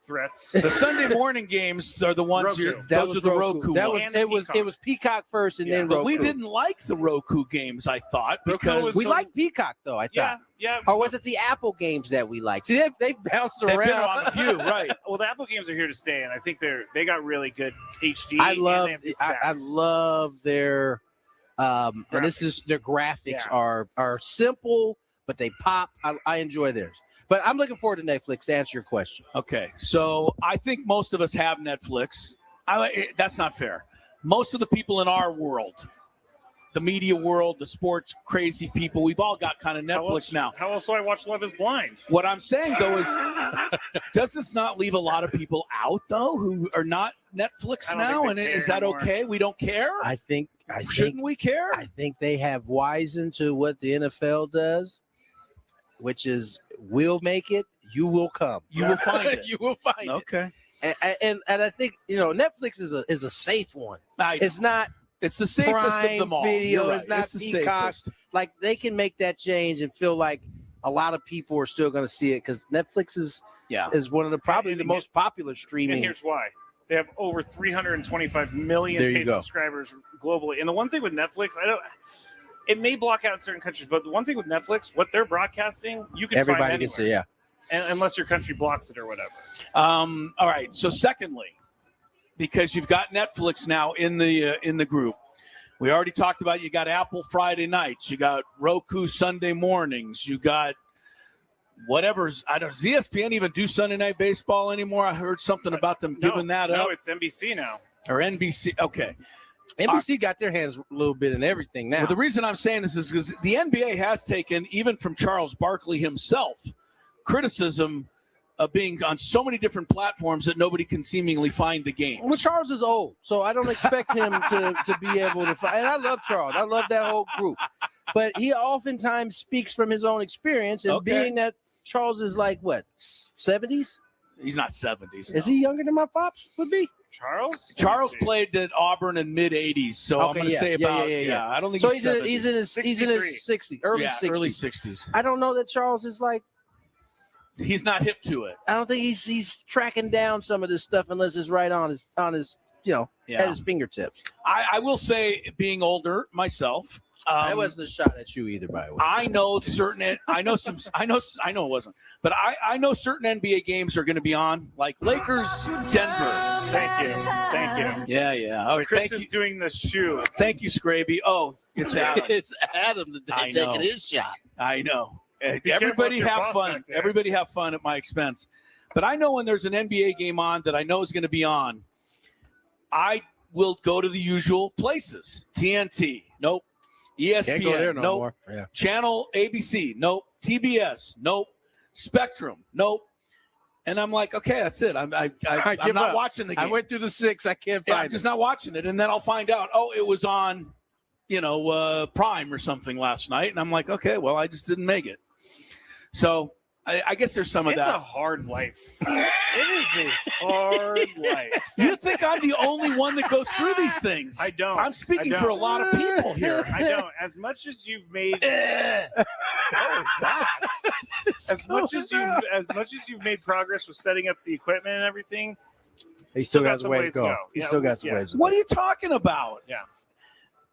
threats. The Sunday morning games are the ones those are the Roku ones. It was Peacock first, and then Roku. But we didn't like the Roku games, I thought, because we liked Peacock, though. I thought. Yeah. Or was it the Apple games that we liked? See, they've bounced around. They've been on a few, right? Well, the Apple games are here to stay, and I think they got really good HD. I love their and this is their graphics are simple, but they pop. I enjoy theirs. But I'm looking forward to Netflix, to answer your question. Okay, so I think most of us have Netflix. That's not fair. Most of the people in our world, the media world, the sports crazy people, we've all got kind of Netflix now. How else do I watch Love is Blind? What I'm saying, though, is does this not leave a lot of people out, though, who are not Netflix now? And is that anymore. Okay? We don't care? Shouldn't we care? I think they have wisened to what the NFL does, which is we'll make it, you will come. You will find it. You will find it. Okay. And I think, Netflix is a safe one. It's not. It's the safest Prime of them all. Video. Right. It's not the Peacock. safest. Like, they can make that change and feel like a lot of people are still going to see it because Netflix is one of the most popular streaming. And here's why. They have over 325 million paid subscribers globally. And the one thing with Netflix, it may block out certain countries, but the one thing with Netflix, what they're broadcasting, you can everybody find can anywhere. see, unless your country blocks it or whatever. All right. So secondly, because you've got Netflix now in the group, we already talked about you got Apple Friday nights, you got Roku Sunday mornings, you got whatever's. Does ESPN even do Sunday Night Baseball anymore? I heard something about them giving that up. No, it's NBC now. Or NBC. Okay. NBC got their hands a little bit in everything now. Well, the reason I'm saying this is because the NBA has taken, even from Charles Barkley himself, criticism of being on so many different platforms that nobody can seemingly find the games. Well, Charles is old, so I don't expect him to be able to find. And I love Charles. I love that whole group. But he oftentimes speaks from his own experience. And being that Charles is like, what, 70s? He's not 70s. Is he younger than my pops would be? Charles played at Auburn in mid 80s, so I'm going to say about I don't think so. He's in his 60s, early 60s. I don't know that Charles is like. He's not hip to it. I don't think he's tracking down some of this stuff unless it's right on his at his fingertips. I will say, being older myself. I wasn't a shot at you either, by the way. I know certain. I know it wasn't, but I know certain NBA games are going to be on, like Lakers, Denver. Thank you. Yeah. All right, Chris is doing the shoe. Thank you, Skraby. Oh, it's Adam. It's Adam today taking his shot. I know. Everybody have fun. Everybody have fun at my expense. But I know when there's an NBA game on that I know is going to be on, I will go to the usual places. TNT. Nope. ESPN. Can't go there no nope. more. Yeah. Channel ABC. Nope. TBS. Nope. Spectrum. Nope. And I'm like, okay, that's it. I'm not watching the game. I went through the 6. I can't find it. I'm just not watching it. And then I'll find out, it was on, Prime or something last night. And I'm like, okay, well, I just didn't make it. So I guess there's some of that. It's a hard life. It is a hard life. You think I'm the only one that goes through these things? I don't. I'm speaking for a lot of people here. I don't. As much as you've made, what was that? As much as you've made progress with setting up the equipment and everything, He still got some some way ways to go. to go. He Yeah, still got some yeah. ways to go. What are you talking about? Yeah.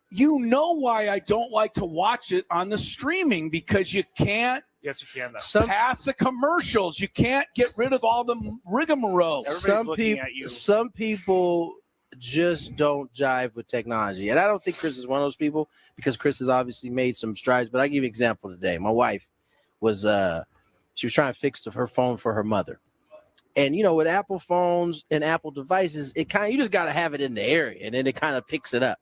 You know why I don't like to watch it on the streaming, because you can't Yes, you can. Though. pass the commercials. You can't get rid of all the rigmarole. Everybody's looking at you. Some people just don't jive with technology. And I don't think Chris is one of those people, because Chris has obviously made some strides. But I'll give you an example today. My wife was she was trying to fix her phone for her mother. And, you know, with Apple phones and Apple devices, you just got to have it in the area, and then it kind of picks it up,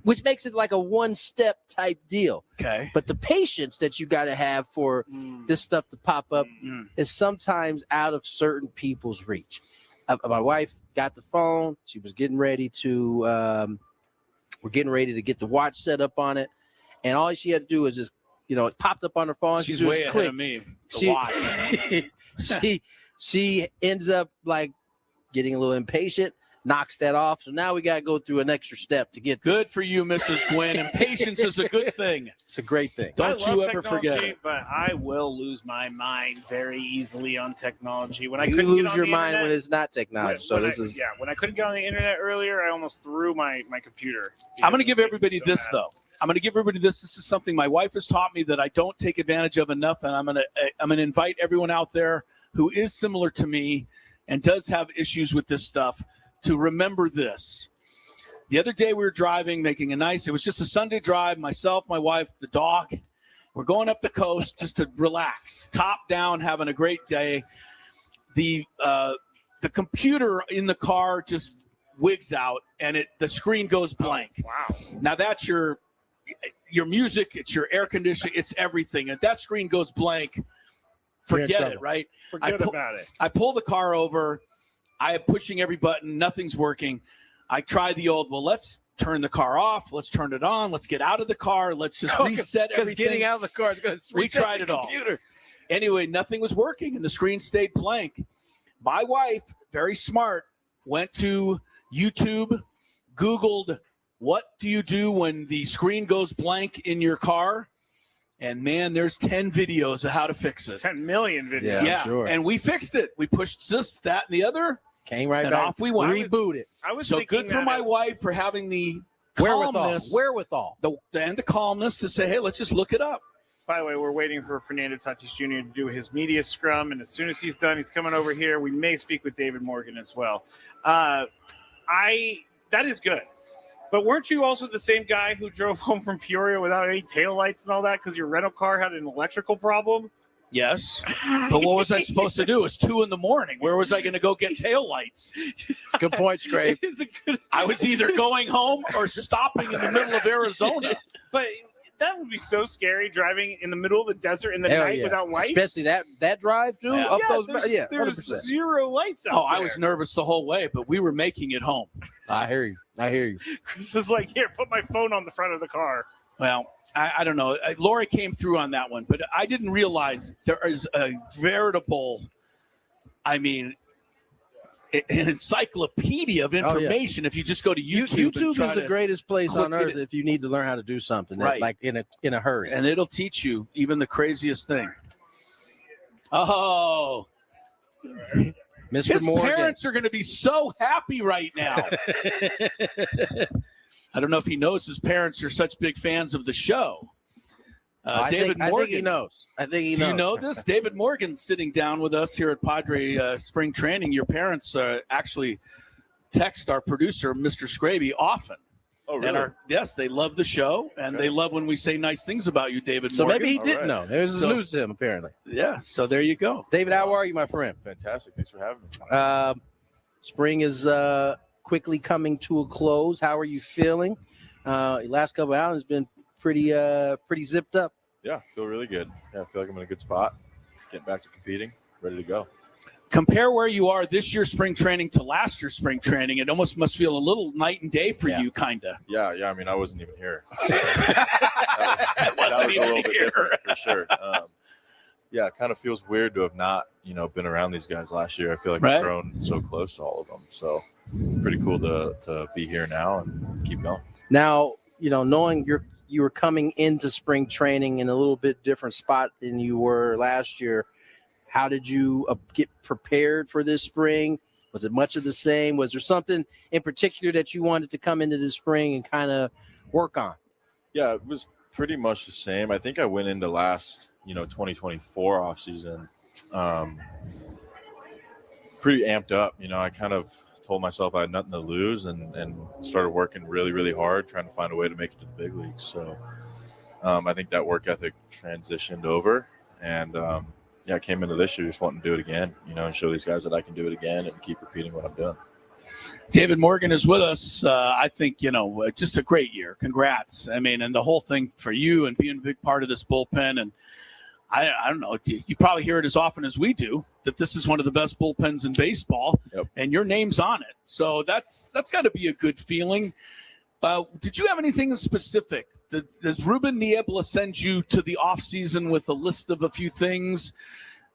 which makes it like a one-step type deal. Okay. But the patience that you got to have for this stuff to pop up is sometimes out of certain people's reach. My wife got the phone. She was getting ready to we're getting ready to get the watch set up on it. And all she had to do was just, you know, it popped up on her phone. She's way ahead of me. She ends up like getting a little impatient, knocks that off. So now we got to go through an extra step to get Good for you, Mrs. Gwynn. And patience is a good thing. It's a great thing. Don't I you love ever forget technology, it. But I will lose my mind very easily on technology. When I You couldn't get lose on your the mind internet, when it's not technology. So this is when I couldn't get on the internet earlier, I almost threw my computer. I'm going to give everybody this, though. I'm going to give everybody this. This is something my wife has taught me that I don't take advantage of enough, and I'm going to invite everyone out there who is similar to me and does have issues with this stuff to remember this. The other day we were driving, it was just a Sunday drive, myself, my wife, the dog. We're going up the coast just to relax, top down, having a great day. The computer in the car just wigs out, and the screen goes blank. Wow. Now that's your music, it's your air conditioning, it's everything. If that screen goes blank, forget it, right? Forget about it. I pull the car over. I am pushing every button. Nothing's working. I try the old, let's turn the car off. Let's turn it on. Let's get out of the car. Let's just reset everything. Because getting out of the car is going to We tried it all. Anyway, nothing was working, and the screen stayed blank. My wife, very smart, went to YouTube, Googled, what do you do when the screen goes blank in your car? And, man, there's 10 videos of how to fix it. 10 million videos. Yeah, sure. And we fixed it. We pushed this, that, and the other. Came right and back. Off we went. Reboot it. I was So thinking good for my wife for having the calmness. Wherewithal. And the calmness to say, hey, let's just look it up. By the way, we're waiting for Fernando Tatis Jr. to do his media scrum, and as soon as he's done, he's coming over here. We may speak with David Morgan as well. That is good. But weren't you also the same guy who drove home from Peoria without any taillights and all that because your rental car had an electrical problem? Yes. But what was I supposed to do? It's 2 a.m. Where was I going to go get taillights? Good point, Scrape. I was either going home or stopping in the middle of Arizona. But that would be so scary, driving in the middle of the desert in the Hell night yeah. without lights. Especially that drive, too. Yeah. Up Yeah, those, there's 100%. zero lights out there. I was nervous the whole way, but we were making it home. I hear you. Chris is like, here, put my phone on the front of the car. Well, I don't know. Lori came through on that one, but I didn't realize there is a veritable, an encyclopedia of information if you just go to YouTube. YouTube is the greatest place on earth if you need to learn how to do something, Right. like in a hurry. And it'll teach you even the craziest thing. Oh, Mr. his Morgan. parents are going to be so happy right now. I don't know if he knows his parents are such big fans of the show. David Morgan. I think he knows. Do you know this? David Morgan's sitting down with us here at Padre Spring Training. Your parents actually text our producer, Mr. Skraby, often. Oh, really? Yes, they love the show, and they love when we say nice things about you, David So Morgan. maybe he didn't know. There's news to him, apparently. Yeah, so there you go. David, how are you, my friend? Fantastic. Thanks for having me. Spring is quickly coming to a close. How are you feeling? Last couple of hours has been pretty zipped up. Yeah, I feel really good. Yeah, I feel like I'm in a good spot. Getting back to competing, ready to go. Compare where you are this year's spring training to last year's spring training. It almost must feel a little night and day for you, kind of. Yeah. I mean, I wasn't even here. So that was a little bit different for sure. Yeah, it kind of feels weird to have not, been around these guys last year. I feel like Right. I've grown so close to all of them. So pretty cool to be here now and keep going. Now, knowing you were coming into spring training in a little bit different spot than you were last year, how did you get prepared for this spring? Was it much of the same? Was there something in particular that you wanted to come into the spring and kind of work on? Yeah, it was pretty much the same. I think I went into last, 2024 offseason pretty amped up. I kind of told myself I had nothing to lose and started working really, really hard, trying to find a way to make it to the big leagues. So I think that work ethic transitioned over. And, I came into this year just wanting to do it again, and show these guys that I can do it again and keep repeating what I'm doing. David Morgan is with us. I think, just a great year. Congrats. I mean, and the whole thing for you and being a big part of this bullpen. And I don't know, you probably hear it as often as we do, that this is one of the best bullpens in baseball. Yep. And your name's on it. So that's got to be a good feeling. Did you have anything specific? Does Ruben Niebla send you to the offseason with a list of a few things?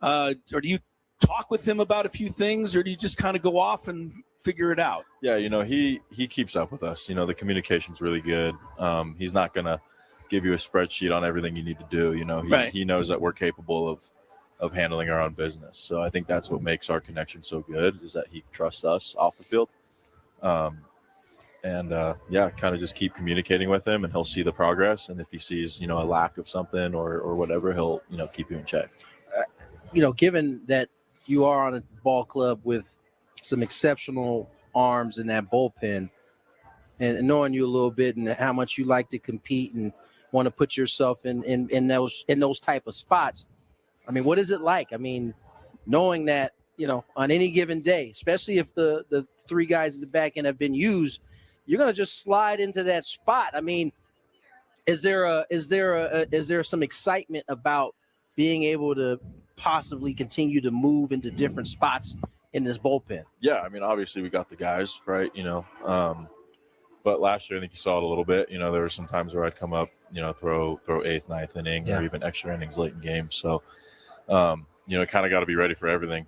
Or do you talk with him about a few things, or do you just kind of go off and figure it out? Yeah, he keeps up with us. The communication's really good. He's not going to give you a spreadsheet on everything you need to do. He knows that we're capable of handling our own business. So I think that's what makes our connection so good, is that he trusts us off the field. Kind of just keep communicating with him, and he'll see the progress. And if he sees, a lack of something or whatever, he'll, keep you in check. Given that you are on a ball club with some exceptional arms in that bullpen, and knowing you a little bit and how much you like to compete and want to put yourself in those type of spots, I mean, what is it like? I mean, knowing that, on any given day, especially if the three guys at the back end have been used, you're going to just slide into that spot. I mean, is there some excitement about being able to possibly continue to move into different spots in this bullpen? Yeah, I mean, obviously we got the guys, right? But last year I think you saw it a little bit. There were some times where I'd come up, throw 8th, 9th inning, or even extra innings late in games. So, kind of got to be ready for everything.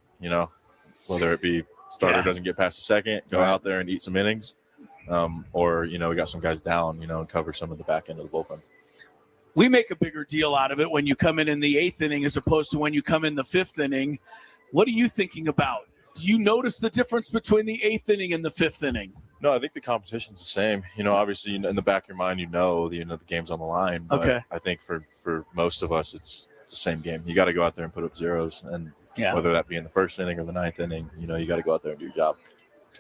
Whether it be starter doesn't get past the second, go out there and eat some innings, or we got some guys down, and cover some of the back end of the bullpen. We make a bigger deal out of it when you come in the 8th inning as opposed to when you come in the 5th inning. What are you thinking about? Do you notice the difference between the 8th inning and the 5th inning? No, I think the competition's the same. Obviously in the back of your mind, the game's on the line. But okay. I think for most of us, it's the same game. You got to go out there and put up zeros. And whether that be in the 1st inning or the 9th inning, you got to go out there and do your job.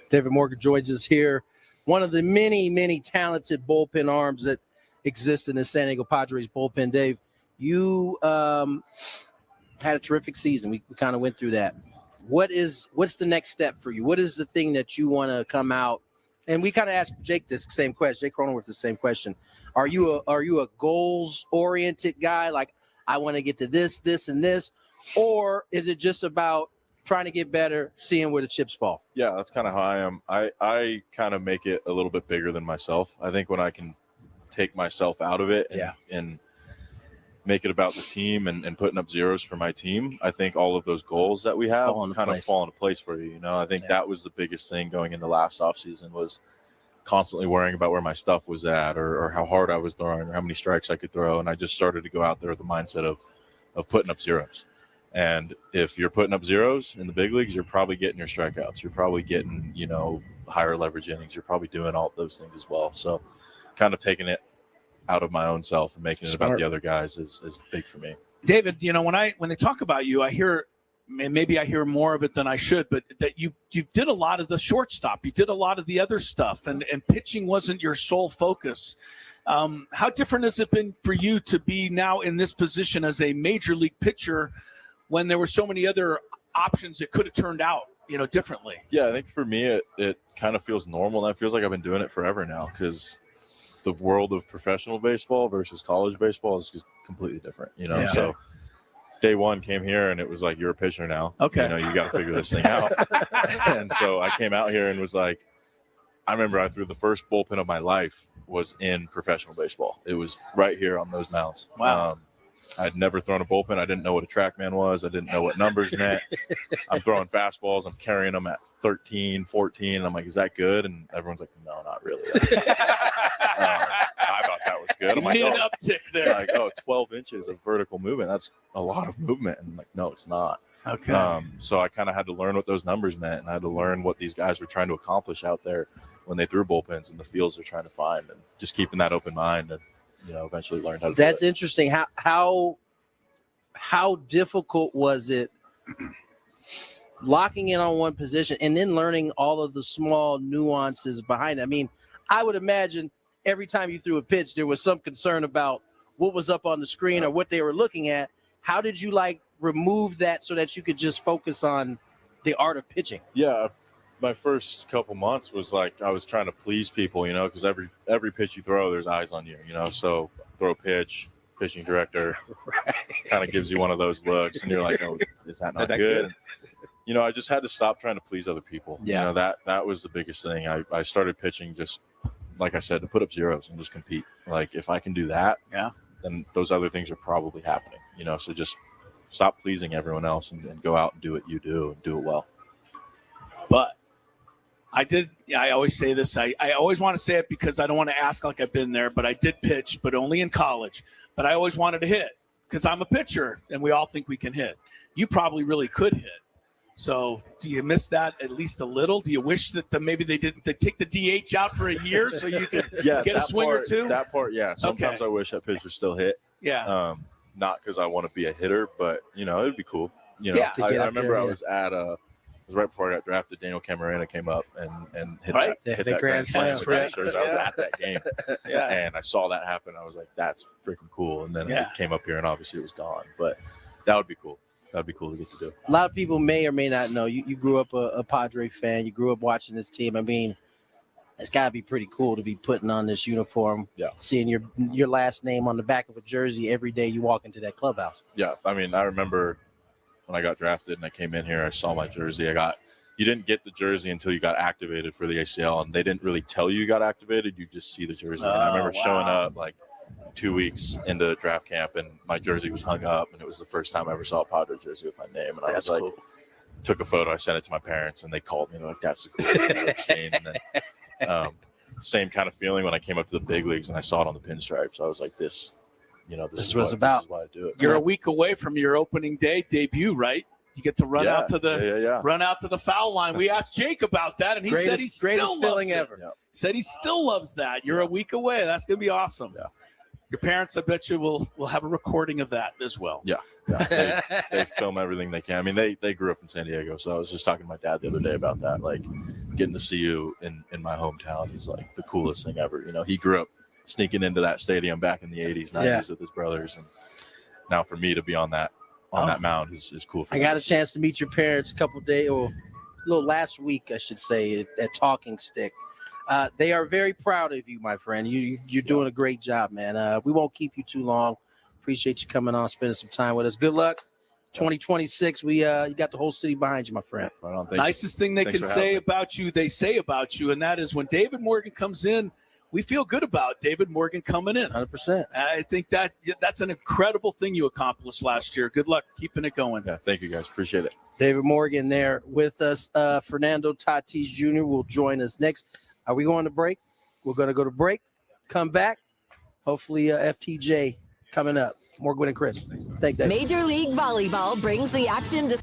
David Morgan joins us here. One of the many, many talented bullpen arms that exist in the San Diego Padres bullpen. Dave, you had a terrific season. We kind of went through that. What's the next step for you? What is the thing that you want to come out? And we kind of asked Jake this same question, Jake Cronenworth the same question. Are you a goals-oriented guy? Like, I want to get to this, this, and this? Or is it just about trying to get better, seeing where the chips fall? Yeah, that's kind of how I am. I kind of make it a little bit bigger than myself. I think when I can take myself out of it and make it about the team and putting up zeros for my team, I think all of those goals that we have kind of fall into place for you. I think that was the biggest thing going into last offseason, was constantly worrying about where my stuff was at or how hard I was throwing or how many strikes I could throw. And I just started to go out there with the mindset of putting up zeros. And if you're putting up zeros in the big leagues, you're probably getting your strikeouts. You're probably getting, higher leverage innings. You're probably doing all those things as well. So kind of taking it out of my own self and making it about the other guys is big for me. David, when they talk about you, I hear, and maybe I hear more of it than I should, but that you did a lot of the shortstop. You did a lot of the other stuff, and pitching wasn't your sole focus. How different has it been for you to be now in this position as a major league pitcher when there were so many other options that could have turned out, differently? Yeah, I think for me, it kind of feels normal. And it feels like I've been doing it forever now, because the world of professional baseball versus college baseball is just completely different, So day one came here and it was like, you're a pitcher now. Okay. You got to figure this thing out. And so I came out here and was like, I remember I threw the first bullpen of my life was in professional baseball. It was right here on those mounds. Wow. I'd never thrown a bullpen. I didn't know what a TrackMan was. I didn't know what numbers meant. I'm throwing fastballs. I'm carrying them at 13, 14. I'm like, is that good? And everyone's like, no, not really. I thought that was good. I'm like, an uptick there. Like, 12 inches of vertical movement. That's a lot of movement. And I'm like, no, it's not. Okay. So I kind of had to learn what those numbers meant, and I had to learn what these guys were trying to accomplish out there when they threw bullpens and the fields they're trying to find, and just keeping that open mind, and eventually learned how to. That's do it. interesting. How difficult was it locking in on one position and then learning all of the small nuances behind it? I mean, I would imagine every time you threw a pitch, there was some concern about what was up on the screen or what they were looking at. How did you remove that so that you could just focus on the art of pitching? Yeah, my first couple months was like I was trying to please people, because every pitch you throw, there's eyes on you, So throw a pitch, pitching director kind of gives you one of those looks, and you're like, oh, is that not good? And, I just had to stop trying to please other people. Yeah. That was the biggest thing. I started pitching just, like I said, to put up zeros and just compete. Like if I can do that, then those other things are probably happening, So just stop pleasing everyone else and go out and do what you do and do it well. But I always say this. I always want to say it because I don't want to ask like I've been there, but I did pitch, but only in college. But I always wanted to hit because I'm a pitcher and we all think we can hit. You probably really could hit. So do you miss that at least a little? Do you wish that maybe they take the DH out for a year so you could get a swing or two? That part, yeah. Sometimes I wish that pitcher still hit. Yeah. Not because I want to be a hitter, but, it would be cool. I remember I was at it was right before I got drafted. Daniel Camarena came up and hit that grand slam. I was at that game, and I saw that happen. I was like, "That's freaking cool!" And then it came up here, and obviously it was gone. But that would be cool. That would be cool to get to do. A lot of people may or may not know you grew up a Padre fan. You grew up watching this team. I mean, it's got to be pretty cool to be putting on this uniform, seeing your last name on the back of a jersey every day you walk into that clubhouse. Yeah, I mean, I remember when I got drafted and I came in here, I saw my jersey. You didn't get the jersey until you got activated for the ACL, and they didn't really tell you got activated. You just see the jersey. And I remember showing up like 2 weeks into draft camp, and my jersey was hung up, and it was the first time I ever saw a Padre jersey with my name. And I was like, took a photo. I sent it to my parents, and they called me. They're like, "That's the coolest thing I've ever seen." And then same kind of feeling when I came up to the big leagues and I saw it on the pinstripes. I was like, this is what it's about. This is why I do it. You're a week away from your opening day debut, right? You get to run out to the foul line. We asked Jake about that, and he said he still loves it. Ever. Yeah. Said he still loves that. You're a week away. That's going to be awesome. Yeah. Your parents, I bet you, will have a recording of that as well. Yeah. They film everything they can. I mean, they grew up in San Diego, so I was just talking to my dad the other day about that. Like, getting to see you in my hometown is like the coolest thing ever. He grew up sneaking into that stadium back in the 80s, 90s with his brothers, and now for me to be on that mound is cool. I got a chance to meet your parents a couple days, or a little last week, I should say, at Talking Stick. They are very proud of you, my friend. You're doing a great job, man. We won't keep you too long. Appreciate you coming on, spending some time with us. Good luck. 2026, you got the whole city behind you, my friend. Nicest thing they can say about you, they say about you, and that is when David Morgan comes in, we feel good about David Morgan coming in. 100%. I think that's an incredible thing you accomplished last year. Good luck keeping it going. Yeah, thank you, guys. Appreciate it. David Morgan there with us. Fernando Tatis Jr. will join us next. Are we going to break? We're going to go to break, come back. Hopefully FTJ coming up. More Gwynn and Chris. Thanks, Dave. Major League Volleyball brings the action to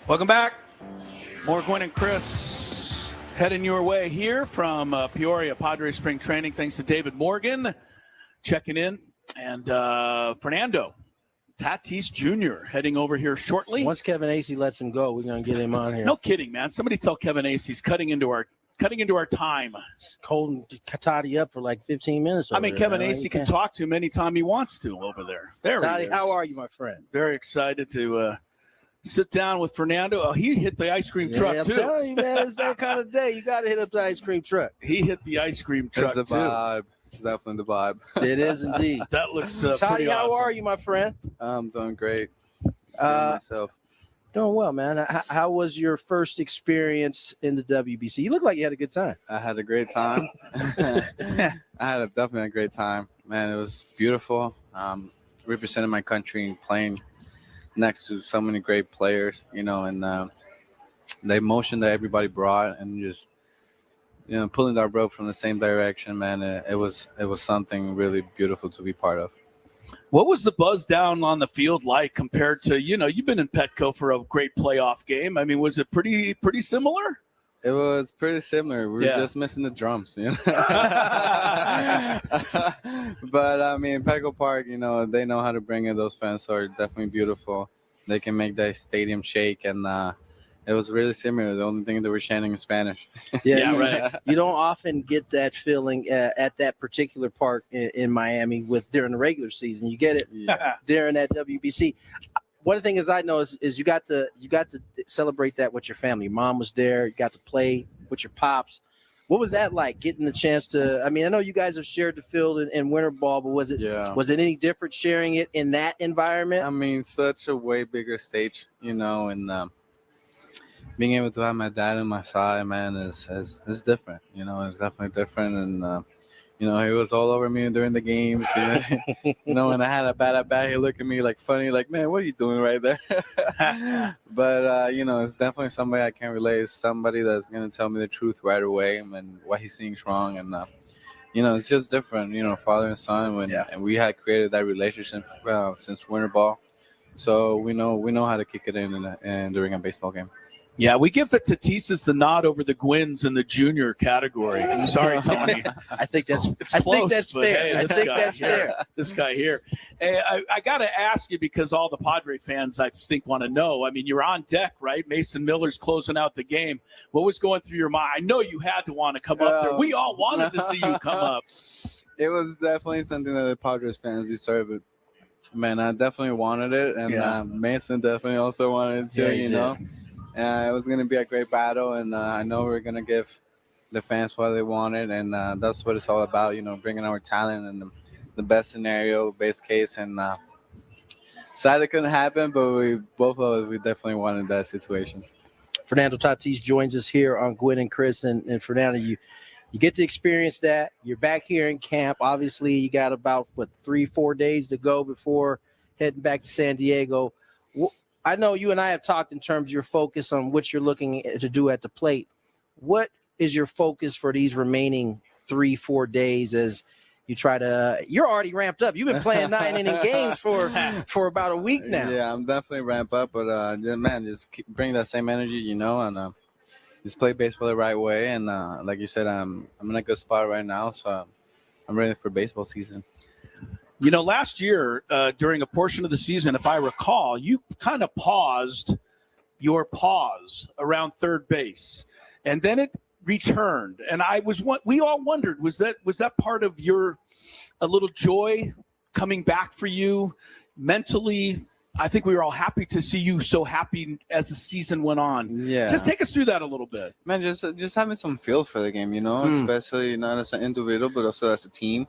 Welcome back. More Gwynn and Chris heading your way here from Peoria Padres spring training. Thanks to David Morgan checking in. And Fernando Tatis Jr. heading over here shortly. Once Kevin Acee lets him go, we're going to get him on here. No kidding, man. Somebody tell Kevin Acee he's cutting into our time. He's holding Toddy up for like 15 minutes. I mean, Kevin Acee can talk to him anytime he wants to over there. There Toddy, he is. how are you, my friend? Very excited to sit down with Fernando. Oh, he hit the ice cream truck, I'm too. telling you, man, it's that kind of day. You got to hit up the ice cream truck. He hit the ice cream truck, it's the vibe. too. It's definitely the vibe. It is indeed. That looks Toddy, pretty how awesome. are you, my friend? I'm doing great. Myself. Doing well, man. How was your first experience in the WBC? You look like you had a good time. I had a great time. I had definitely a great time. Man, it was beautiful. Representing my country and playing next to so many great players, and the emotion that everybody brought and just, pulling our rope from the same direction, man, it was something really beautiful to be part of. What was the buzz down on the field like compared to, you've been in Petco for a great playoff game. I mean, was it pretty similar? It was pretty similar. We were just missing the drums, But, I mean, Petco Park, they know how to bring in those fans, so are definitely beautiful. They can make that stadium shake, and it was really similar. The only thing that we're chanting in Spanish. Yeah, right. You don't often get that feeling at that particular park in Miami during the regular season. You get it during that WBC. One thing is I know is you got to celebrate that with your family. Your mom was there. You got to play with your pops. What was that like, getting the chance to? I mean, I know you guys have shared the field in winter ball, but was it any different sharing it in that environment? I mean, such a way bigger stage, and being able to have my dad on my side, man, is different. It's definitely different, and he was all over me during the games. When I had a bad at bat, he looked at me like funny, like, man, what are you doing right there? But it's definitely somebody I can relate. It's somebody that's gonna tell me the truth right away and what he's seeing is wrong, and it's just different. Father and son. And we had created that relationship since winter ball, so we know how to kick it in during a baseball game. Yeah, we give the Tatises the nod over the Gwynns in the junior category. Sorry, Tony. I think that's fair. Hey, I think that's fair. This guy here. Hey, I got to ask you, because all the Padre fans, I think, want to know. I mean, you're on deck, right? Mason Miller's closing out the game. What was going through your mind? I know you had to want to come up there. We all wanted to see you come up. It was definitely something that the Padres fans deserve. But, man, I definitely wanted it, and Mason definitely also wanted it too, you know. It was going to be a great battle, and I know we're going to give the fans what they wanted, and that's what it's all about, bringing our talent and the best scenario, best case. And sad it couldn't happen, but both of us, we definitely wanted that situation. Fernando Tatis joins us here on Gwynn and Chris, and Fernando, you get to experience that. You're back here in camp. Obviously, you got about, 3-4 days to go before heading back to San Diego. I know you and I have talked in terms of your focus on what you're looking to do at the plate. What is your focus for these remaining 3-4 days as you try to – you're already ramped up. You've been playing 9-inning games for about a week now. Yeah, I'm definitely ramped up. But, man, just bring that same energy, and just play baseball the right way. And like you said, I'm in a good spot right now, so I'm ready for baseball season. Last year, during a portion of the season, if I recall, you kind of paused your pause around third base, and then it returned. And we all wondered, was that part of a little joy coming back for you mentally? I think we were all happy to see you so happy as the season went on. Yeah. Just take us through that a little bit. Man, just having some feel for the game, especially not as an individual, but also as a team.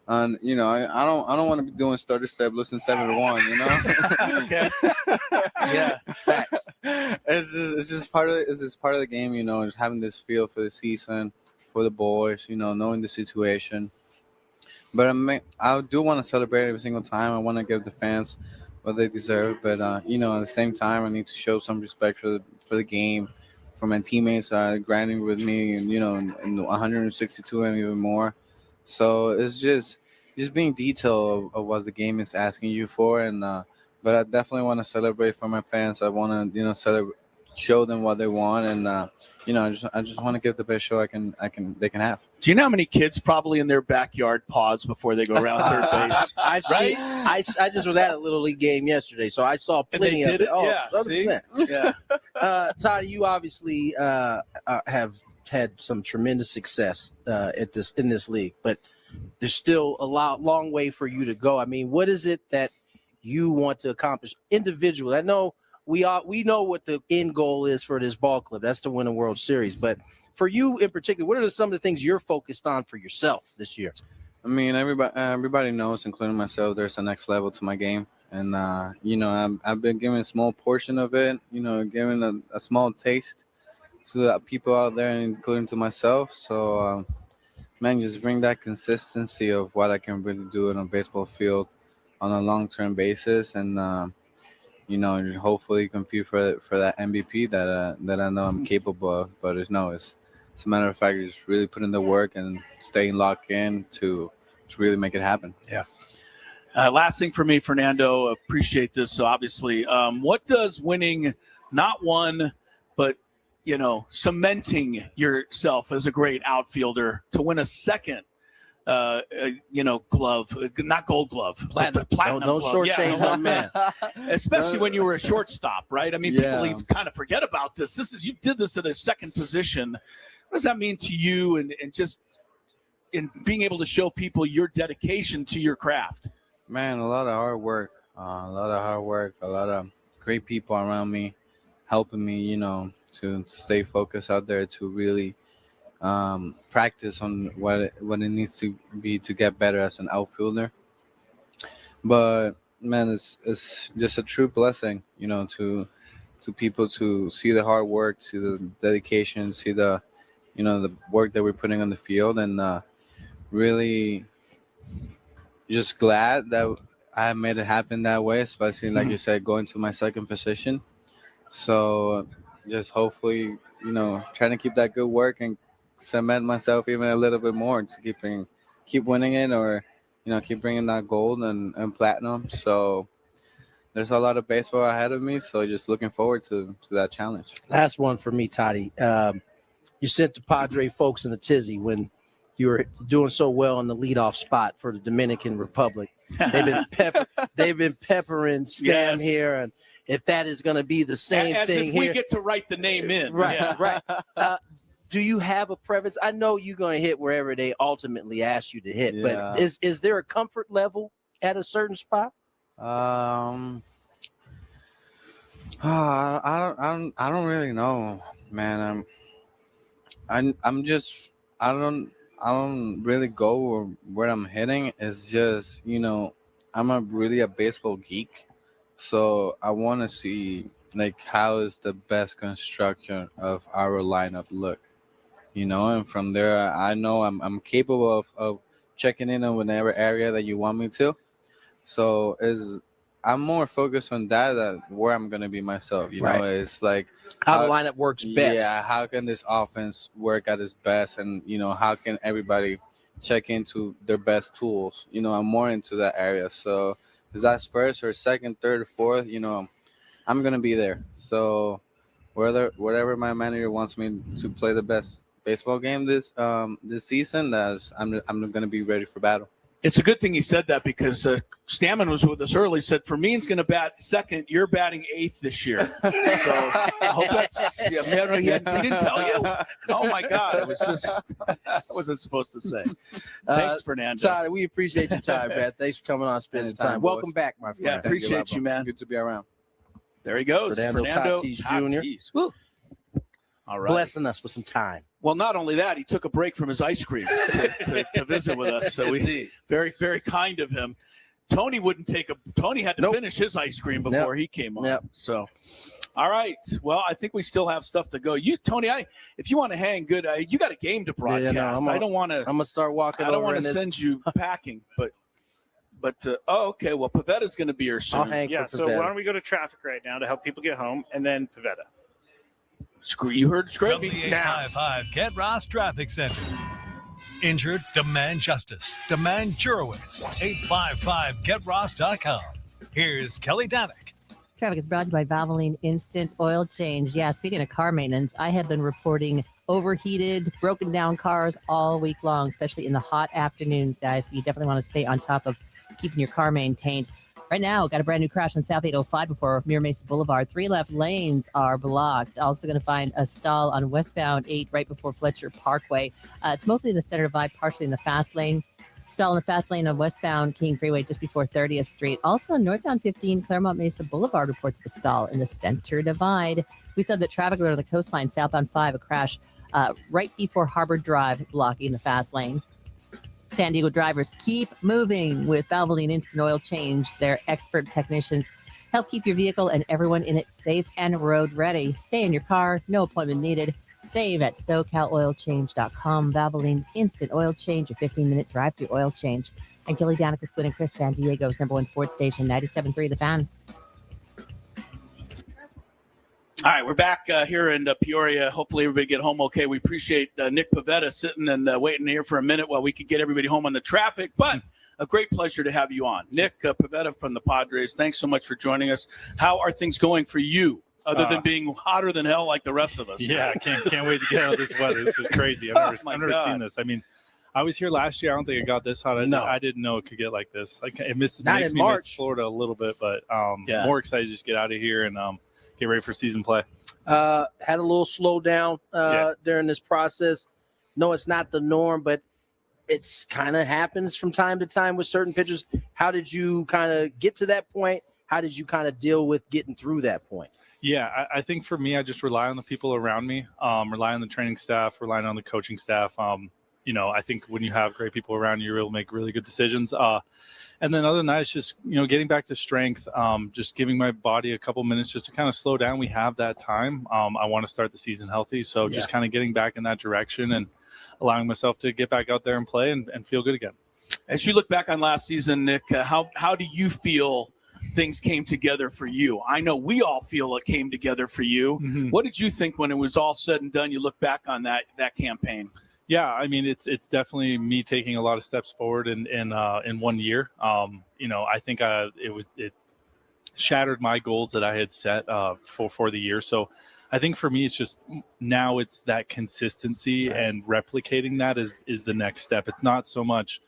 And I don't want to be doing starter step, listen 7-1, Okay. Yeah, facts. It's just part of the game, just having this feel for the season, for the boys, knowing the situation. But I do want to celebrate every single time. I want to give the fans what they deserve, but at the same time, I need to show some respect for the game, for my teammates grinding with me, and in 162 and even more. So it's just being detailed of what the game is asking you for, and but I definitely want to celebrate for my fans. I want to show them what they want, and I just want to give the best show they can have. Do you know how many kids probably in their backyard pause before they go around third base? I just was at a Little League game yesterday, so I saw plenty of it. Oh, yeah, 100%. see? Yeah. Todd, you obviously have had some tremendous success in this league, but there's still a long way for you to go. I mean, what is it that you want to accomplish individually? I know we know what the end goal is for this ball club. That's to win a World Series. But for you in particular, what are some of the things you're focused on for yourself this year? I mean, everybody knows, including myself, there's a next level to my game. And, I've been given a small portion of it, giving a small taste to the people out there, including to myself. So, just bring that consistency of what I can really do in a baseball field on a long-term basis, and hopefully compete for that MVP that I know I'm capable of. But it's a matter of fact, just really putting the work and staying locked in to really make it happen. Yeah. Last thing for me, Fernando, appreciate this. So obviously, what does winning not one, but cementing yourself as a great outfielder to win a second glove, not Gold Glove, platinum glove. Shortchange, no, man. Especially when you were a shortstop, right? I mean, people kind of forget about this. You did this at a second position. What does that mean to you, and just in being able to show people your dedication to your craft? Man, a lot of hard work, a lot of great people around me, helping me, to stay focused out there, to really practice on what it needs to be to get better as an outfielder. But man, it's just a true blessing, to people to see the hard work, see the dedication, see the the work that we're putting on the field, and really just glad that I made it happen that way, especially like you said, going to my second position. So just hopefully, trying to keep that good work and cement myself even a little bit more to keep winning it, or keep bringing that gold and platinum. So there's a lot of baseball ahead of me, so just looking forward to that challenge. Last one for me, Toddy. You sent the Padre folks in a tizzy when you were doing so well in the leadoff spot for the Dominican Republic. They've been peppering Stam here, and if that is going to be the same as thing if here, we get to write the name in, right? Do you have a preference? I know you're going to hit wherever they ultimately ask you to hit, but is there a comfort level at a certain spot? I don't really know, man. I don't really go where I'm hitting. It's just, I'm really a baseball geek. So I want to see how is the best construction of our lineup look, and from there, I know I'm capable of checking in on whatever area that you want me to. So I'm more focused on that than where I'm going to be myself. Know, it's like how the lineup works best. Yeah, how can this offense work at its best, and how can everybody check into their best tools? I'm more into that area. So if that's first or second, third, or fourth, I'm gonna be there. So whatever my manager wants me to play the best baseball game this season, I'm gonna be ready for battle. It's a good thing he said that, because Stamman was with us early. Said Fermin's going to bat second. You're batting eighth this year. So I hope that's. He didn't tell you. Oh my God! It was just. I wasn't supposed to say. Thanks, Fernando. Todd, we appreciate your time, man. Thanks for coming on, spending some time. Welcome back, my friend. Yeah, appreciate you, man. Good to be around. There he goes, Fernando Tatis Jr. Woo. All right, blessing us with some time. Well, not only that, he took a break from his ice cream to visit with us. So we very, very kind of him. Tony Tony had to finish his ice cream before he came on. So, all right. Well, I think we still have stuff to go. Tony, if you want to hang good, you got a game to broadcast. I don't want to. I'm gonna start walking. I don't want to send you packing, but okay. Well, Paveta's going to be here soon. I'll hang for So Pavetta. why don't we go to traffic right now to help people get home, and then Paveta. You heard From the Skraby. 855 Get Ross Traffic Center. Injured? Demand justice. Demand Jurowitz. 855GetRoss.com. Here's Kelly Danick. Traffic is brought to you by Valvoline Instant Oil Change. Yeah, speaking of car maintenance, I have been reporting overheated, broken down cars all week long, especially in the hot afternoons, guys. So you definitely want to stay on top of keeping your car maintained. Right now, got a brand new crash on South 805 before Mira Mesa Boulevard. 3 left lanes are blocked. Also going to find a stall on westbound 8 right before Fletcher Parkway. It's mostly in the center divide, partially in the fast lane. Stall in the fast lane on westbound King Freeway just before 30th Street. Also, northbound 15 Claremont Mesa Boulevard reports of a stall in the center divide. We said that traffic alert on the coastline southbound 5, a crash right before Harbor Drive, blocking the fast lane. San Diego drivers keep moving with Valvoline Instant Oil Change. Their expert technicians help keep your vehicle and everyone in it safe and road ready. Stay in your car, no appointment needed. Save at SoCalOilChange.com. Valvoline Instant Oil Change, a 15-minute drive-through oil change. And Gilly Danik with Gwynn and Chris, San Diego's #1 sports station, 97.3 The Fan. All right, we're back here in Peoria. Hopefully everybody get home okay. We appreciate Nick Paveta sitting and waiting here for a minute while we could get everybody home on the traffic. But a great pleasure to have you on. Nick Paveta from the Padres, thanks so much for joining us. How are things going for you? Other than being hotter than hell like the rest of us. Yeah, I can't wait to get out of this weather. This is crazy. I've never seen this. I mean, I was here last year. I don't think it got this hot. I didn't know it could get like this. Like it makes me miss Florida a little bit, but more excited to just get out of here and get ready for season play. Had a little slowdown during this process. No, it's not the norm, but it's kind of happens from time to time with certain pitchers. How did you kind of get to that point? How did you kind of deal with getting through that point? Yeah, I think for me, I just rely on the people around me, rely on the training staff, relying on the coaching staff. I think when you have great people around you, you're able to make really good decisions. And then other than that, it's just, getting back to strength, just giving my body a couple minutes just to kind of slow down. We have that time. I want to start the season healthy. So just kind of getting back in that direction and allowing myself to get back out there and play and feel good again. As you look back on last season, Nick, how do you feel things came together for you? I know we all feel it came together for you. Mm-hmm. What did you think when it was all said and done? You look back on that campaign. Yeah, I mean, it's definitely me taking a lot of steps forward in 1 year. I think it shattered my goals that I had set for the year. So I think for me, it's just now it's that consistency and replicating that is the next step. It's not so much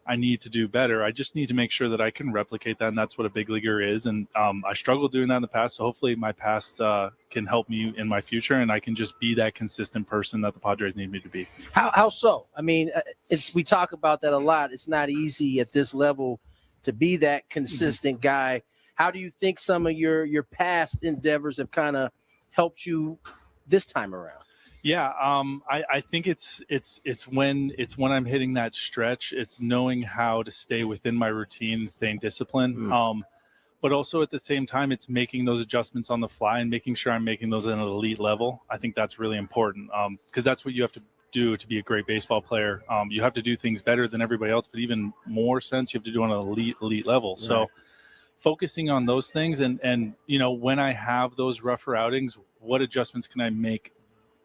I need to do better. I just need to make sure that I can replicate that, and that's what a big leaguer is. And I struggled doing that in the past, so hopefully my past can help me in my future, and I can just be that consistent person that the Padres need me to be. How so? I mean, we talk about that a lot. It's not easy at this level to be that consistent guy. How do you think some of your past endeavors have kind of helped you this time around? Yeah, I think it's when I'm hitting that stretch. It's knowing how to stay within my routine and staying disciplined. But also at the same time, it's making those adjustments on the fly and making sure I'm making those at an elite level. I think that's really important because that's what you have to do to be a great baseball player. You have to do things better than everybody else, but even more sense, you have to do on an elite level. Right. So focusing on those things and when I have those rougher outings, what adjustments can I make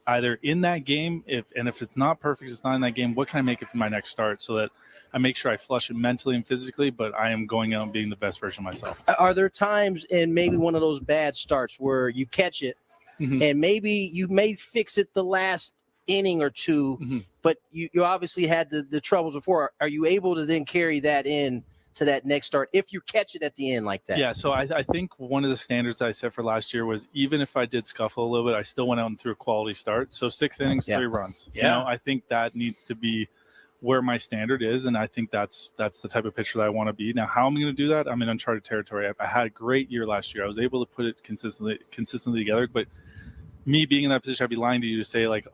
either in that game, if it's not perfect, it's not in that game, what can I make it for my next start so that I make sure I flush it mentally and physically, but I am going out and being the best version of myself. Are there times in maybe one of those bad starts where you catch it and maybe you may fix it the last inning or two, but you obviously had the troubles before? Are you able to then carry that in to that next start if you catch it at the end like that? Yeah, so I think one of the standards I set for last year was even if I did scuffle a little bit, I still went out and threw a quality start. So 6 innings, 3 runs. Yeah. I think that needs to be where my standard is, and I think that's the type of pitcher that I want to be. Now, how am I going to do that? I'm in uncharted territory. I had a great year last year. I was able to put it consistently together, but me being in that position, I'd be lying to you to say like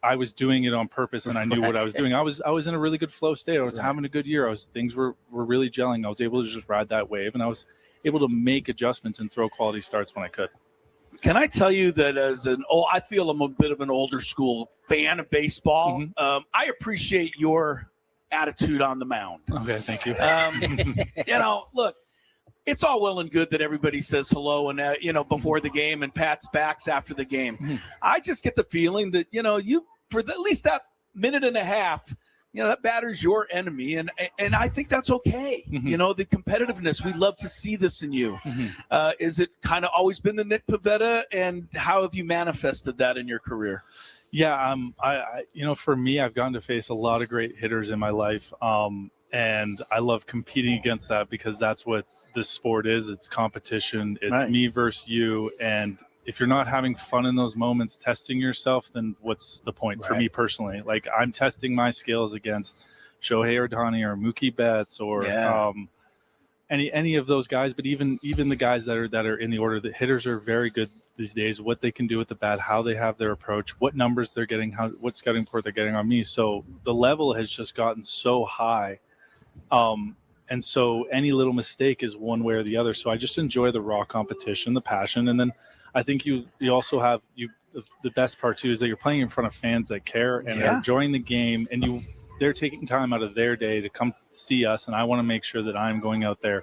I was doing it on purpose and I knew what I was doing. I was in a really good flow state. I was having a good year. things were really gelling. I was able to just ride that wave, and I was able to make adjustments and throw quality starts when I could. Can I tell you that I feel I'm a bit of an older school fan of baseball. I appreciate your attitude on the mound. Okay, thank you. Look, it's all well and good that everybody says hello and before the game and pats backs after the game. I just get the feeling that you for at least that minute and a half, that batter's your enemy, and I think that's okay. Mm-hmm. The competitiveness, we love to see this in you. Mm-hmm. Is it kind of always been the Nick Paveta, and how have you manifested that in your career? Yeah, for me, I've gotten to face a lot of great hitters in my life, and I love competing against that because that's what this sport is. It's competition. It's Right. me versus you, and if you're not having fun in those moments, testing yourself, then what's the point? For me personally? Like, I'm testing my skills against Shohei Ohtani or Mookie Betts or any of those guys, but even the guys that are in the order. The hitters are very good these days. What they can do with the bat, how they have their approach, what numbers they're getting, what scouting report they're getting on me. So the level has just gotten so high, and so any little mistake is one way or the other. So I just enjoy the raw competition, the passion, and then I think you also have the best part too is that you're playing in front of fans that care and are enjoying the game, and they're taking time out of their day to come see us, and I want to make sure that I'm going out there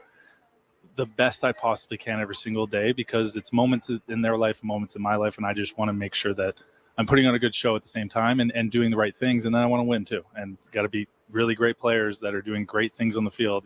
the best I possibly can every single day, because it's moments in their life, moments in my life, and I just want to make sure that I'm putting on a good show at the same time and doing the right things, and then I want to win too. And got to be really great players that are doing great things on the field.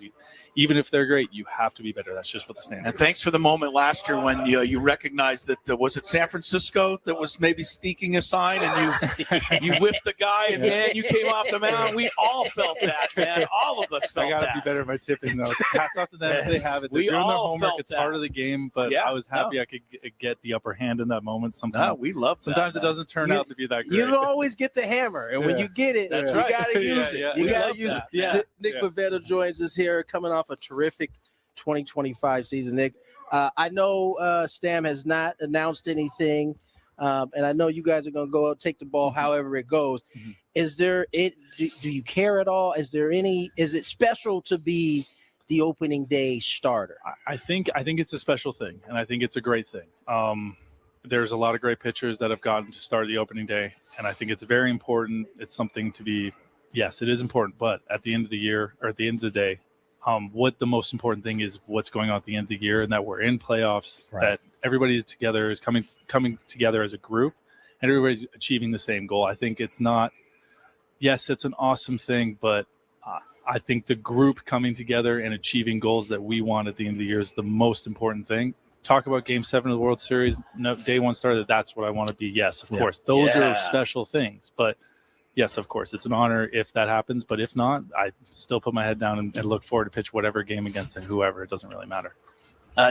Even if they're great, you have to be better. That's just what the standard And is. thanks for the moment last year when you recognized that was it San Francisco that was maybe sneaking a sign, and you whiffed the guy, and man, you came off the mound. We all felt that, man. All of us felt that. I got to be better at my tipping, though. Hats off to them if they have it. They're doing their homework. It's part of the game, but I was happy I could get the upper hand in that moment. Sometimes we love that. Sometimes it doesn't turn out to be that great. You don't always get the hammer, and when you get it, you got to use it. You got to use it. Yeah. Nick Paveta joins us here, coming off a terrific 2025 season. Nick, I know Stam has not announced anything, and I know you guys are going to go out, take the ball however it goes. Mm-hmm. Is there it? Do you care at all? Is it special to be the opening day starter? I think it's a special thing, and I think it's a great thing. There's a lot of great pitchers that have gotten to start the opening day, and I think it's very important. It's something to be. Yes, it is important, but at the end of the year or at the end of the day, what the most important thing is what's going on at the end of the year, and that we're in playoffs, that everybody is together, is coming together as a group, and everybody's achieving the same goal. I think it's not, yes, it's an awesome thing, but I think the group coming together and achieving goals that we want at the end of the year is the most important thing. Talk about Game 7 of the World Series, no, day one starter, that's what I want to be. Yes, of course. Those are special things, but yes, of course, it's an honor if that happens, but if not, I still put my head down and look forward to pitch whatever game against whoever. It doesn't really matter.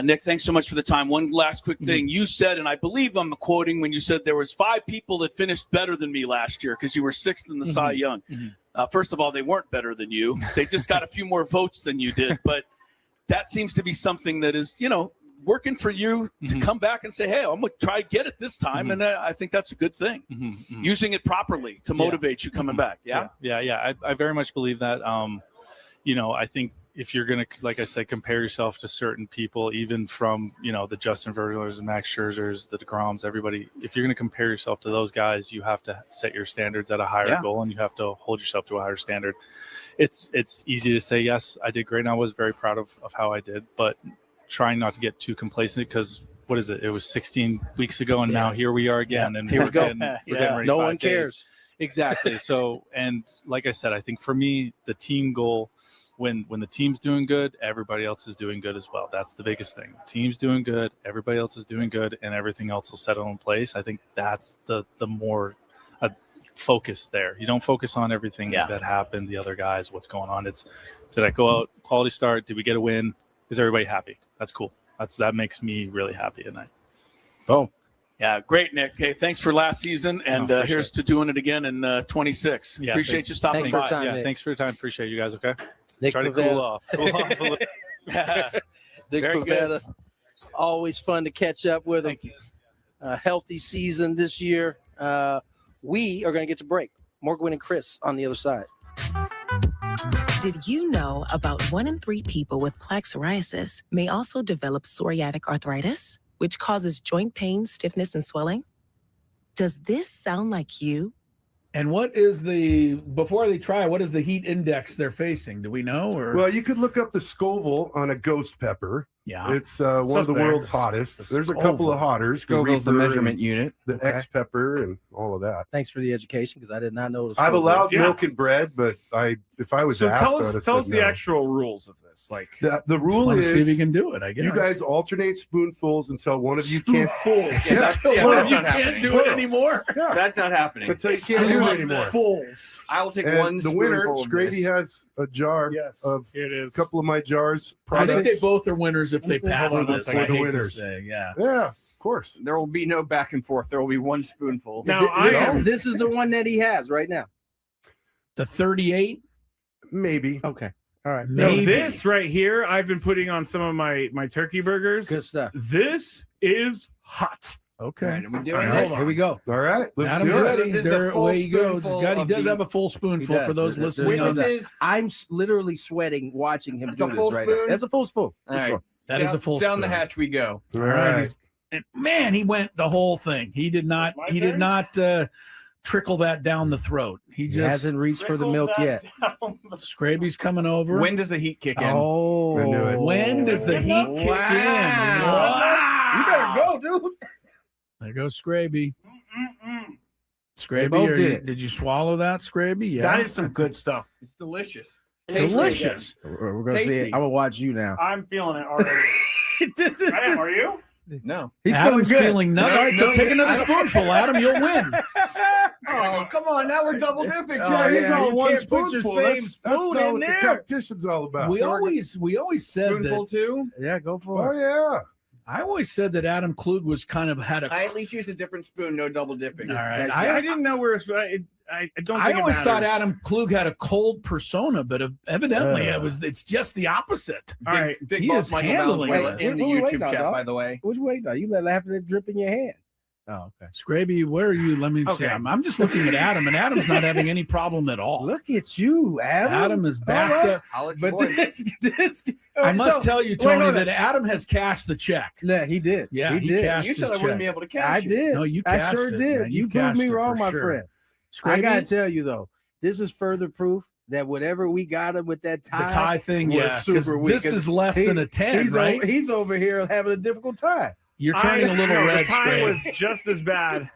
Nick, thanks so much for the time. One last quick thing. You said, and I believe I'm quoting when you said there was 5 people that finished better than me last year because you were 6th in the Cy Young. First of all, they weren't better than you. They just got a few more votes than you did, but that seems to be something that is, working for you to come back and say, hey, I'm going to try to get it this time. And I think that's a good thing. Using it properly to motivate you coming back. Yeah. I very much believe that. I think if you're going to, like I said, compare yourself to certain people, even from, the Justin Verlanders and Max Scherzers, the DeGroms, everybody, if you're going to compare yourself to those guys, you have to set your standards at a higher goal, and you have to hold yourself to a higher standard. It's easy to say, yes, I did great. And I was very proud of how I did, but trying not to get too complacent, because what is it? It was 16 weeks ago, and now here we are again. And here we go. We're getting ready No 5 one days. cares. Exactly. So, and like I said, I think for me, the team goal, when the team's doing good, everybody else is doing good as well. That's the biggest thing. The team's doing good, everybody else is doing good, and everything else will settle in place. I think that's the more focus there. You don't focus on everything that happened, the other guys, what's going on. It's, did I go out, quality start? Did we get a win? Is everybody happy? That's cool. That makes me really happy at night. Boom. Yeah, great, Nick. Hey, thanks for last season, and here's to doing it again in 26. Yeah, appreciate you stopping by. Thanks for your time. Appreciate you guys. Okay. Nick Try to Paveta. cool off a little. Nick Very Paveta. Always fun to catch up with him. A healthy season this year. We are going to get to break. More Gwynn and Chris on the other side. Did you know about 1 in 3 people with plaque psoriasis may also develop psoriatic arthritis, which causes joint pain, stiffness, and swelling? Does this sound like you? And before they try, what is the heat index they're facing? Do we know? Or? Well, you could look up the Scoville on a ghost pepper. Yeah. It's one of the world's hottest. There's a couple of hotters. Scoville's the measurement unit. The X pepper and all of that. Thanks for the education, because I did not know. I've allowed milk and bread, but if I was asked, tell us the actual rules of this. Like the rule is, see if you can do it. I guess you guys alternate spoonfuls until one of you can't. One of you can't do it anymore. Yeah. That's not happening. Until you can't do it anymore. I will take one. The winner, Skraby, has a jar of a couple of my jars. I think they both are winners if they pass this. I hate to winners. say, yeah. Yeah, of course. There will be no back and forth. There will be one spoonful. Now, this is the one that he has right now. The 38? Maybe. Okay. All right. Now, this right here, I've been putting on some of my turkey burgers. Good stuff. This is hot. Okay. All right, are we doing All right, this? here we go. All right. Let's Adam's do it. ready. This is a There, full away he goes. spoonful He does of have a full spoonful for those listening. On that. I'm literally sweating watching him do a full this right now. spoon? That's a full spoon. All right. That is a full Down spoon. the hatch we go. All right. And man, he went the whole thing. He did not. He did not trickle that down the throat. He just hasn't reached for the milk yet. Skraby's coming over. When does the heat kick in? Oh, I knew it. When does the heat kick in? Wow. You better go, dude. There goes Skraby. They both Skraby, did. did you swallow that, Skraby? Yeah. That is some good stuff. It's delicious. delicious. We're gonna see it. I'm gonna watch you now. I'm feeling it already. I am. Are you? No. He's Adam's feeling good. feeling nothing. All right, so take another spoonful, Adam. You'll win. Oh, come on. Now we're double dipping. He's all you one can't put your spoonful. same That's spoon not in what there. the competition's all about. We always said Spoonful that. too? Yeah, go for Oh, it. yeah. I always said that Adam Klug was kind of had a. I at least use a different spoon. No double dipping. All right. I didn't know where I don't. I think always it thought matters. Adam Klug had a cold persona, but evidently it's just the opposite. All right. Big He boss is Michael handling Valenzuela it. in the YouTube chat, by the way. What you waiting on? You let laughing at drip in your hand. Oh, okay. Skraby, where are you? Let me see. Okay. I'm just looking at Adam, and Adam's not having any problem at all. Look at you, Adam. Adam is backed up. But this I must tell you, Tony, wait, that Adam has cashed the check. Yeah, he did. Yeah, he did. cashed You said his I wouldn't check. be able to cash I it. did. No, you I cashed sure it, did. man. You You proved me cashed it wrong, for my sure. friend. Skraby, I gotta tell you though, this is further proof that whatever we got him with that tie, the tie thing, was yeah, 'cause super weak. this is less than a 10, he's right? He's over here having a difficult time. You're turning a little red, The time Skraby. was just as bad.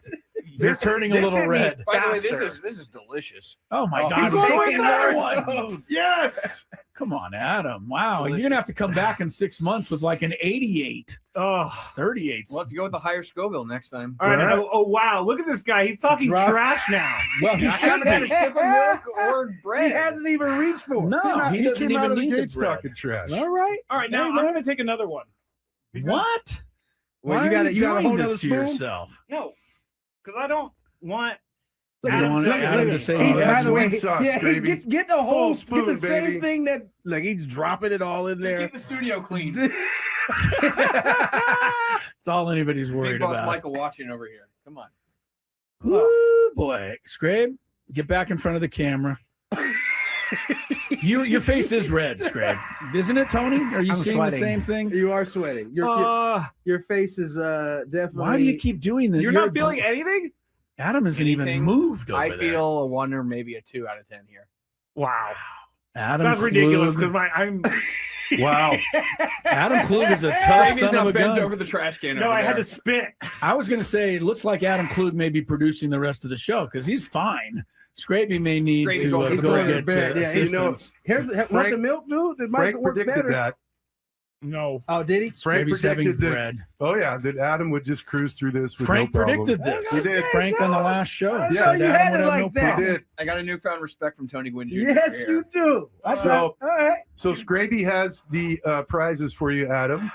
You're turning a This little hit me red. By the way, faster. this is delicious. Oh my God! he's going He's for another one. Yes. Come on, Adam. Wow, Delicious. you're gonna have to come back in 6 months with like an 88. Oh. It's 38. We'll have to go with the higher Scoville next time. All right. Oh, wow. Look at this guy. He's talking trash now. Well, he I haven't had a sip of milk or bread. He hasn't even reached for it. No, he doesn't came out even of the need the gates bread. talking trash. All right. All right. Now I'm going to take another one. What? Well, Why you got are to hold doing another this to spoon. yourself? No, because I don't want. You don't want Adam to say He, he by has the way, wing sauce, yeah, he baby. get the whole Full spoon, get the same baby. thing that like he's dropping it all in there. Keep the studio clean. It's all anybody's Big worried boss about. Michael watching over here. Come on. Ooh, boy, Scrabe, get back in front of the camera. Your face is red, Scrabe, isn't it, Tony? Are you I'm seeing sweating. the same thing? You are sweating. Your face is definitely. Why do you keep doing that? You're not feeling anything? Adam isn't even moved over I there. feel a 1 or maybe a 2 out of 10 here. Wow. Adam That's ridiculous Klug. because I'm. Wow. Adam Klug is a tough Maybe son of a bent gun. over the trash can. No, over I had there. to spit. I was going to say, it looks like Adam Klug may be producing the rest of the show because he's fine. Scraby may need Scraby's to going go to get bed. Yeah, you know, assistance. here's want the milk, dude. It might Frank work predicted better. that. No. Oh, did he? Frank Scraby's having predicted that. bread. Oh yeah, that Adam would just cruise through this with Frank no problem. predicted this. He did. Frank on the last show. I said know you Adam had would it have like no that. problem. He did. I got a newfound respect from Tony Gwynn Jr. Yes, here. you do. So- all right. So Skraby has the prizes for you, Adam.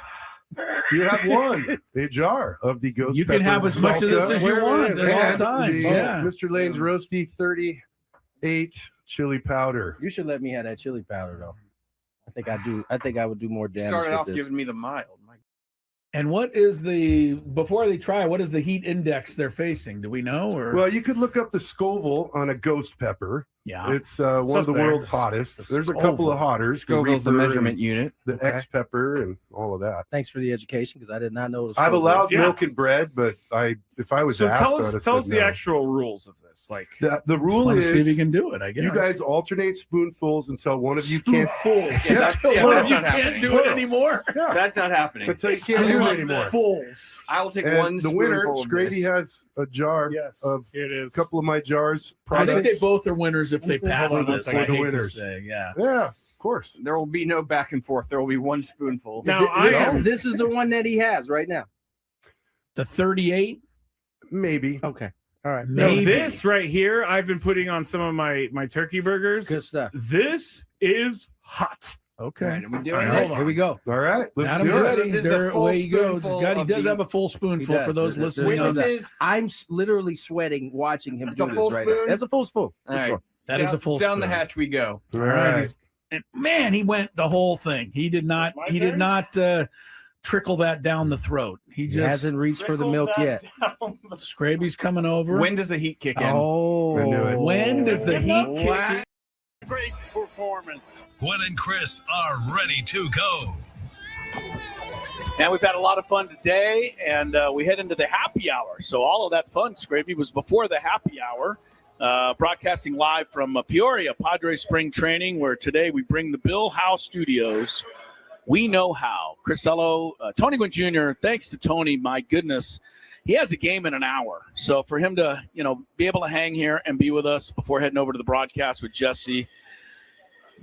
You have one, a jar of the ghost You can pepper have as much of salsa this as you want at all and times. the Yeah. Mr. Lane's Roasty 38 chili powder. You should let me have that chili powder though. I think I do. I think I would do more damage. Started with off this. giving me the mild. And what is before they try, what is the heat index they're facing? Do we know? Or Well, you could look up the Scoville on a ghost pepper. Yeah. It's one of the world's hottest. There's a couple of hotters. Scoville's the measurement unit. The X pepper and all of that. Thanks for the education, because I did not know it was I've Scoville. allowed milk and bread, but if I was So asked, tell I'd have us said the no. actual rules of this. Like The rule Wanna is see if you can do it, I guess. you guys alternate spoonfuls until one of you can't. One of you can't do it anymore. Yeah. That's not happening. Until you can't do it anymore. Fools. I will take And one. the winner, spoonful of Skraby, this. has a jar of a couple of my jars. I think they products. both are winners if they pass Hold on this. a second. I hate to Winners. say, yeah. Yeah, of course. There will be no back and forth. There will be one spoonful. Now, This is the one that he has right now. The 38? Maybe. Okay. All right. Now, Maybe. this right here, I've been putting on some of my turkey burgers. Good stuff. This is hot. Okay. All right, are we doing All it? right, here we go. All right, let's Adam's do it. ready. This is a There, full away he goes. spoonful God, he of does the- have a full spoonful He for those does. listening. This On is- that. I'm literally sweating watching him That's a do full this right now. spoon? That's a full spoon. For All right. sure. That is a full Down the spoon. hatch we go. All All right. right. And man, he went the whole thing. He did not. My He did turn? not trickle that down the throat. He He just hasn't reached for the milk yet. Skraby's coming over. When does the heat kick in? Oh. I knew it. When does the heat kick in? Great performance. Gwen and Chris are ready to go. And we've had a lot of fun today, and we head into the happy hour. So all of that fun, Skraby, was before the happy hour. Broadcasting live from Peoria, Padres spring training, where today we bring the Bill Howe Studios. We know how. Crisello, Tony Gwynn Jr., thanks to Tony, my goodness, he has a game in an hour. So for him to, be able to hang here and be with us before heading over to the broadcast with Jesse,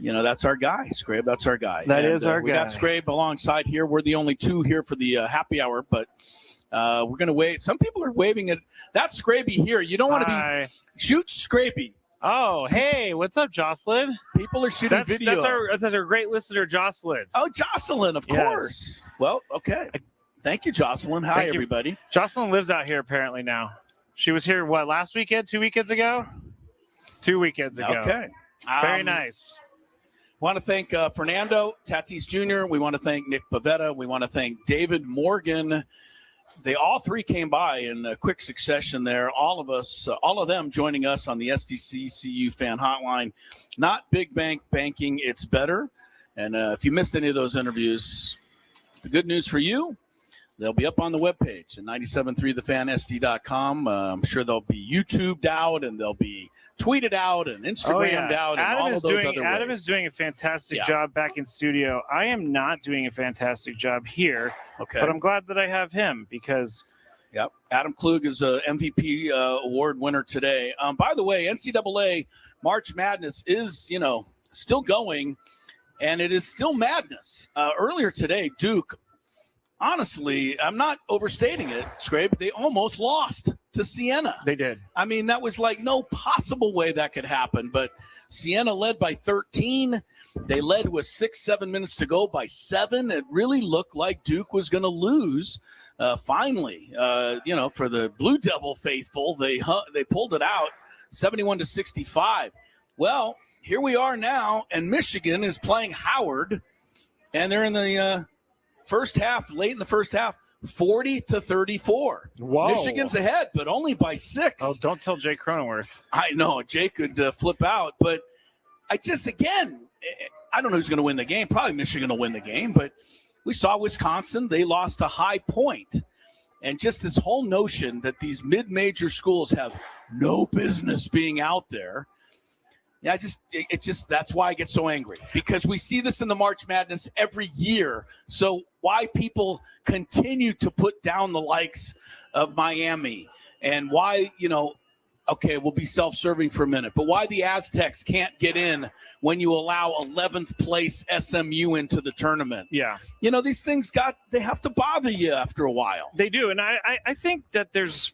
that's our guy, Scrabe. That's our guy. That is our we guy. got Scrabe alongside here. We're the only two here for the happy hour, but we're going to wait. Some people are waving at that Scraby here. You don't want to be shoot Scraby. Oh, hey, what's up, Jocelyn? People are shooting video. That's our great listener, Jocelyn. Oh, Jocelyn, of Yes. course. Well, okay. Thank you, Jocelyn. Hi, Thank you. everybody. Jocelyn lives out here apparently now. She was here, last weekend? 2 weekends ago? 2 weekends ago. Okay. Very nice. Want to thank Fernando Tatis Jr. We want to thank Nick Paveta. We want to thank David Morgan. They all three came by in a quick succession there. All of us, all of them joining us on the SDC CU fan hotline. Not big bank banking, it's better. And if you missed any of those interviews, the good news for you, they'll be up on the webpage at 973thefansd.com. I'm sure they'll be YouTubed out and they'll be tweeted out and Instagrammed out and all of those other Adam ways. is doing a fantastic Yeah. job back in studio. I am not doing a fantastic job here. Okay. But I'm glad that I have him because Yep. Adam Klug is a MVP award winner today. By the way, NCAA March Madness is, still going, and it is still madness. Earlier today, Duke, honestly, I'm not overstating it, Scrape, they almost lost to Siena. They did. I mean, that was like no possible way that could happen, but Siena led by 13. They led with 6-7 minutes to go by 7. It really looked like Duke was going to lose. Finally, for the Blue Devil faithful, they pulled it out 71-65. Well, here we are now, and Michigan is playing Howard, and they're in the first half, late in the first half, 40-34. Whoa. Michigan's ahead, but only by 6. Oh, don't tell Jake Cronenworth. I know Jake could flip out, but I don't know who's going to win the game. Probably Michigan will win the game, but we saw Wisconsin. They lost to High Point. And just this whole notion that these mid-major schools have no business being out there. Yeah, that's why I get so angry, because we see this in the March Madness every year. So why people continue to put down the likes of Miami, and why, okay, we'll be self-serving for a minute, but why the Aztecs can't get in when you allow 11th place SMU into the tournament. Yeah. These things they have to bother you after a while. They do. And I think that there's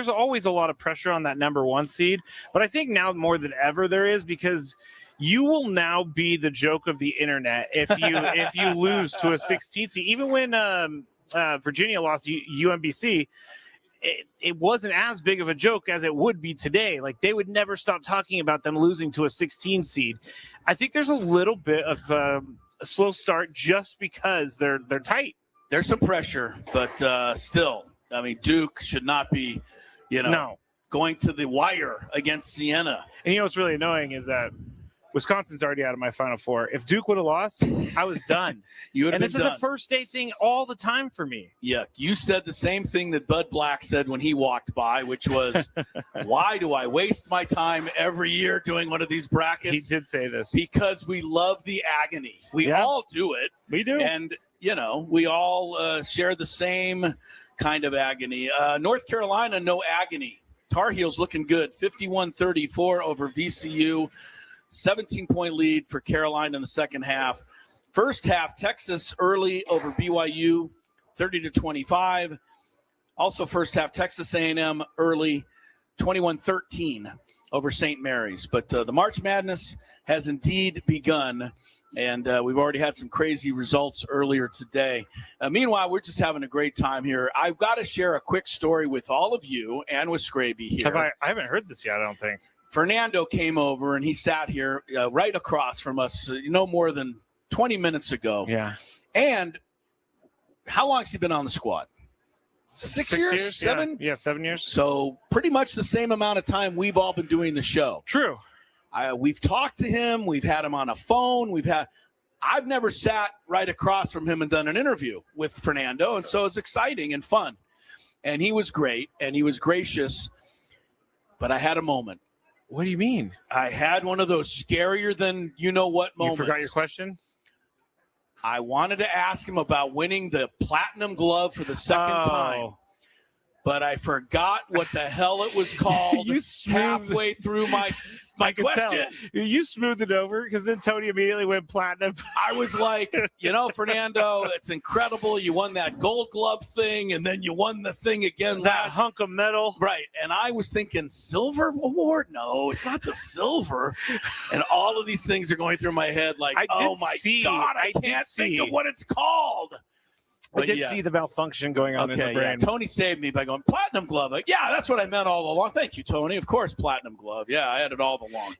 always a lot of pressure on that number 1 seed, but I think now more than ever there is, because you will now be the joke of the internet if you lose to a 16th seed. Even when Virginia lost to UMBC, it wasn't as big of a joke as it would be today. Like, they would never stop talking about them losing to a 16 seed. I think there's a little bit of a slow start just because they're tight. There's some pressure, but still, I mean, Duke should not be, No. going to the wire against Siena. And you know what's really annoying is that Wisconsin's already out of my Final Four. If Duke would have lost, I was done. And this is a first day thing all the time for me. Yeah, you said the same thing that Bud Black said when he walked by, which was, why do I waste my time every year doing one of these brackets? He did say this. Because we love the agony. We all do it. We do. And, we all share the same kind of agony. North Carolina, no agony. Tar Heels looking good, 51-34 over VCU. 17-point lead for Carolina in the second half. First half, Texas early over BYU, 30-25. Also first half, Texas A&M early, 21-13 over St. Mary's. But the March Madness has indeed begun, and we've already had some crazy results earlier today. Meanwhile, we're just having a great time here. I've got to share a quick story with all of you and with Skraby here. I haven't heard this yet, I don't think. Fernando came over, and he sat here right across from us no more than 20 minutes ago. Yeah. And how long has he been on the squad? 6 years? 7? Yeah, 7 years. So pretty much the same amount of time we've all been doing the show. True. We've talked to him. We've had him on a phone. I've never sat right across from him and done an interview with Fernando, and so it's exciting and fun. And he was great, and he was gracious, but I had a moment. What do you mean? I had one of those scarier than you-know-what moments. You forgot your question? I wanted to ask him about winning the platinum glove for the second time, but I forgot what the hell it was called halfway through my question. You smoothed it over because then Tony immediately went platinum. I was like, Fernando, it's incredible. You won that gold glove thing, and then you won the thing again. That hunk of metal. Right. And I was thinking, silver award? No, it's not the silver. And all of these things are going through my head like, oh, my God, I can't think of what it's called. I did see the malfunction going on in the brain. Yeah. Tony saved me by going, platinum glove. Like, yeah, that's what I meant all along. Thank you, Tony. Of course, platinum glove. Yeah, I had it all along.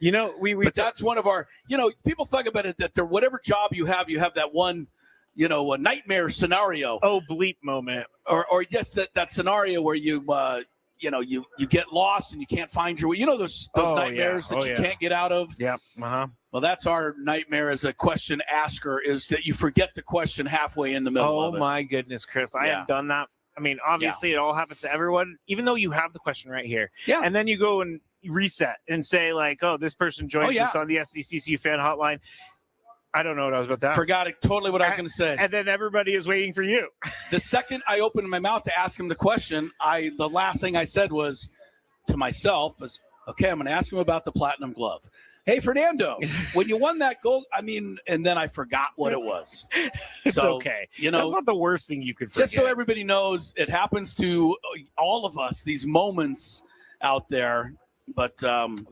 But that's one of our, people think about it that whatever job you have that one, a nightmare scenario. Oh, bleep moment. Or just that scenario where you get lost and you can't find your way. Those nightmares that you can't get out of. Yeah. Uh-huh. Well, that's our nightmare as a question asker, is that you forget the question halfway in the middle of it. Oh, my goodness, Chris. I have done that. I mean, obviously, it all happens to everyone, even though you have the question right here. Yeah. And then you go and reset and say, like, this person joins us on the SDCC fan hotline. I don't know what I was about to ask. Forgot totally what I was going to say. And then everybody is waiting for you. The second I opened my mouth to ask him the question, the last thing I said was to myself was, okay, I'm going to ask him about the platinum glove. Hey, Fernando, when you won that gold, and then I forgot what it was. It's okay. That's not the worst thing you could forget. Just so everybody knows, it happens to all of us, these moments out there. But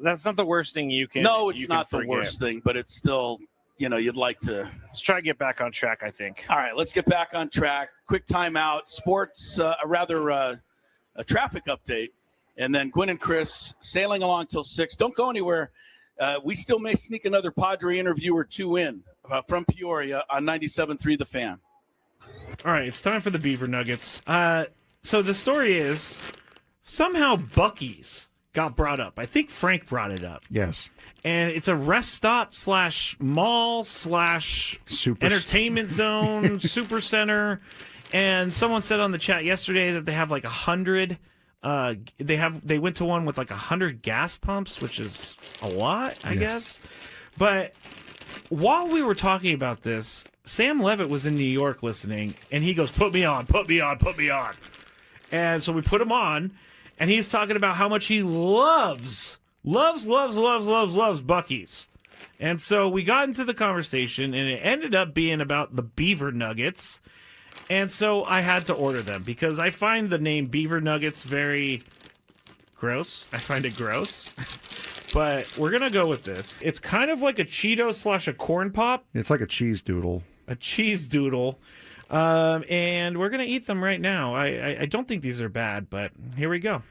that's not the worst thing you can. No, it's not the worst thing, but it's still, you'd like to. Let's try to get back on track, I think. All right, let's get back on track. Quick timeout. Sports, a traffic update. And then Gwynn and Chris sailing along till 6. Don't go anywhere. We still may sneak another Padre interview or two in from Peoria on 97.3 The Fan. All right, it's time for the Beaver Nuggets. So the story is somehow Buc-ee's got brought up. I think Frank brought it up. Yes. And it's a rest stop / mall / entertainment zone, super center. And someone said on the chat yesterday that they have like 100. They went to one with like 100 gas pumps, which is a lot, I guess. But while we were talking about this, Sam Levitt was in New York listening, and he goes, "Put me on, put me on, put me on." And so we put him on, and he's talking about how much he loves Buc-ee's. And so we got into the conversation, and it ended up being about the Beaver Nuggets. And so I had to order them because I find the name Beaver Nuggets very gross. I find it gross. But we're going to go with this. It's kind of like a Cheeto / a corn pop. It's like a cheese doodle. A cheese doodle. And we're going to eat them right now. I don't think these are bad, but here we go.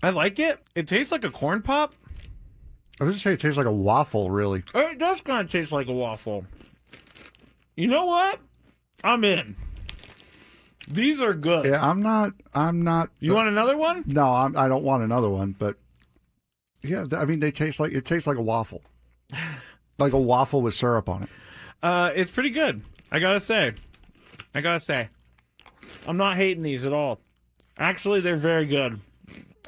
I like it. It tastes like a corn pop, I was just saying it tastes like a waffle, really. It does kind of taste like a waffle. You know what? I'm in. These are good. Yeah, I'm not. You want another one? No, I don't want another one. But yeah, I mean, it tastes like a waffle, like a waffle with syrup on it. It's pretty good. I gotta say. I'm not hating these at all. Actually, they're very good.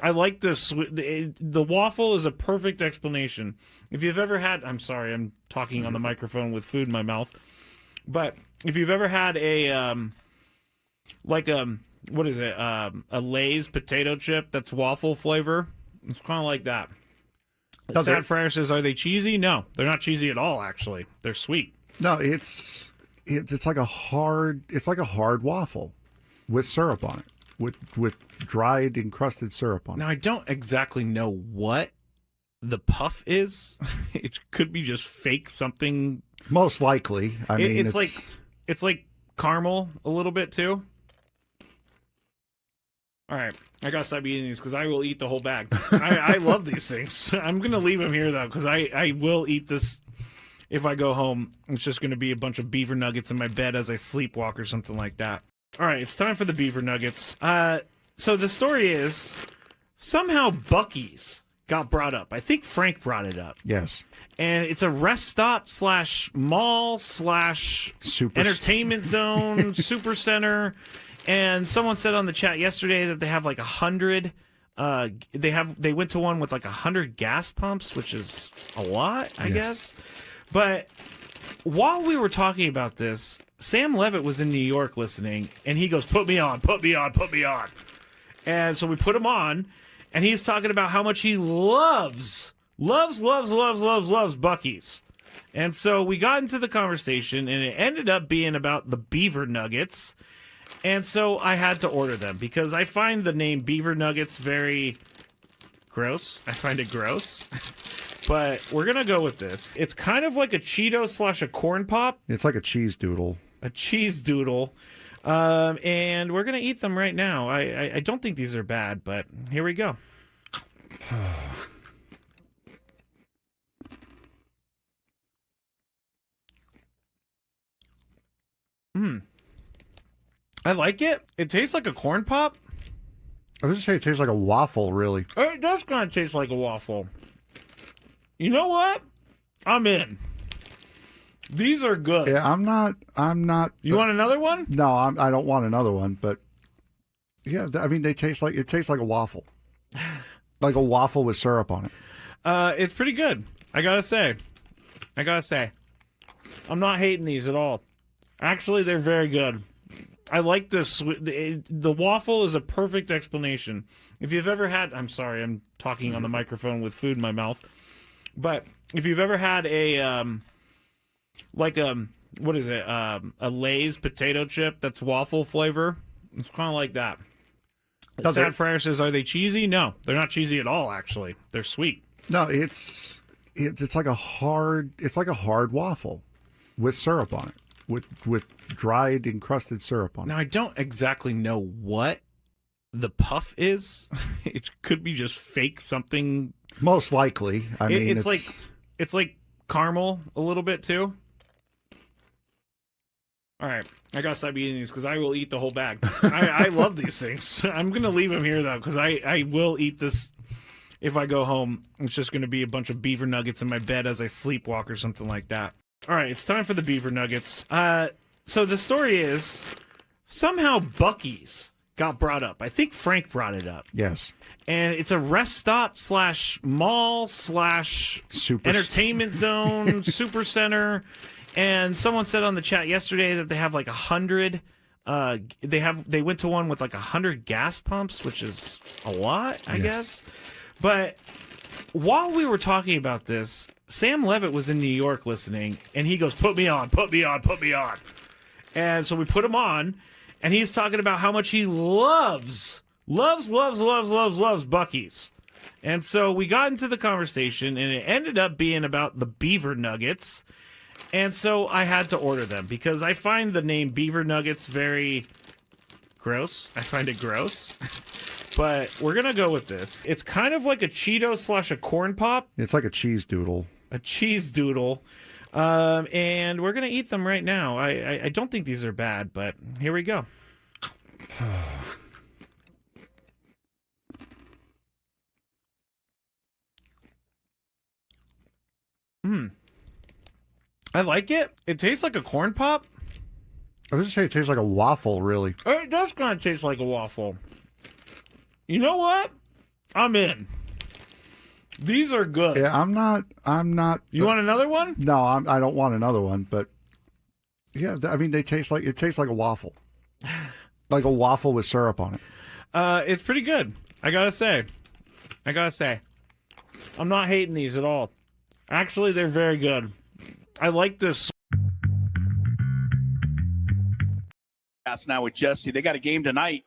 I like this. The waffle is a perfect explanation. If you've ever had, I'm sorry, I'm talking on the microphone with food in my mouth. But if you've ever had a what is it? A Lay's potato chip that's waffle flavor. It's kind of like that. Sad Fryer says, "Are they cheesy?" No, they're not cheesy at all. Actually, they're sweet. No, it's like a hard waffle with syrup on it, with dried encrusted syrup on it. Now I don't exactly know what the puff is. It could be just fake something. Most likely. I mean, it's like caramel a little bit too. All right, I gotta stop eating these because I will eat the whole bag. I love these things. I'm gonna leave them here though because I will eat this if I go home. It's just gonna be a bunch of beaver nuggets in my bed as I sleepwalk or something like that. All right, it's time for the beaver nuggets. So the story is somehow Buc-ee's got brought up. I think Frank brought it up. Yes. And it's a rest stop / mall / entertainment zone, super center. And someone said on the chat yesterday that they have like 100. They went to one with like 100 gas pumps, which is a lot, I guess. But while we were talking about this, Sam Levitt was in New York listening, and he goes, "Put me on, put me on, put me on." And so we put him on, and he's talking about how much he loves Buc-ee's. And so we got into the conversation, and it ended up being about the beaver nuggets. And so I had to order them because I find the name beaver nuggets very gross. I find it gross. But we're going to go with this. It's kind of like a Cheeto / a corn pop. It's like a cheese doodle. A cheese doodle. And we're going to eat them right now. I don't think these are bad, but here we go. I like it. It tastes like a corn pop. I was just saying it tastes like a waffle, really. It does kind of taste like a waffle. You know what? I'm in. These are good. Yeah, I'm not. You want another one? No, I don't want another one. But yeah, I mean, it tastes like a waffle, like a waffle with syrup on it. It's pretty good. I gotta say. I'm not hating these at all. Actually, they're very good. I like this. The waffle is a perfect explanation. If you've ever had, I'm sorry, I'm talking on the microphone with food in my mouth. But if you've ever had a what is it? A Lay's potato chip that's waffle flavor. It's kind of like that. Sad Fryer says, "Are they cheesy?" No, they're not cheesy at all. Actually, they're sweet. No, it's like a hard waffle with syrup on it. With dried encrusted syrup on it. Now I don't exactly know what the puff is. It could be just fake something. Most likely. I mean, it's like caramel a little bit too. All right, I gotta stop eating these because I will eat the whole bag. I love these things. I'm gonna leave them here though because I will eat this if I go home. It's just gonna be a bunch of beaver nuggets in my bed as I sleepwalk or something like that. All right, it's time for the beaver nuggets. So the story is somehow Buc-ee's got brought up. I think Frank brought it up. Yes. And it's a rest stop / mall / entertainment zone, super center. And someone said on the chat yesterday that they have like 100. They went to one with like 100 gas pumps, which is a lot, I guess. But while we were talking about this, Sam Levitt was in New York listening, and he goes, "Put me on, put me on, put me on." And so we put him on, and he's talking about how much he loves Buc-ee's. And so we got into the conversation, and it ended up being about the beaver nuggets. And so I had to order them because I find the name beaver nuggets very gross. I find it gross. but we're going to go with this. It's kind of like a Cheeto / a corn pop. It's like a cheese doodle. A cheese doodle. And we're going to eat them right now. I don't think these are bad, but here we go. I like it. It tastes like a corn pop. I was going to say it tastes like a waffle, really. It does kind of taste like a waffle. You know what? I'm in. These are good. Yeah, I'm not. You want another one? No, I don't want another one. But yeah, I mean, it tastes like a waffle, like a waffle with syrup on it. It's pretty good. I gotta say, I'm not hating these at all. Actually, they're very good. I like this. Now with Jesse, they got a game tonight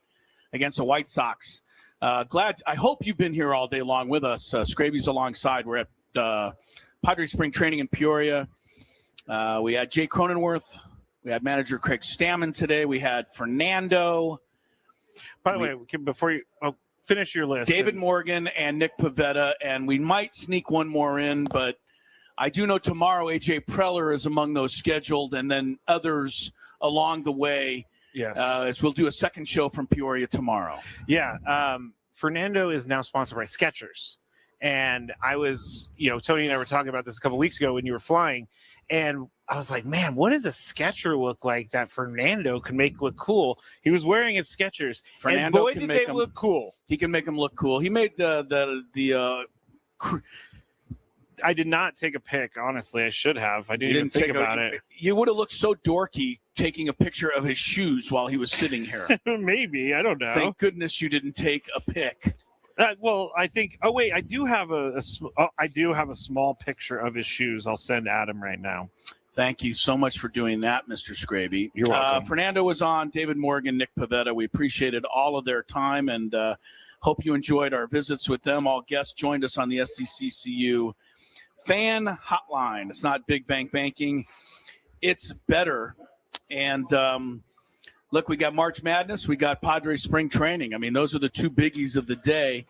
against the White Sox. I hope you've been here all day long with us. Skraby's alongside. We're at Padres spring training in Peoria. We had Jake Cronenworth. We had manager Craig Stamman today. We had Fernando. By the way, before you finish your list, David Morgan and Nick Paveta, and we might sneak one more in, but I do know tomorrow AJ Preller is among those scheduled, and then others along the way. Yes. As we'll do a second show from Peoria tomorrow. Yeah. Fernando is now sponsored by Skechers. And I was, Tony and I were talking about this a couple weeks ago when you were flying. And I was like, man, what does a Sketcher look like that Fernando can make look cool? He was wearing his Skechers. Fernando and boy, can did make they them look cool. He can make them look cool. He made I did not take a pic, honestly. I should have. I didn't even think about it. You would have looked so dorky taking a picture of his shoes while he was sitting here. Maybe. I don't know. Thank goodness you didn't take a pic. Well, I think. Oh wait, I do have a small picture of his shoes. I'll send Adam right now. Thank you so much for doing that, Mr. Skraby. You're welcome. Fernando was on. David Morgan, Nick Paveta. We appreciated all of their time and hope you enjoyed our visits with them. All guests joined us on the SDCCU fan hotline. It's not big bank banking. It's better. And look, we got March Madness. We got Padres spring training. I mean, those are the two biggies of the day.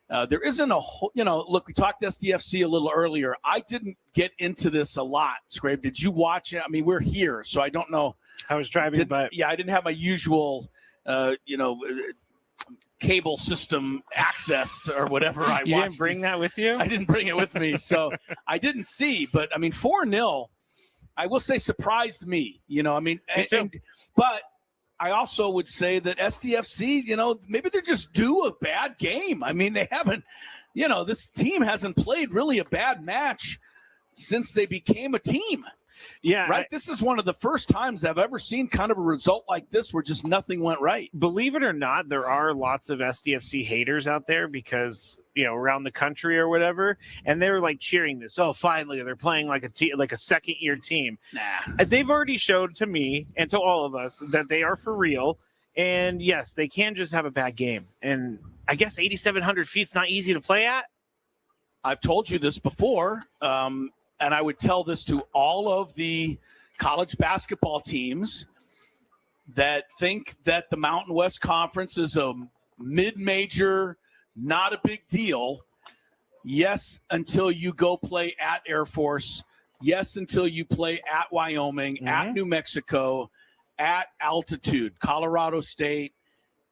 There isn't a whole, look, we talked SDFC a little earlier. I didn't get into this a lot. Scrape, did you watch it? I mean, we're here, so I don't know. I was driving by. Yeah, I didn't have my usual, cable system access or whatever I watched. You didn't bring that with you? I didn't bring it with me, so I didn't see. But, I mean, 4-0, I will say surprised me. Me too. But I also would say that SDFC, maybe they're just due a bad game. I mean, they haven't, this team hasn't played really a bad match since they became a team. Yeah. Right. This is one of the first times I've ever seen kind of a result like this where just nothing went right. Believe it or not, there are lots of SDFC haters out there because, around the country or whatever. And they're like cheering this. Oh, finally, they're playing like a second year team. Nah. They've already showed to me and to all of us that they are for real. And yes, they can just have a bad game. And I guess 8,700 feet is not easy to play at. I've told you this before. And I would tell this to all of the college basketball teams that think that the Mountain West Conference is a mid-major, not a big deal. Yes, until you go play at Air Force. Yes, until you play at Wyoming, at New Mexico, at altitude, Colorado State.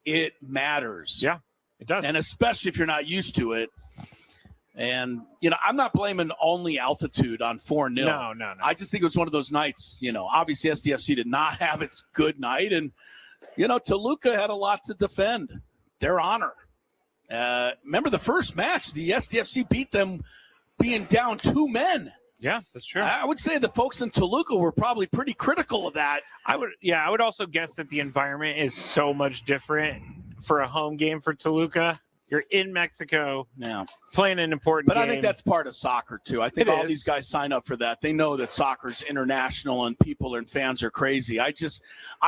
It matters. Yeah, it does. And especially if you're not used to it. And, I'm not blaming only altitude on 4-0. No. I just think it was one of those nights, obviously SDFC did not have its good night. And, Toluca had a lot to defend. Their honor. Remember the first match, the SDFC beat them being down 2 men. Yeah, that's true. I would say the folks in Toluca were probably pretty critical of that. I would also guess that the environment is so much different for a home game for Toluca. You're in Mexico, playing an important game. But I think that's part of soccer, too. I think these guys sign up for that. They know that soccer's international and people and fans are crazy. I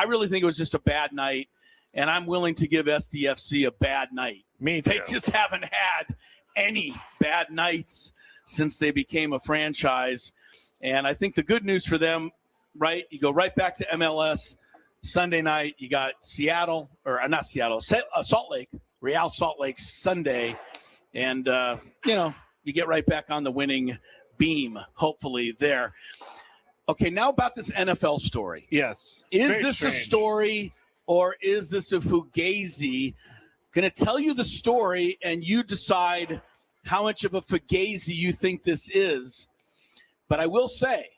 really think it was just a bad night, and I'm willing to give SDFC a bad night. Me too. They just haven't had any bad nights since they became a franchise. And I think the good news for them, right, you go right back to MLS. Sunday night, you got Salt Lake. Real Salt Lake Sunday. And, you get right back on the winning beam, hopefully, there. Okay, now about this NFL story. Yes. Is this a story or is this a fugazi? Going to tell you the story, and you decide how much of a fugazi you think this is. But I will say,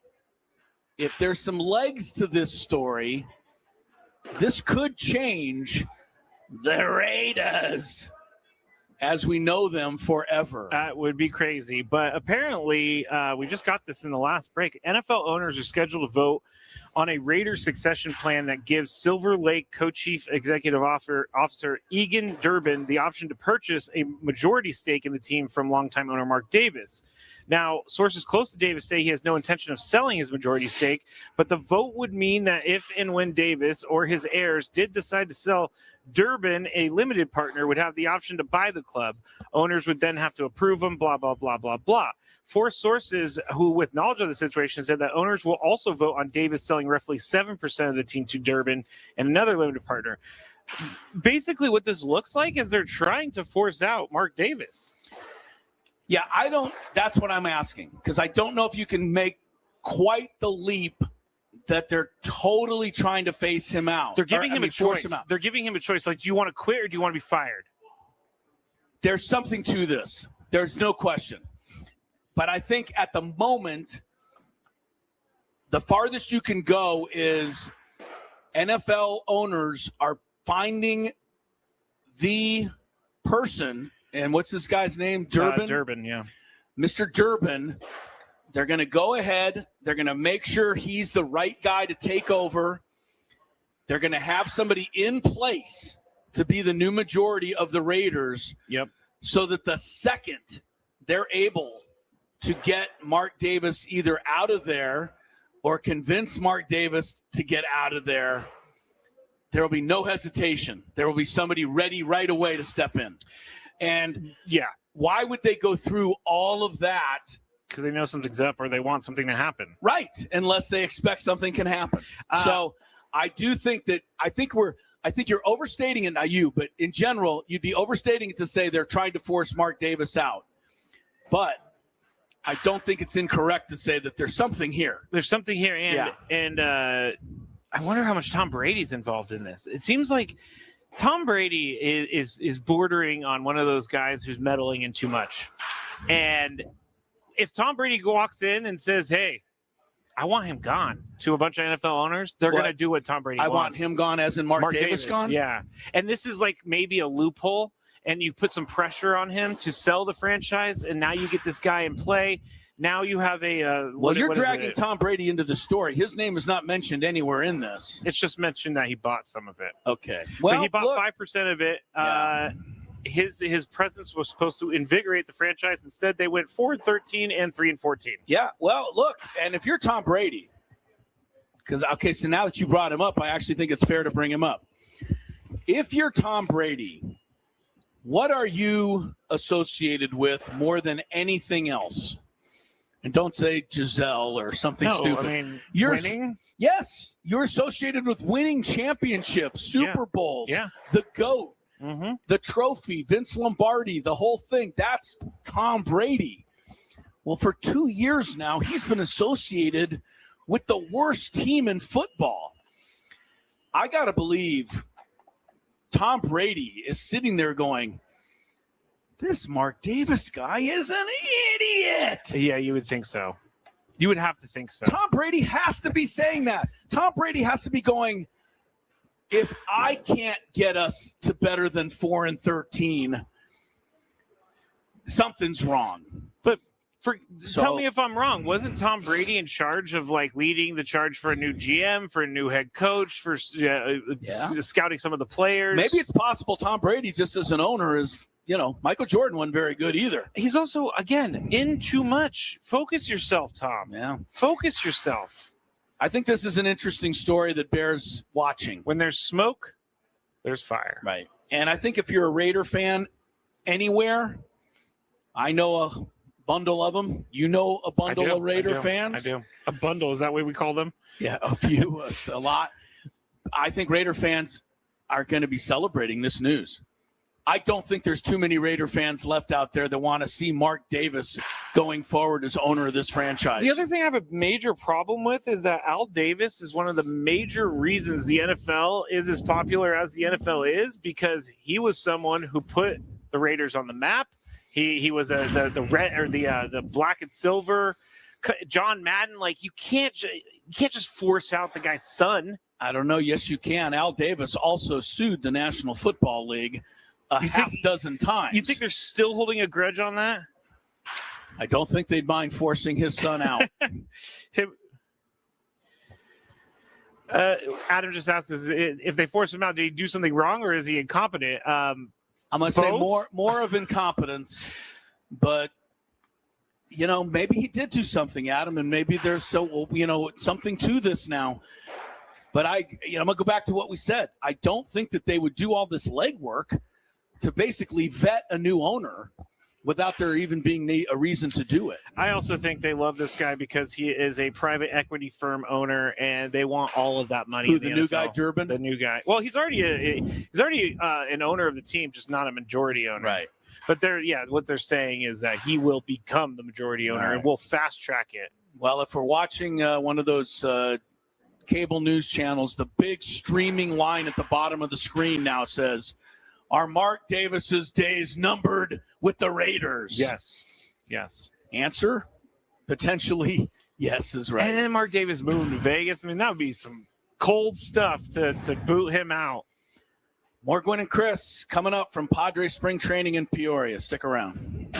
if there's some legs to this story, this could change the Raiders as we know them forever. That would be crazy. But apparently, we just got this in the last break. NFL owners are scheduled to vote on a Raiders succession plan that gives Silver Lake co-chief executive officer Egan Durbin the option to purchase a majority stake in the team from longtime owner Mark Davis. Now, sources close to Davis say he has no intention of selling his majority stake, but the vote would mean that if and when Davis or his heirs did decide to sell, Durbin, a limited partner, would have the option to buy the club. Owners would then have to approve them, blah, blah, blah, blah, blah. Four sources who, with knowledge of the situation, said that owners will also vote on Davis selling roughly 7% of the team to Durbin and another limited partner. Basically, what this looks like is they're trying to force out Mark Davis. Yeah, that's what I'm asking, because I don't know if you can make quite the leap that they're totally trying to face him out. They're giving him a choice. They're giving him a choice. Like, do you want to quit or do you want to be fired? There's something to this. There's no question. But I think at the moment, the farthest you can go is NFL owners are finding the person. And what's this guy's name? Durbin? Durbin, yeah. Mr. Durbin. They're going to go ahead. They're going to make sure he's the right guy to take over. They're going to have somebody in place to be the new majority of the Raiders. Yep. So that the second they're able to get Mark Davis either out of there or convince Mark Davis to get out of there, there will be no hesitation. There will be somebody ready right away to step in. And yeah, why would they go through all of that? Because they know something's up or they want something to happen. Right, unless they expect something can happen. So I do think that I think you're overstating it, not you, but in general, you'd be overstating it to say they're trying to force Mark Davis out. But I don't think it's incorrect to say that there's something here. There's something here, and I wonder how much Tom Brady's involved in this. It seems like Tom Brady is bordering on one of those guys who's meddling in too much. And if Tom Brady walks in and says, hey, I want him gone to a bunch of NFL owners, they're going to do what Tom Brady wants. I want him gone as in Mark Davis gone? Yeah. And this is like maybe a loophole, and you put some pressure on him to sell the franchise, and now you get this guy in play. Now you have a you're dragging Tom Brady into the story. His name is not mentioned anywhere in this. It's just mentioned that he bought some of it. Okay. Well, but he bought 5% of it. Yeah. His presence was supposed to invigorate the franchise. Instead, they went 4-13 and 3-14. Yeah. Well, look, and if you're Tom Brady, so now that you brought him up, I actually think it's fair to bring him up. If you're Tom Brady, what are you associated with more than anything else? And don't say Giselle or something stupid. I mean, you're winning? Yes. You're associated with winning championships, Super Bowls, the GOAT, the trophy, Vince Lombardi, the whole thing. That's Tom Brady. Well, for 2 years now, he's been associated with the worst team in football. I got to believe Tom Brady is sitting there going, this Mark Davis guy is an idiot. Yeah, you would think so. You would have to think so. Tom Brady has to be saying that. Tom Brady has to be going, if I can't get us to better than 4-13, something's wrong. But tell me if I'm wrong. Wasn't Tom Brady in charge of leading the charge for a new GM, for a new head coach, for scouting some of the players? Maybe it's possible Tom Brady, just as an owner, is Michael Jordan wasn't very good either. He's also, again, in too much. Focus yourself, Tom. Yeah. Focus yourself. I think this is an interesting story that bears watching. When there's smoke, there's fire. Right. And I think if you're a Raider fan anywhere, I know a bundle of them. You know a bundle of Raider fans? I do. A bundle, is that what we call them? Yeah, a few, a lot. I think Raider fans are going to be celebrating this news. I don't think there's too many Raider fans left out there that want to see Mark Davis going forward as owner of this franchise. The other thing I have a major problem with is that Al Davis is one of the major reasons the NFL is as popular as the NFL is, because he was someone who put the Raiders on the map. He was the red or the black and silver. John Madden, like you can't just force out the guy's son. I don't know. Yes, you can. Al Davis also sued the National Football League half dozen times. You think they're still holding a grudge on that? I don't think they'd mind forcing his son out. Adam just asked us if they force him out, did he do something wrong or is he incompetent? I'm going to say more of incompetence, but maybe he did do something, Adam, and maybe there's something to this now. But I'm going to go back to what we said. I don't think that they would do all this legwork to basically vet a new owner without there even being a reason to do it. I also think they love this guy because he is a private equity firm owner, and they want all of that money. Who, the new guy, Durbin? The new guy. Well, he's already an owner of the team, just not a majority owner. Right. But what they're saying is that he will become the majority owner, and we'll fast track it. Well, if we're watching one of those cable news channels, the big streaming line at the bottom of the screen now says, "Are Mark Davis's days numbered with the Raiders?" Yes. Answer? Potentially, yes is right. And then Mark Davis moving to Vegas. I mean, that would be some cold stuff to boot him out. More Gwynn and Chris coming up from Padres spring training in Peoria. Stick around.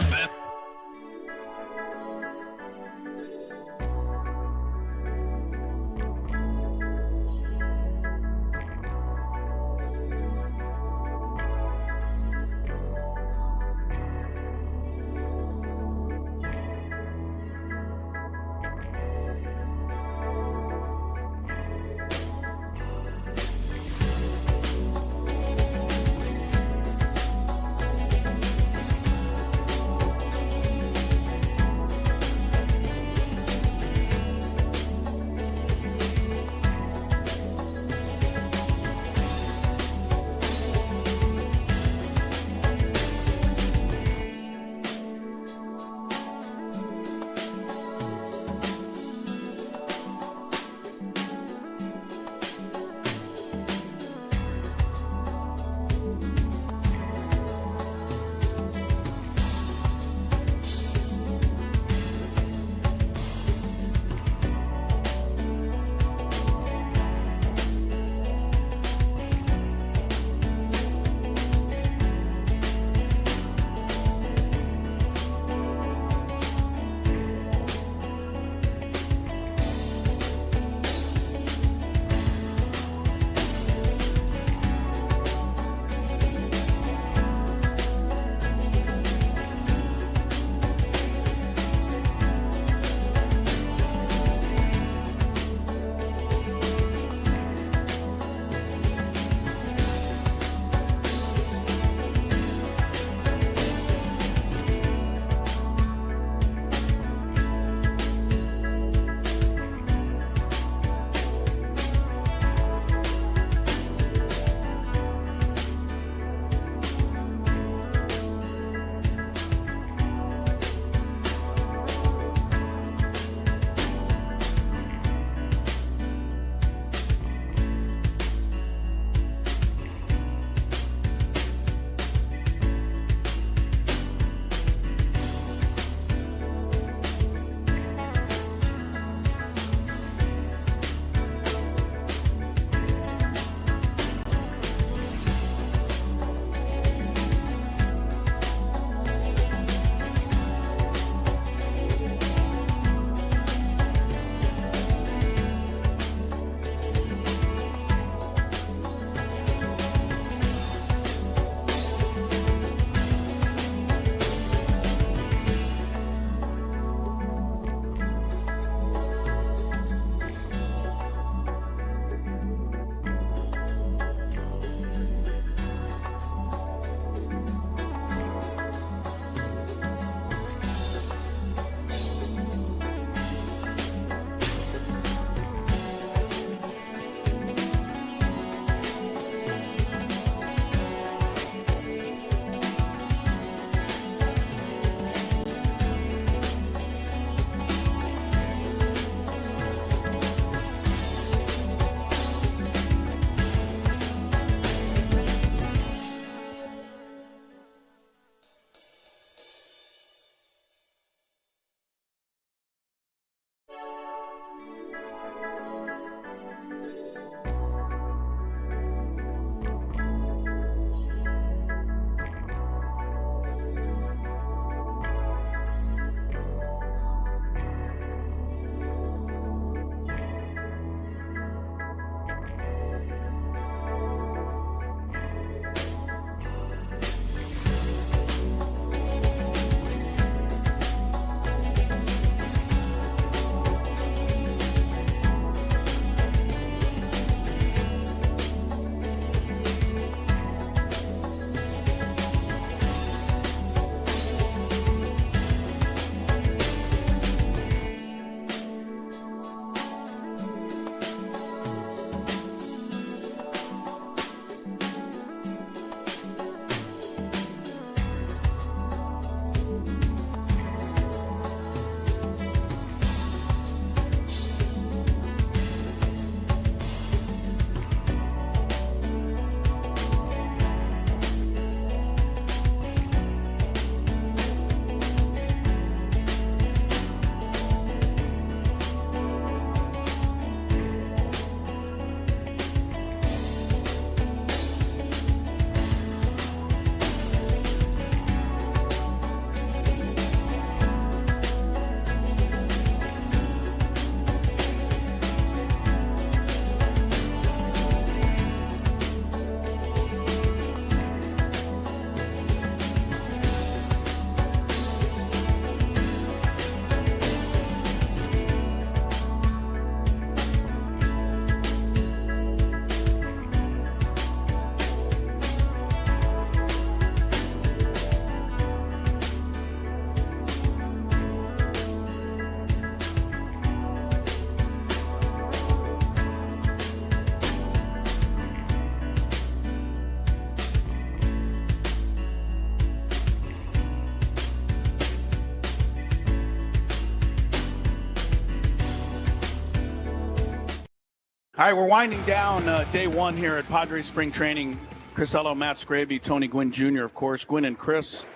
All right, we're winding down day one here at Padres Spring Training. Chris Ello, Matt Skraby, Tony Gwynn Jr., of course. Gwynn and Chris,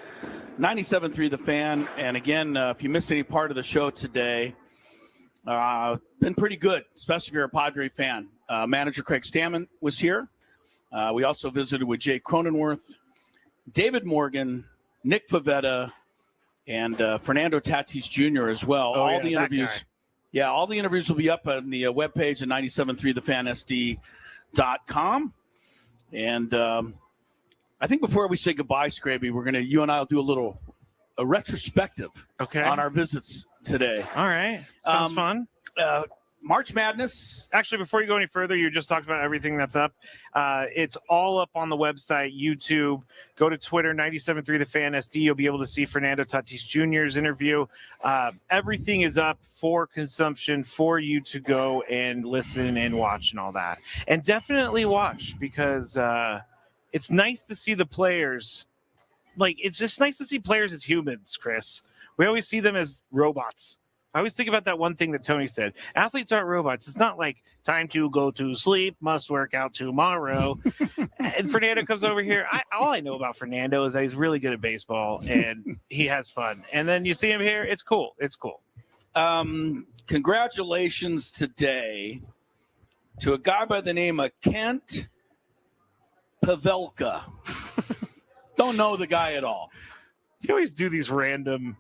97.3 The Fan. And again, if you missed any part of the show today, been pretty good, especially if you're a Padre fan. Manager Craig Stamman was here. We also visited with Jake Cronenworth, David Morgan, Nick Paveta, and Fernando Tatis Jr. as well. Oh, all yeah, the that interviews. guy. Yeah, all the interviews will be up on the webpage at 973thefansd.com. And I think before we say goodbye, Skraby, you and I will do a retrospective on our visits today. All right. Sounds fun. March Madness. Actually, before you go any further, you just talked about everything that's up. It's all up on the website, YouTube. Go to Twitter, 97.3 The Fan SD. You'll be able to see Fernando Tatis Jr.'s interview. Everything is up for consumption for you to go and listen and watch and all that. And definitely watch, because it's nice to see the players. Like, it's just nice to see players as humans, Chris. We always see them as robots. I always think about that one thing that Tony said. Athletes aren't robots. It's not like time to go to sleep, must work out tomorrow. And Fernando comes over here. All I know about Fernando is that he's really good at baseball and he has fun. And then you see him here. It's cool. It's cool. Congratulations today to a guy by the name of Kent Pavelka. Don't know the guy at all. You always do these random...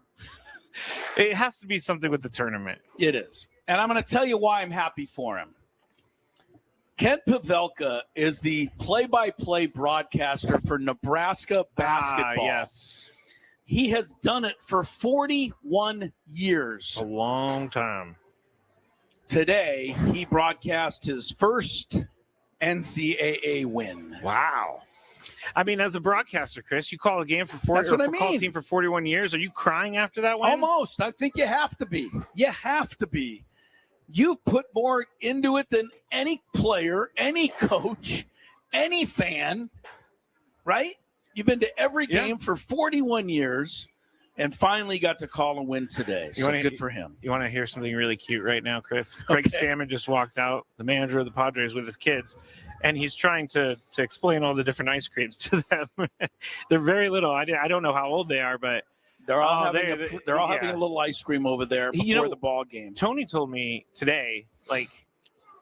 It has to be something with the tournament. It is. And I'm going to tell you why I'm happy for him. Kent Pavelka is the play-by-play broadcaster for Nebraska basketball. Yes. He has done it for 41 years. A long time. Today, he broadcast his first NCAA win. Wow. I mean, as a broadcaster, Chris, you call a game for 40. That's what I mean. Call a team for 41 years. Are you crying after that one? Almost. I think you have to be. You have to be. You've put more into it than any player, any coach, any fan, right? You've been to every game for 41 years and finally got to call a win today. So good for him. You want to hear something really cute right now, Chris? Craig Stamman just walked out, the manager of the Padres, with his kids. And he's trying to explain all the different ice creams to them. They're very little. I don't know how old they are, but they're all having a little ice cream over there before the ball game. Tony told me today, like,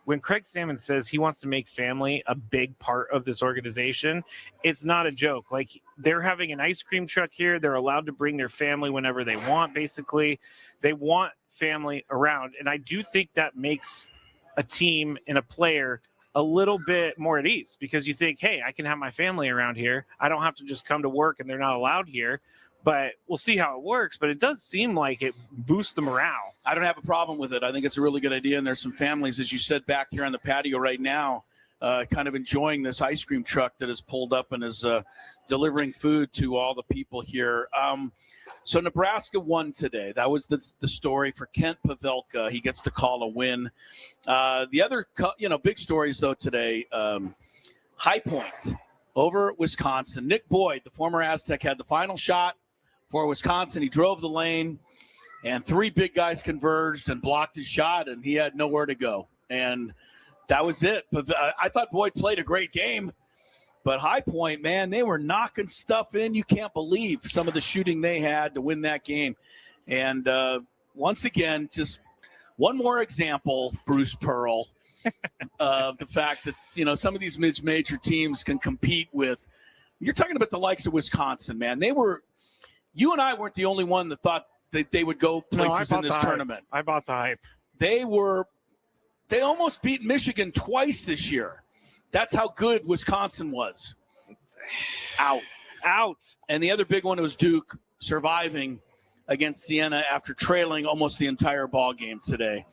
when Craig Stamman says he wants to make family a big part of this organization, it's not a joke. Like, they're having an ice cream truck here. They're allowed to bring their family whenever they want, basically. They want family around. And I do think that makes a team and a player a little bit more at ease, because you think, hey, I can have my family around here. I don't have to just come to work and they're not allowed here. But we'll see how it works. But it does seem like it boosts the morale. I don't have a problem with it. I think it's a really good idea. And there's some families, as you said, back here on the patio right now, kind of enjoying this ice cream truck that is pulled up and is delivering food to all the people here. So Nebraska won today. That was the story for Kent Pavelka. He gets to call a win. The other, big stories, though, today, High Point over at Wisconsin. Nick Boyd, the former Aztec, had the final shot for Wisconsin. He drove the lane, and three big guys converged and blocked his shot, and he had nowhere to go. And that was it. But I thought Boyd played a great game. But High Point, man, they were knocking stuff in. You can't believe some of the shooting they had to win that game. And once again, just one more example, Bruce Pearl, of the fact that, some of these mid-major teams can compete with. You're talking about the likes of Wisconsin, man. You and I weren't the only one that thought that they would go places in this tournament. I bought the hype. They almost beat Michigan twice this year. That's how good Wisconsin was. Out. And the other big one was Duke surviving against Siena after trailing almost the entire ball game today.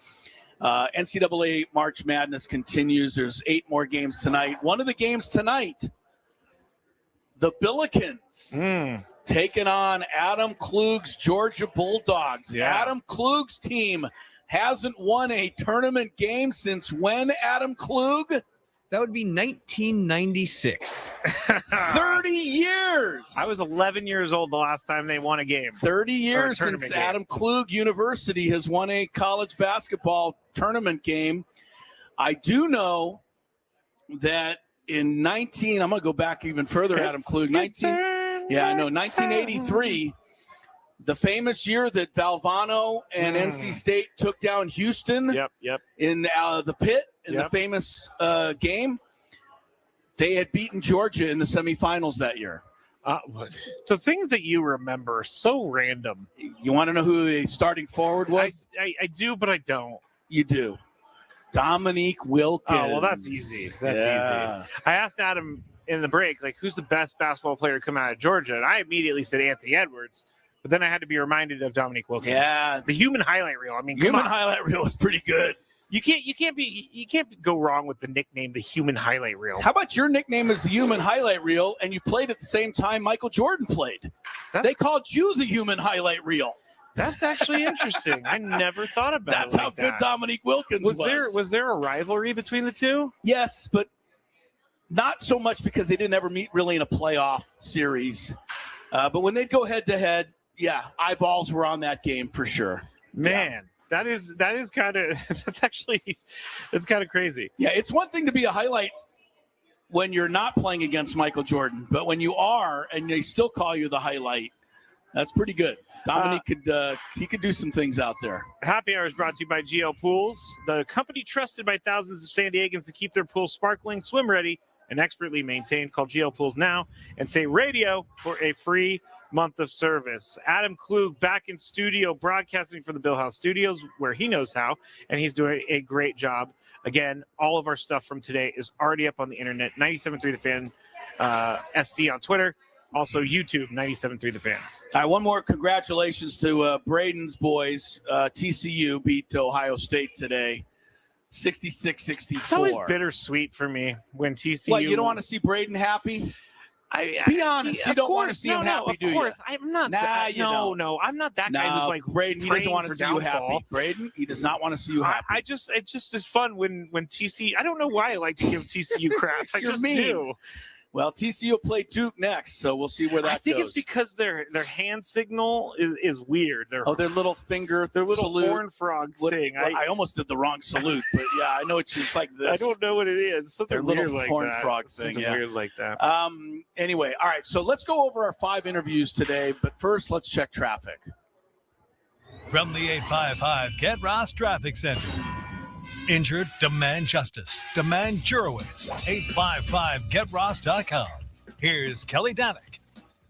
NCAA March Madness continues. There's 8 more games tonight. One of the games tonight, the Billikens taking on Adam Klug's Georgia Bulldogs. Yeah. Adam Klug's team hasn't won a tournament game since when, Adam Klug? That would be 1996. 30 years. I was 11 years old the last time they won a game. 30 years since Adam Klug University has won a college basketball tournament game. I do know that in I'm going to go back even further, Adam Klug. 1983, the famous year that Valvano and NC State took down Houston in the pit in the famous game. They had beaten Georgia in the semifinals that year. The things that you remember are so random. You want to know who the starting forward was? I do, but I don't. You do. Dominique Wilkins. Oh, well, that's easy. That's easy. I asked Adam in the break, like, who's the best basketball player to come out of Georgia? And I immediately said Anthony Edwards. But then I had to be reminded of Dominique Wilkins. Yeah. The human highlight reel. I mean, human highlight reel was pretty good. You can't go wrong with the nickname, the human highlight reel. How about your nickname is the human highlight reel, and you played at the same time Michael Jordan played? They called you the human highlight reel. That's actually interesting. I never thought about That's it. That's how good Dominique Wilkins was. Was there a rivalry between the two? Yes, but not so much because they didn't ever meet really in a playoff series. But when they'd go head to head, eyeballs were on that game for sure. Man. That is kind of that's kind of crazy. Yeah, it's one thing to be a highlight when you're not playing against Michael Jordan, but when you are and they still call you the highlight, that's pretty good. Dominique could do some things out there. Happy Hour is brought to you by GL Pools, the company trusted by thousands of San Diegans to keep their pools sparkling, swim ready, and expertly maintained. Call GL Pools now and say radio for a free month of service. Adam Klug back in studio broadcasting from the Bill House Studios where he knows how, and he's doing a great job. Again, all of our stuff from today is already up on the internet. 97.3 The Fan SD on Twitter. Also YouTube, 97.3 The Fan. All right, one more congratulations to Braden's boys. TCU beat Ohio State today. 66-64. It's always bittersweet for me when TCU... What, you don't want to see Braden happy? Be honest. You don't want to see him happy, do you? Of course. I'm not that. No, I'm not that guy who's like Braden. He doesn't want to see you happy. Braden, he does not want to see you happy. It just is fun when TCU. I don't know why I like to give TCU crap. I just do. Well, TCU will play Duke next, so we'll see where that goes. I think it's because their hand signal is weird. Their little finger, their little salute. horn frog thing. I almost did the wrong salute, but yeah, I know it's like this. I don't know what it is. Something their weird little like horn that. frog thing. Something weird like that. Anyway, all right, so let's go over our 5 interviews today, but first let's check traffic. From the 855 Get Ross Traffic Center. Injured? Demand justice. Demand Jurowitz. 855GetRoss.com. Here's Kelly Danick.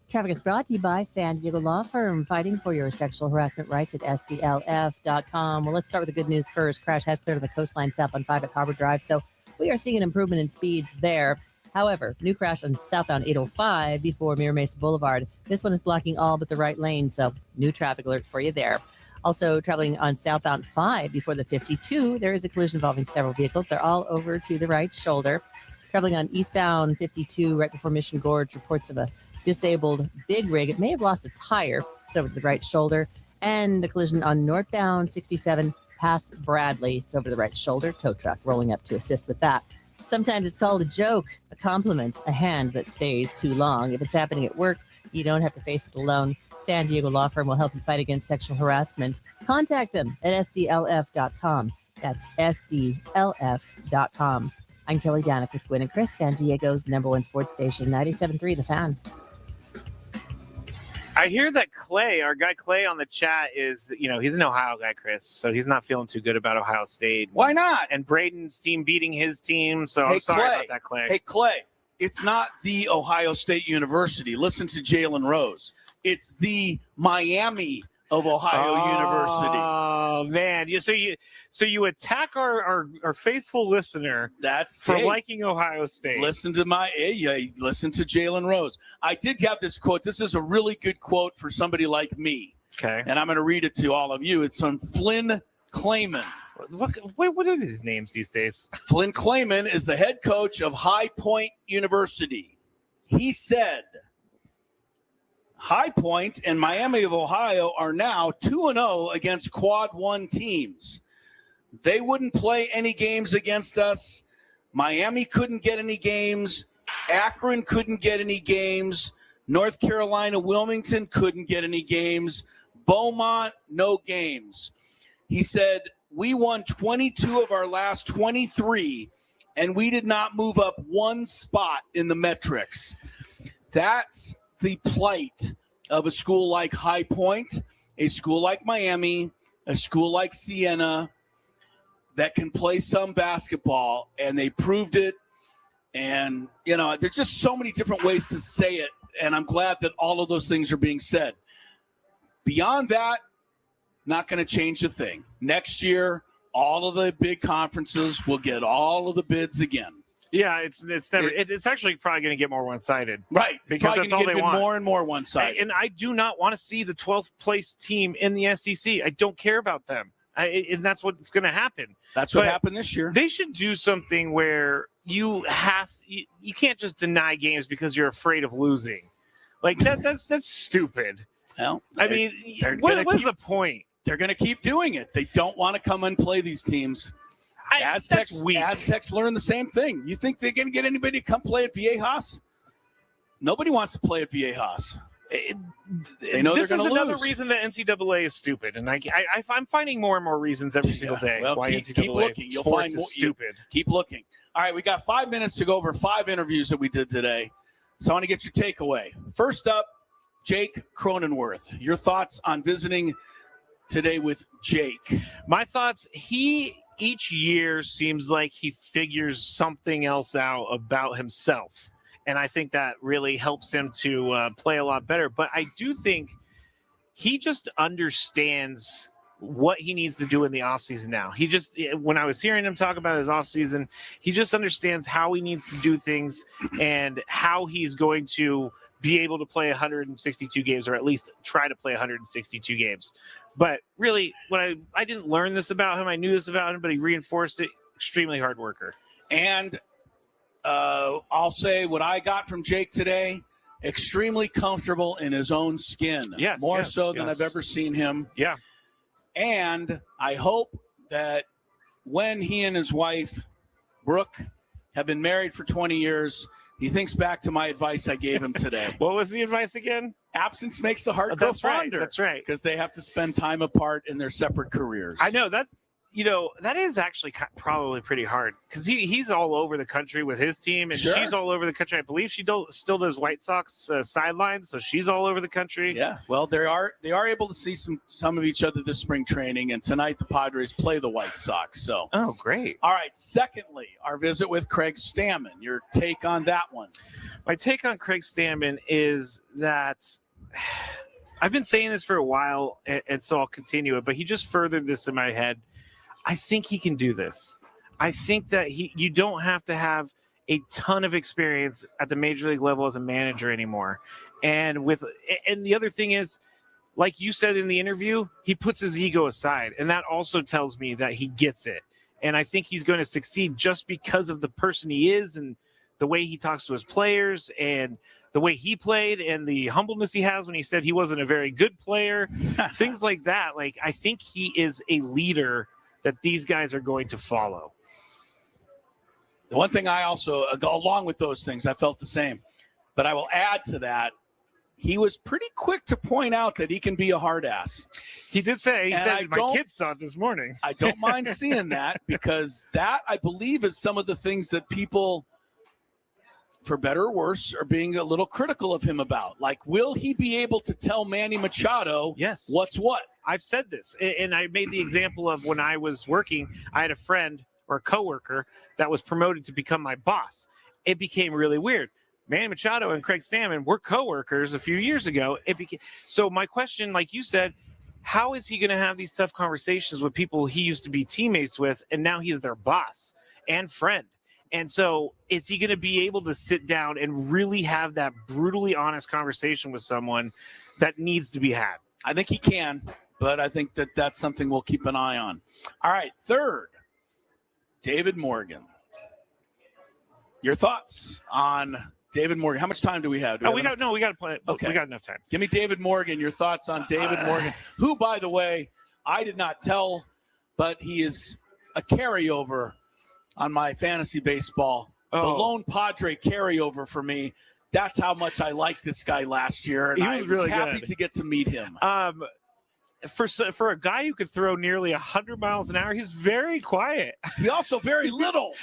Traffic is brought to you by San Diego Law Firm, fighting for your sexual harassment rights at SDLF.com. Well, let's start with the good news first. Crash has cleared on the coastline south on 5 at Harbor Drive, so we are seeing an improvement in speeds there. However, new crash on southbound 805 before Mira Mesa Boulevard. This one is blocking all but the right lane, so new traffic alert for you there. Also, traveling on southbound 5 before the 52, there is a collision involving several vehicles. They're all over to the right shoulder. Traveling on eastbound 52 right before Mission Gorge, reports of a disabled big rig. It may have lost a tire. It's over to the right shoulder. And a collision on northbound 67 past Bradley. It's over to the right shoulder. Tow truck rolling up to assist with that. Sometimes it's called a joke, a compliment, a hand that stays too long. If it's happening at work, you don't have to face it alone. San Diego Law Firm will help you fight against sexual harassment. Contact them at SDLF.com. That's SDLF.com. I'm Kelly Danick with Gwynn and Chris, San Diego's #1 sports station, 97.3 The Fan. I hear that Clay, our guy Clay on the chat is, he's an Ohio guy, Chris, so he's not feeling too good about Ohio State. Why not? And Braden's team beating his team, so I'm sorry about that, Clay. Hey, Clay, it's not the Ohio State University. Listen to Jalen Rose. It's the Miami of Ohio University. Oh man! So you attack our faithful listener for liking Ohio State. Listen to listen to Jalen Rose. I did have this quote. This is a really good quote for somebody like me. Okay, and I'm going to read it to all of you. It's from Flynn Clayman. What are his names these days? Flynn Clayman is the head coach of High Point University. He said, High Point and Miami of Ohio are now 2-0 against Quad 1 teams. They wouldn't play any games against us. Miami couldn't get any games. Akron couldn't get any games. North Carolina, Wilmington couldn't get any games. Beaumont, no games. He said, we won 22 of our last 23, and we did not move up one spot in the metrics. That's the plight of a school like High Point, a school like Miami, a school like Siena that can play some basketball, and they proved it. And, there's just so many different ways to say it, and I'm glad that all of those things are being said. Beyond that, not going to change a thing. Next year, all of the big conferences will get all of the bids again. Yeah, it's actually probably going to get more one-sided. Right. Because that's all they want. More and more one-sided. And I do not want to see the 12th place team in the SEC. I don't care about them. And that's what's going to happen. That's what happened this year. They should do something where you can't just deny games because you're afraid of losing. Like that's stupid. Well, I mean, what's the point? They're going to keep doing it. They don't want to come and play these teams. Aztecs learn the same thing. You think they're going to get anybody to come play at Viejas? Nobody wants to play at Viejas. They know this they're going to lose. This is another reason that NCAA is stupid, and I'm finding more and more reasons every single day why keep looking. You'll find more, is stupid. Keep looking. All right, we got 5 minutes to go over 5 interviews that we did today, so I want to get your takeaway. First up, Jake Cronenworth. Your thoughts on visiting today with Jake? My thoughts, each year seems like he figures something else out about himself. And I think that really helps him to play a lot better. But I do think he just understands what he needs to do in the offseason now. When I was hearing him talk about his offseason, he just understands how he needs to do things and how he's going to be able to play 162 games, or at least try to play 162 games. But really, when I didn't learn this about him, I knew this about him, but he reinforced it. Extremely hard worker. And I'll say what I got from Jake today, extremely comfortable in his own skin. Yes, More so than I've ever seen him. Yeah. And I hope that when he and his wife, Brooke, have been married for 20 years, he thinks back to my advice I gave him today. What was the advice again? Absence makes the heart grow fonder. That's right. Because they have to spend time apart in their separate careers. I know that. That is actually probably pretty hard because he's all over the country with his team, and she's all over the country. I believe she still does White Sox sidelines, so she's all over the country. Yeah, well, they are able to see some of each other this spring training, and tonight the Padres play the White Sox. So, oh, great! All right. Secondly, our visit with Craig Stamman. Your take on that one? My take on Craig Stamman is that I've been saying this for a while, and so I'll continue it. But he just furthered this in my head. I think he can do this. I think that you don't have to have a ton of experience at the major league level as a manager anymore. And the other thing is, like you said in the interview, he puts his ego aside. And that also tells me that he gets it. And I think he's going to succeed just because of the person he is and the way he talks to his players and the way he played and the humbleness he has when he said he wasn't a very good player, things like that. Like, I think he is a leader that these guys are going to follow. The one thing I also, along with those things, I felt the same. But I will add to that, he was pretty quick to point out that he can be a hard ass. He did say, my kids saw it this morning. I don't mind seeing that because that, I believe, is some of the things that people, for better or worse, are being a little critical of him about. Like, will he be able to tell Manny Machado what's what? I've said this, and I made the example of when I was working, I had a friend or a coworker that was promoted to become my boss. It became really weird. Manny Machado and Craig Stamman were coworkers a few years ago. So my question, like you said, how is he going to have these tough conversations with people he used to be teammates with, and now he's their boss and friend? And so is he going to be able to sit down and really have that brutally honest conversation with someone that needs to be had? I think he can, but I think that that's something we'll keep an eye on. All right, third, David Morgan. Your thoughts on David Morgan? How much time do we have? We got to play it. Okay. We got enough time. Give me David Morgan. Your thoughts on David Morgan, who, by the way, I did not tell, but he is a carryover on my fantasy baseball. The lone Padre carryover for me. That's how much I liked this guy last year, and I was really happy good to get to meet him. for a guy who could throw nearly 100 miles an hour, he's very quiet. He's also very little.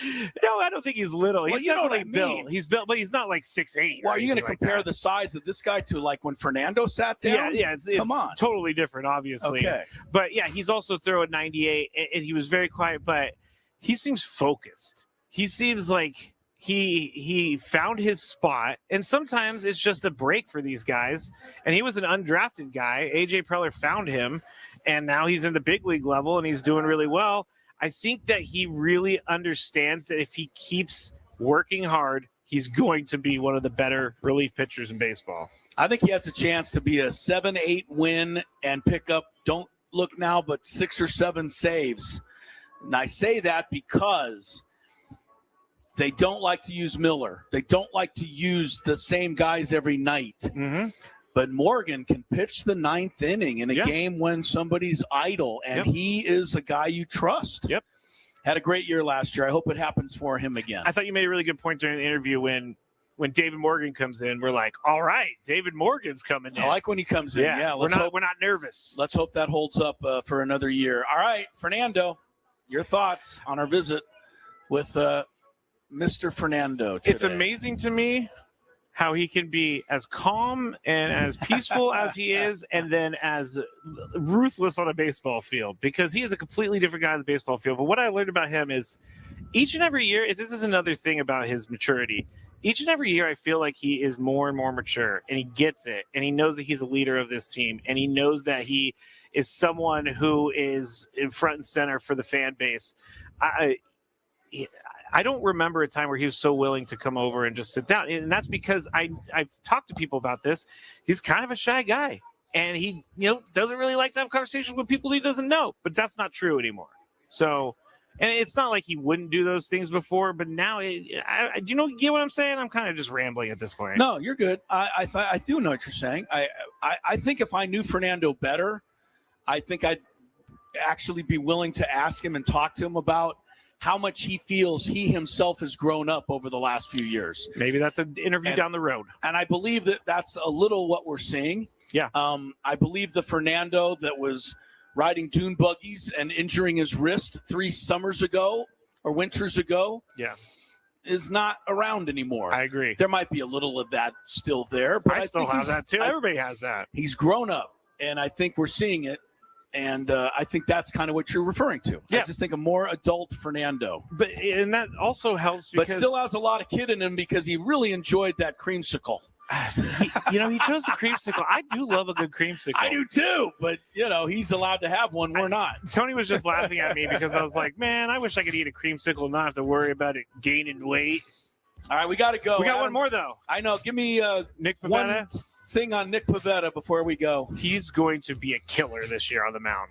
No, I don't think he's little. Well, He's you know what I definitely built. mean. He's built, but he's not like 6'8". Well, are you going to compare the size of this guy to like when Fernando sat down? Yeah, it's Come on. totally different, obviously. Okay. But yeah, he's also throwing 98, and he was very quiet, but he seems focused. He seems like he found his spot, and sometimes it's just a break for these guys. And he was an undrafted guy. AJ Preller found him, and now he's in the big league level, and he's doing really well. I think that he really understands that if he keeps working hard, he's going to be one of the better relief pitchers in baseball. I think he has a chance to be a 7-8 win and pick up, don't look now, but 6 or 7 saves. And I say that because they don't like to use Miller. They don't like to use the same guys every night. Mm-hmm. But Morgan can pitch the 9th inning in a game when somebody's idle, and he is a guy you trust. Yep. Had a great year last year. I hope it happens for him again. I thought you made a really good point during the interview when David Morgan comes in. We're like, all right, David Morgan's coming in. I like when he comes in. Yeah, we're not nervous. Let's hope that holds up for another year. All right, Fernando, your thoughts on our visit with Mr. Fernando today. It's amazing to me how he can be as calm and as peaceful as he is, and then as ruthless on a baseball field, because he is a completely different guy on the baseball field. But what I learned about him is each and every year, this is another thing about his maturity. Each and every year, I feel like he is more and more mature, and he gets it, and he knows that he's a leader of this team, and he knows that he is someone who is in front and center for the fan base. I don't remember a time where he was so willing to come over and just sit down. And that's because I've talked to people about this. He's kind of a shy guy, and he doesn't really like to have conversations with people he doesn't know, but that's not true anymore. So, and it's not like he wouldn't do those things before, but now, do you get what I'm saying? I'm kind of just rambling at this point. No, you're good. I do know what you're saying. I think if I knew Fernando better, I think I'd actually be willing to ask him and talk to him about how much he feels he himself has grown up over the last few years. Maybe that's an interview down the road. And I believe that that's a little what we're seeing. Yeah. I believe the Fernando that was riding dune buggies and injuring his wrist 3 summers ago or winters ago is not around anymore. I agree. There might be a little of that still there. But I still have that too. Everybody has that. He's grown up, and I think we're seeing it. And I think that's kind of what you're referring to. Yeah. I just think a more adult Fernando. And that also helps because... But still has a lot of kid in him because he really enjoyed that creamsicle. He chose the creamsicle. I do love a good creamsicle. I do too, but, he's allowed to have one. We're not. Tony was just laughing at me because I was like, man, I wish I could eat a creamsicle and not have to worry about it gaining weight. All right, we got to go. We got one more, though. I know. Give me Nick Paveta. One thing on Nick Paveta before we go. He's going to be a killer this year on the mound.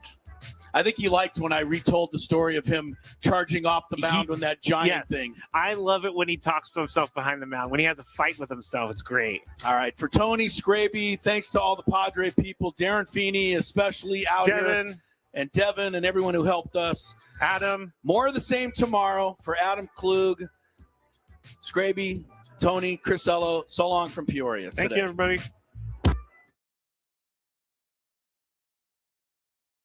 I think he liked when I retold the story of him charging off the mound on that giant thing. I love it when he talks to himself behind the mound. When he has a fight with himself, it's great. All right. For Tony, Skraby, thanks to all the Padre people, Darren Feeney especially out here. And Devin and everyone who helped us. Adam. More of the same tomorrow for Adam Klug, Skraby, Tony, Crisello. So long from Peoria today. Thank you, everybody.